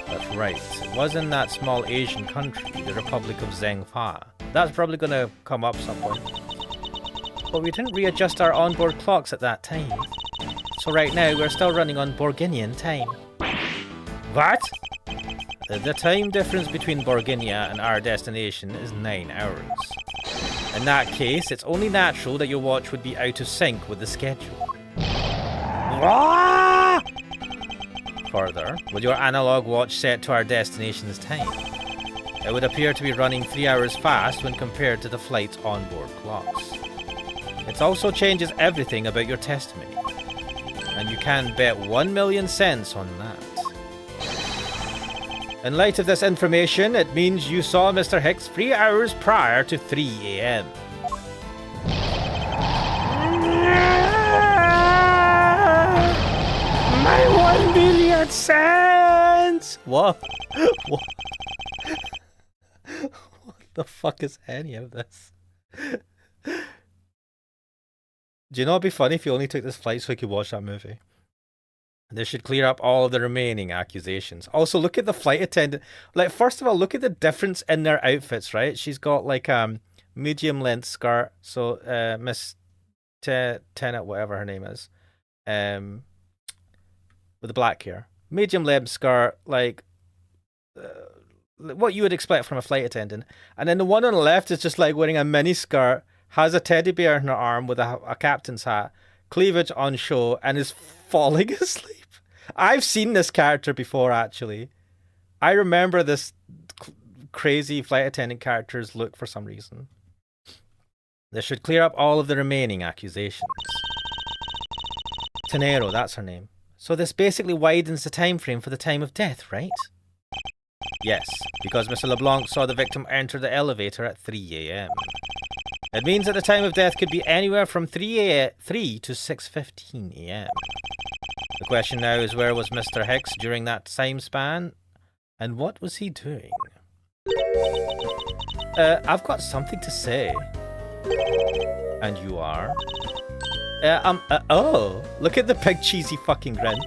That's right, it was in that small Asian country, the Republic of Zhengfa. That's probably going to come up some point. But we didn't readjust our onboard clocks at that time. So right now, we're still running on Borginian time. What? The time difference between Borginia and our destination is 9 hours. In that case, it's only natural that your watch would be out of sync with the schedule. Ah! Further, with your analog watch set to our destination's time, it would appear to be running 3 hours fast when compared to the flight's onboard clocks. It also changes everything about your testimony, and you can bet 1,000,000 cents on that. In light of this information, it means you saw Mr. Hicks 3 hours prior to 3 a.m. My 1,000,000 cents! What? What? What the fuck is any of this? Do you know it'd be funny if you only took this flight so you could watch that movie? This should clear up all of the remaining accusations. Also, look at the flight attendant. Like, first of all, look at the difference in their outfits, right? She's got like medium length skirt. So Miss Tennant, whatever her name is, with the black hair, medium length skirt, like what you would expect from a flight attendant. And then the one on the left is just like wearing a mini skirt, has a teddy bear in her arm with a captain's hat, cleavage on show, and is falling asleep. I've seen this character before, actually. I remember this crazy flight attendant character's look for some reason. This should clear up all of the remaining accusations. Tenero, that's her name. So this basically widens the time frame for the time of death, right? Yes, because Mr. LeBlanc saw the victim enter the elevator at 3 a.m. It means that the time of death could be anywhere from 3 to 6:15 a.m. The question now is, where was Mr. Hicks during that time span? And what was he doing? I've got something to say. And you are? Oh, look at the big cheesy fucking grin.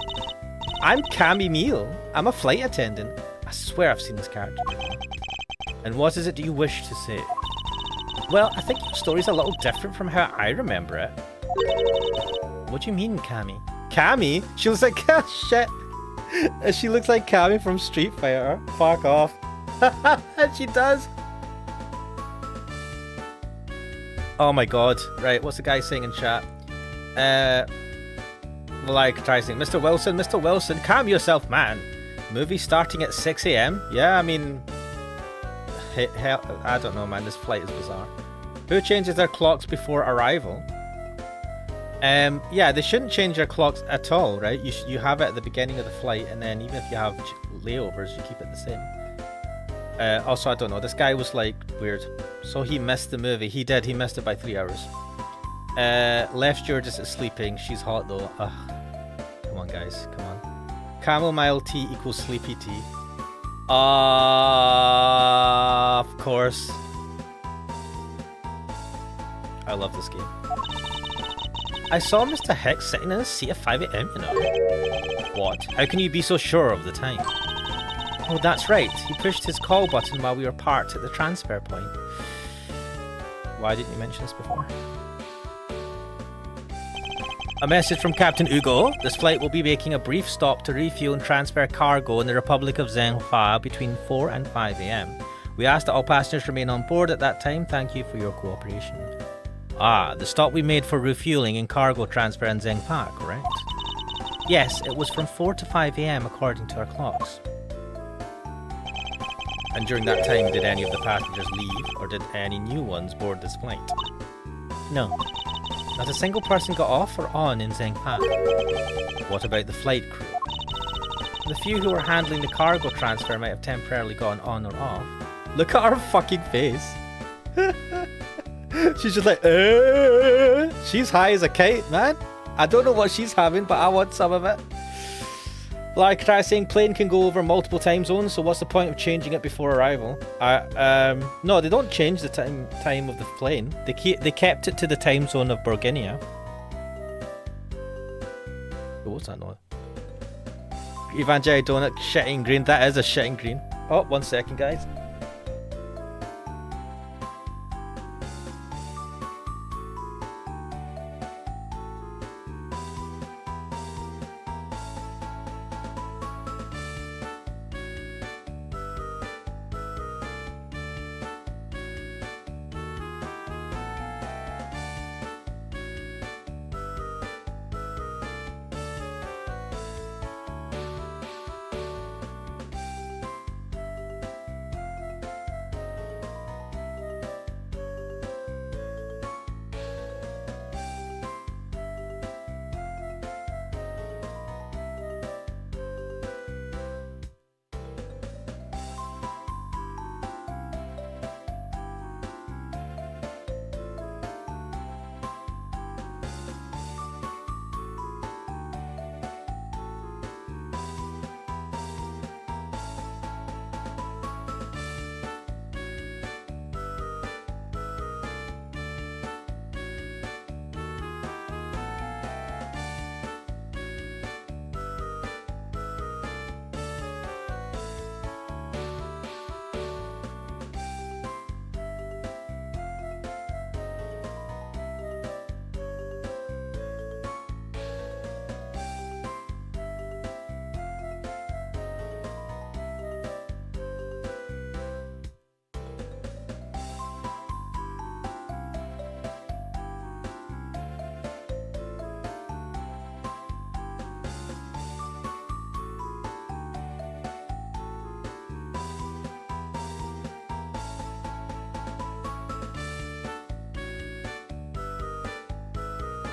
I'm Cammy Meal. I'm a flight attendant. I swear I've seen this character before. And what is it do you wish to say? Well, I think your story's a little different from how I remember it. What do you mean, Cammy? Cammy? She looks like... shit. She looks like Cammy from Street Fighter. Fuck off. She does. Oh my god. Right, what's the guy saying in chat? Like, try saying, Mr. Wilson, calm yourself, man. Movie starting at 6 a.m? Yeah, I mean... Hell, I don't know, man. This flight is bizarre. Who changes their clocks before arrival? Yeah, they shouldn't change their clocks at all, right? You have it at the beginning of the flight, and then even if you have layovers, you keep it the same. Also, I don't know. This guy was like weird. So he missed the movie. He did. He missed it by 3 hours. Left stewardess is sleeping. She's hot though. Ugh. Come on, guys. Come on. Chamomile tea equals sleepy tea. Of course. I love this game. I saw Mr. Hicks sitting in a seat at 5 a.m, you know. What? How can you be so sure of the time? Oh, that's right. He pushed his call button while we were parked at the transfer point. Why didn't you mention this before? A message from Captain Ugo. This flight will be making a brief stop to refuel and transfer cargo in the Republic of Zhenghua between 4 and 5 a.m. We ask that all passengers remain on board at that time. Thank you for your cooperation. Ah, the stop we made for refueling and cargo transfer in Zhenghua, correct? Yes, it was from 4 to 5 a.m. according to our clocks. And during that time, did any of the passengers leave, or did any new ones board this flight? No. Not a single person got off or on in Zhenghua. What about the flight crew? The few who were handling the cargo transfer might have temporarily gone on or off. Look at her fucking face. She's just like, she's high as a kite, man. I don't know what she's having, but I want some of it. Like try saying plane can go over multiple time zones, so what's the point of changing it before arrival? No, they don't change the time of the plane. They kept it to the time zone of Burguinia. Oh, what's that noise? Evangeli Donut, shitting green. That is a shitting green. Oh, 1 second, guys.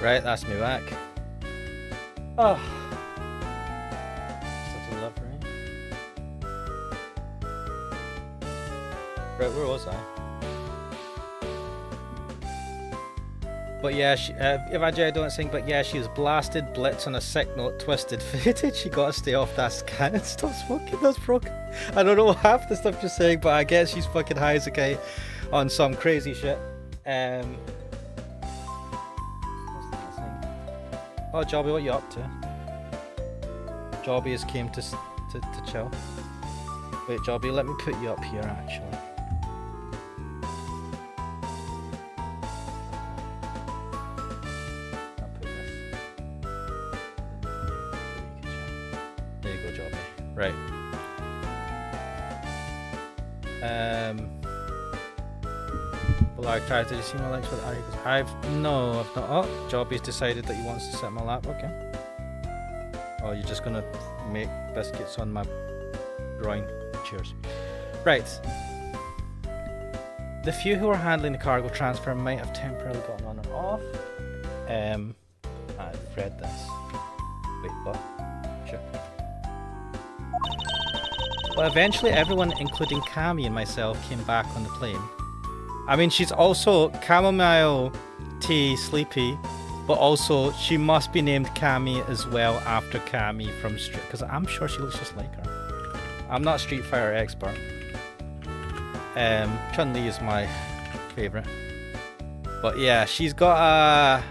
Right, that's me back. Oh. Such a love, right? Right, where was I? But yeah, Ivajay, I don't sing, but yeah, she was blasted, blitz on a sick note, twisted, faded. She gotta stay off that scan and stop smoking. That's broken. I don't know half the stuff you're saying, but I guess she's fucking high as a kite on some crazy shit. Oh, Jobby, what you up to? Jobby has came to chill. Wait, Jobby, let me put you up here, actually. I'll put this. There you go, Jobby. Right. Black Tire, did you see my links with I've not. Oh, Jobby's decided that he wants to sit in my lap. Okay. Oh, you're just gonna make biscuits on my groin. Cheers. Right. The few who are handling the cargo transfer might have temporarily gotten on and off. I've read this. Wait, what? Sure. But eventually everyone, including Cammy and myself, came back on the plane. I mean, she's also chamomile tea sleepy, but also she must be named Cammy as well after Cammy from Street, because I'm sure she looks just like her. I'm not a Street Fighter expert. Chun-Li is my favorite. But yeah, she's got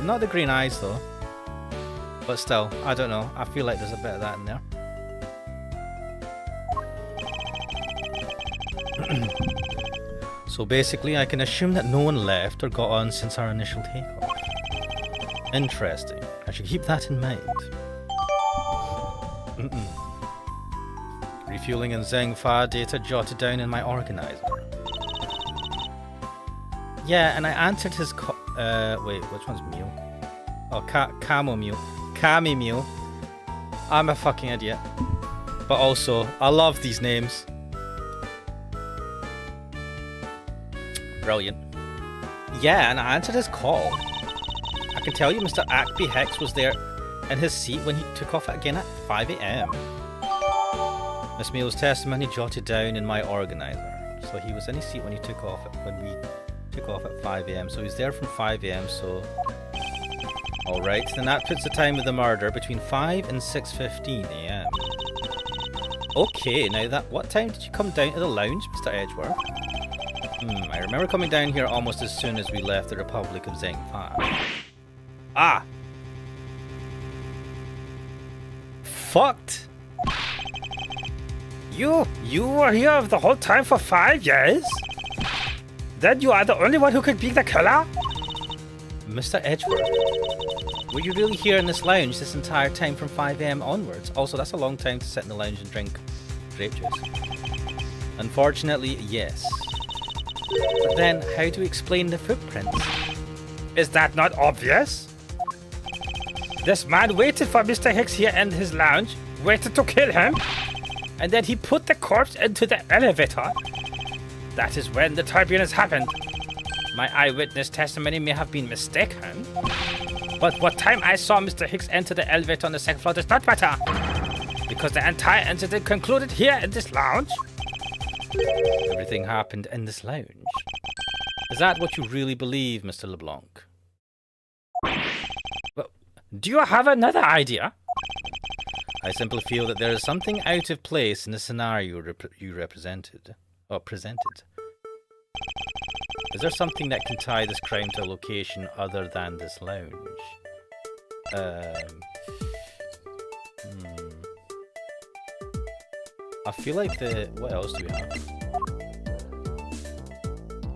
not the green eyes though. But still, I don't know. I feel like there's a bit of that in there. So basically, I can assume that no one left or got on since our initial takeoff. Interesting. I should keep that in mind. Refueling and Zeng Fa data jotted down in my organizer. Yeah, and I answered his wait, which one's Mew? Oh, Camo Mew. Cammy Mew. I'm a fucking idiot. But also, I love these names. Brilliant. Yeah, and I answered his call. I can tell you Mr. Ackby Hicks was there in his seat when he took off again at 5 AM. Miss Meal's testimony jotted down in my organizer. So he was in his seat when he took off when we took off at 5 AM. So he's there from 5 AM, so alright, then that puts the time of the murder between 5 and 6:15 AM. Okay, now what time did you come down to the lounge, Mr. Edgeworth? I remember coming down here almost as soon as we left the Republic of Zengfa. Ah! Fucked! You were here the whole time for 5 years? Then you are the only one who could be the killer? Mr. Edgeworth, were you really here in this lounge this entire time from 5 AM onwards? Also, that's a long time to sit in the lounge and drink grape juice. Unfortunately, yes. But then, how do we explain the footprints? Is that not obvious? This man waited for Mr. Hicks here in his lounge, waited to kill him, and then he put the corpse into the elevator. That is when the turbulence happened. My eyewitness testimony may have been mistaken, but what time I saw Mr. Hicks enter the elevator on the second floor does not matter, because the entire incident concluded here in this lounge. Everything happened in this lounge. Is that what you really believe, Mr. LeBlanc? Well, do you have another idea? I simply feel that there is something out of place in the scenario you presented. Is there something that can tie this crime to a location other than this lounge? I feel like what else do we have?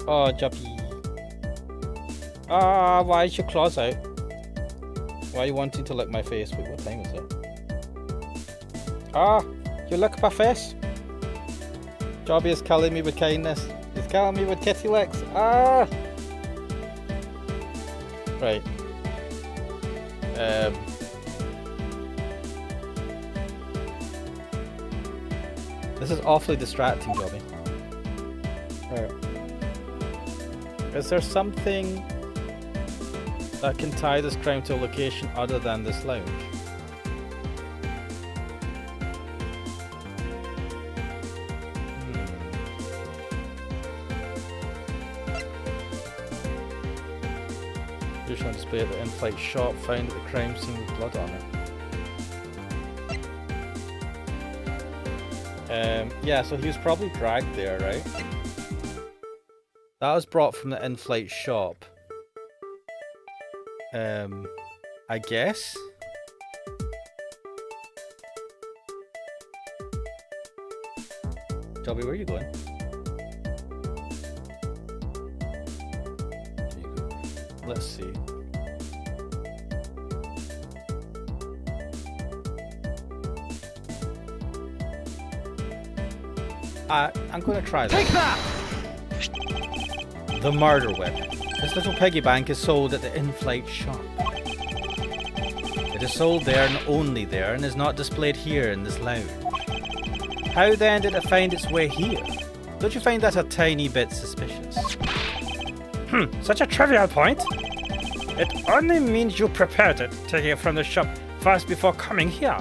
Oh, Juppy. Ah, why is your claws out? Why are you wanting to lick my face? Wait, what time is it? Ah, you lick my face? Jobby is killing me with kindness. He's killing me with kitty licks. Ah! Right. This is awfully distracting, Jobby. Right. Is there something that can tie this crime to a location other than this lounge. Visual on display at the in-flight shop found at the crime scene with blood on it. Yeah, so he was probably dragged there, right? That was brought from the in-flight shop. I guess? Dobby, where are you going? There you go. Let's see. I'm going to try that. Take that! The murder weapon. This little piggy bank is sold at the in-flight shop. It is sold there and only there and is not displayed here in this lounge. How then did it find its way here? Don't you find that a tiny bit suspicious? Such a trivial point. It only means you prepared it, taking it from the shop first before coming here.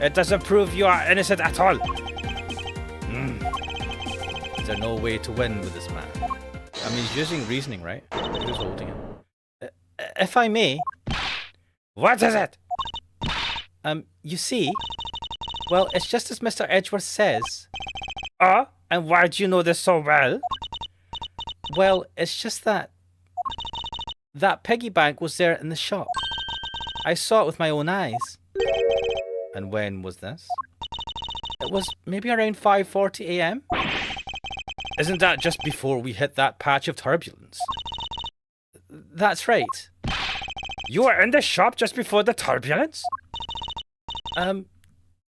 It doesn't prove you are innocent at all. Is there no way to win with this man? I mean, he's using reasoning, right? But who's holding it? If I may. What is it? You see, well, it's just as Mr. Edgeworth says. Oh, and why do you know this so well? Well, it's just that piggy bank was there in the shop. I saw it with my own eyes. And when was this? It was maybe around 5:40 a.m. Isn't that just before we hit that patch of turbulence? That's right. You were in the shop just before the turbulence?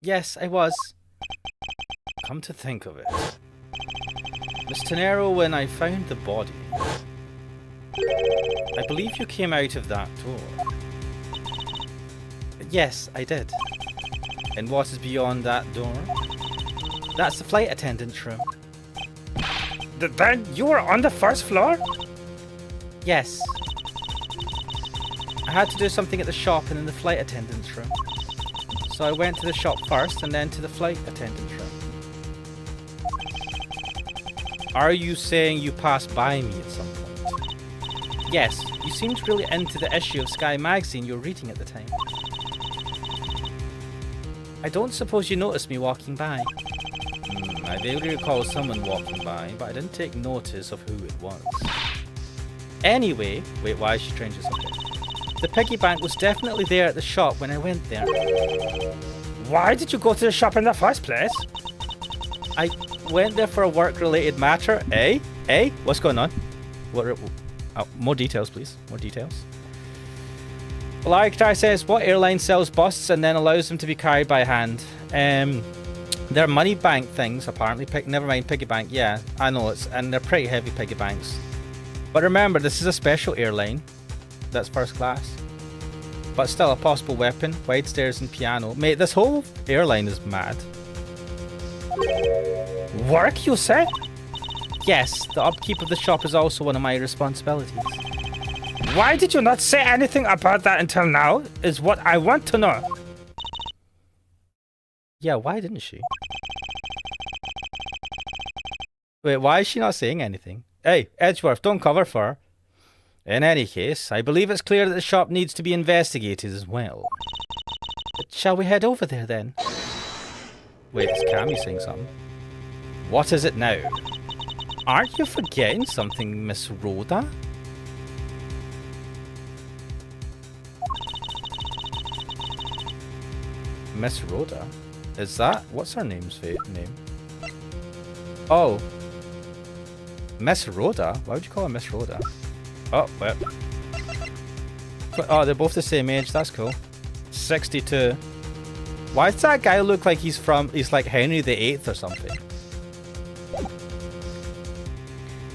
Yes, I was. Come to think of it. Miss Tenero, when I found the body, I believe you came out of that door. Yes, I did. And what is beyond that door? That's the flight attendant's room. Then you were on the first floor? Yes. I had to do something at the shop and in the flight attendant's room. So I went to the shop first and then to the flight attendant's room. Are you saying you passed by me at some point? Yes, you seemed really into the issue of Sky magazine you were reading at the time. I don't suppose you noticed me walking by. I vaguely recall someone walking by, but I didn't take notice of who it was. Anyway, wait, why is she trying to something? The piggy bank was definitely there at the shop when I went there. Why did you go to the shop in the first place? I went there for a work-related matter. Eh? Eh? What's going on? More details, please. More details. Larry says, what airline sells busts and then allows them to be carried by hand? They're money bank things, apparently. Never mind, piggy bank. Yeah, I know and they're pretty heavy piggy banks. But remember, this is a special airline. That's first class. But still a possible weapon. Wide stairs and piano. Mate, this whole airline is mad. Work, you say? Yes, the upkeep of the shop is also one of my responsibilities. Why did you not say anything about that until now, is what I want to know. Yeah, why didn't she? Wait, why is she not saying anything? Hey, Edgeworth, don't cover for her. In any case, I believe it's clear that the shop needs to be investigated as well. But shall we head over there then? Wait, is Cammy saying something? What is it now? Aren't you forgetting something, Miss Rhoda? Miss Rhoda? Is that? What's her name? Oh. Miss Rhoda? Why would you call her Miss Rhoda? Oh, well. Oh, they're both the same age. That's cool. 62. Why does that guy look like he's like Henry VIII or something?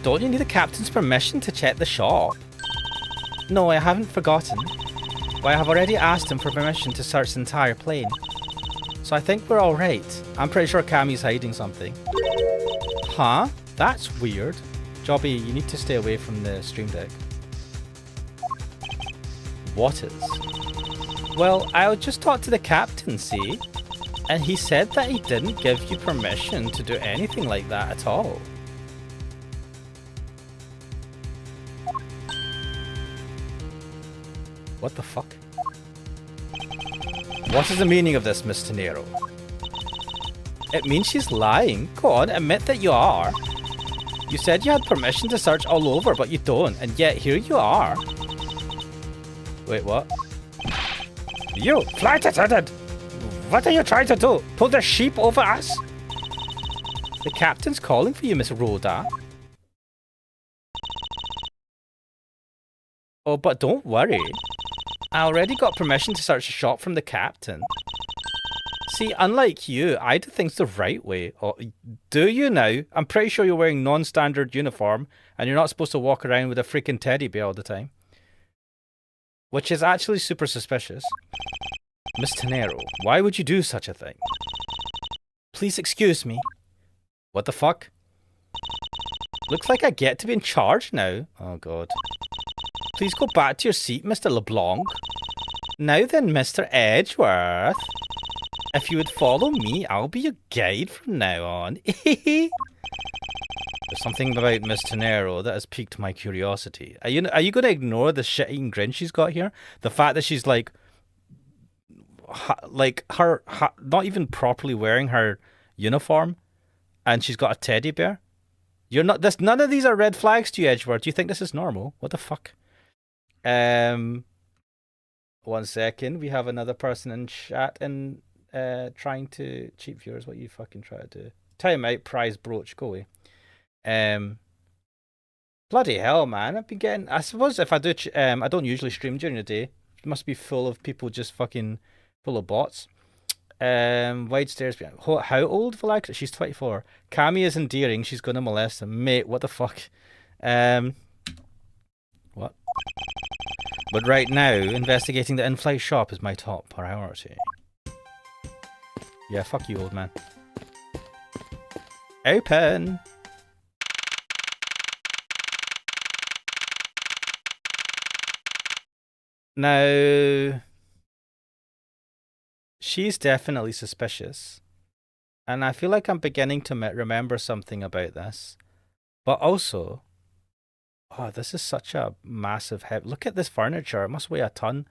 Don't you need the captain's permission to check the shop? No, I haven't forgotten. But I have already asked him for permission to search the entire plane. So I think we're alright. I'm pretty sure Cammy's hiding something. Huh? That's weird. Jobby, you need to stay away from the stream deck. What is? Well, I'll just talk to the captain, see? And he said that he didn't give you permission to do anything like that at all. What the fuck? What is the meaning of this, Miss Tenero? It means she's lying. Go on, admit that you are. You said you had permission to search all over, but you don't, and yet here you are. Wait, what? You, flight attendant! What are you trying to do? Pull the sheep over us? The captain's calling for you, Miss Rhoda. Oh, but don't worry. I already got permission to search the shop from the captain. See, unlike you, I do things the right way. Oh, do you now? I'm pretty sure you're wearing non-standard uniform and you're not supposed to walk around with a freaking teddy bear all the time. Which is actually super suspicious. Miss Tenero, why would you do such a thing? Please excuse me. What the fuck? Looks like I get to be in charge now. Oh god. Please go back to your seat, Mr. LeBlanc. Now then, Mr. Edgeworth. If you would follow me, I'll be your guide from now on. There's something about Miss Tenero that has piqued my curiosity. Are you going to ignore the shit-eating grin she's got here? The fact that she's like not even properly wearing her uniform, and she's got a teddy bear. You're not this. None of these are red flags to you, Edgeworth. Do you think this is normal? What the fuck? 1 second. We have another person in chat and trying to cheat viewers. What you fucking try to do? Time out. Prize brooch. Go away. Bloody hell, man! I've been getting. I suppose if I do, I don't usually stream during the day. It must be full of people just fucking full of bots. Wide stairs. How old, Valax? She's 24. Cammy is endearing. She's gonna molest him, mate. What the fuck? What? But right now, investigating the in-flight shop is my top priority. Yeah, fuck you, old man. Open. Now, she's definitely suspicious. And I feel like I'm beginning to remember something about this. But also, oh, this is such a massive look at this furniture. It must weigh a ton.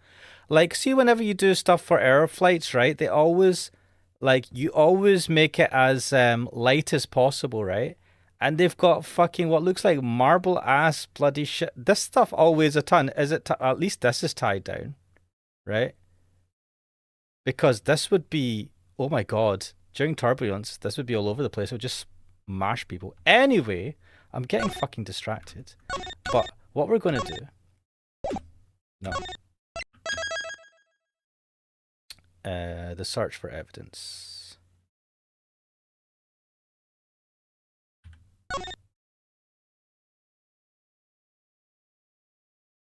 Like, see, whenever you do stuff for air flights, right? They always, like, you always make it as light as possible, right? And they've got fucking what looks like marble ass bloody shit. This stuff all weighs a ton. Is it? At least this is tied down, right? Because this would be, oh my god, during turbulence, this would be all over the place. It would just smash people. Anyway, I'm getting fucking distracted. But what we're going to do... No. The search for evidence.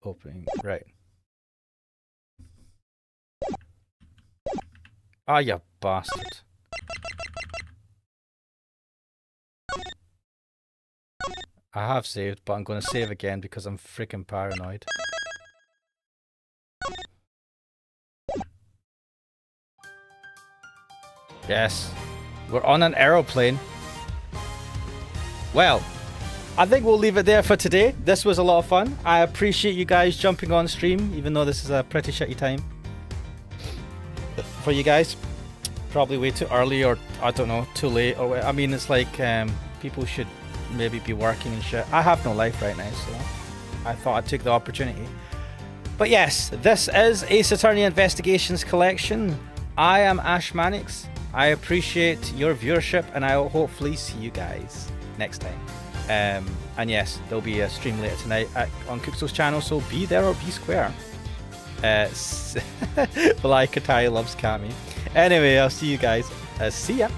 Opening, right. Ah, you bastard. I have saved, but I'm going to save again because I'm freaking paranoid. Yes, we're on an aeroplane. Well, I think we'll leave it there for today. This was a lot of fun. I appreciate you guys jumping on stream, even though this is a pretty shitty time for you guys. Probably way too early, or I don't know, too late. Or I mean, it's like people should maybe be working and shit. I have no life right now, so I thought I'd take the opportunity. But yes, this is Ace Attorney Investigations Collection. I am Ash Mannix. I appreciate your viewership, and I'll hopefully see you guys next time. And yes, there'll be a stream later tonight on Cookso's channel, so be there or be square. Like Kataya loves Cammy. Anyway, I'll see you guys. See ya.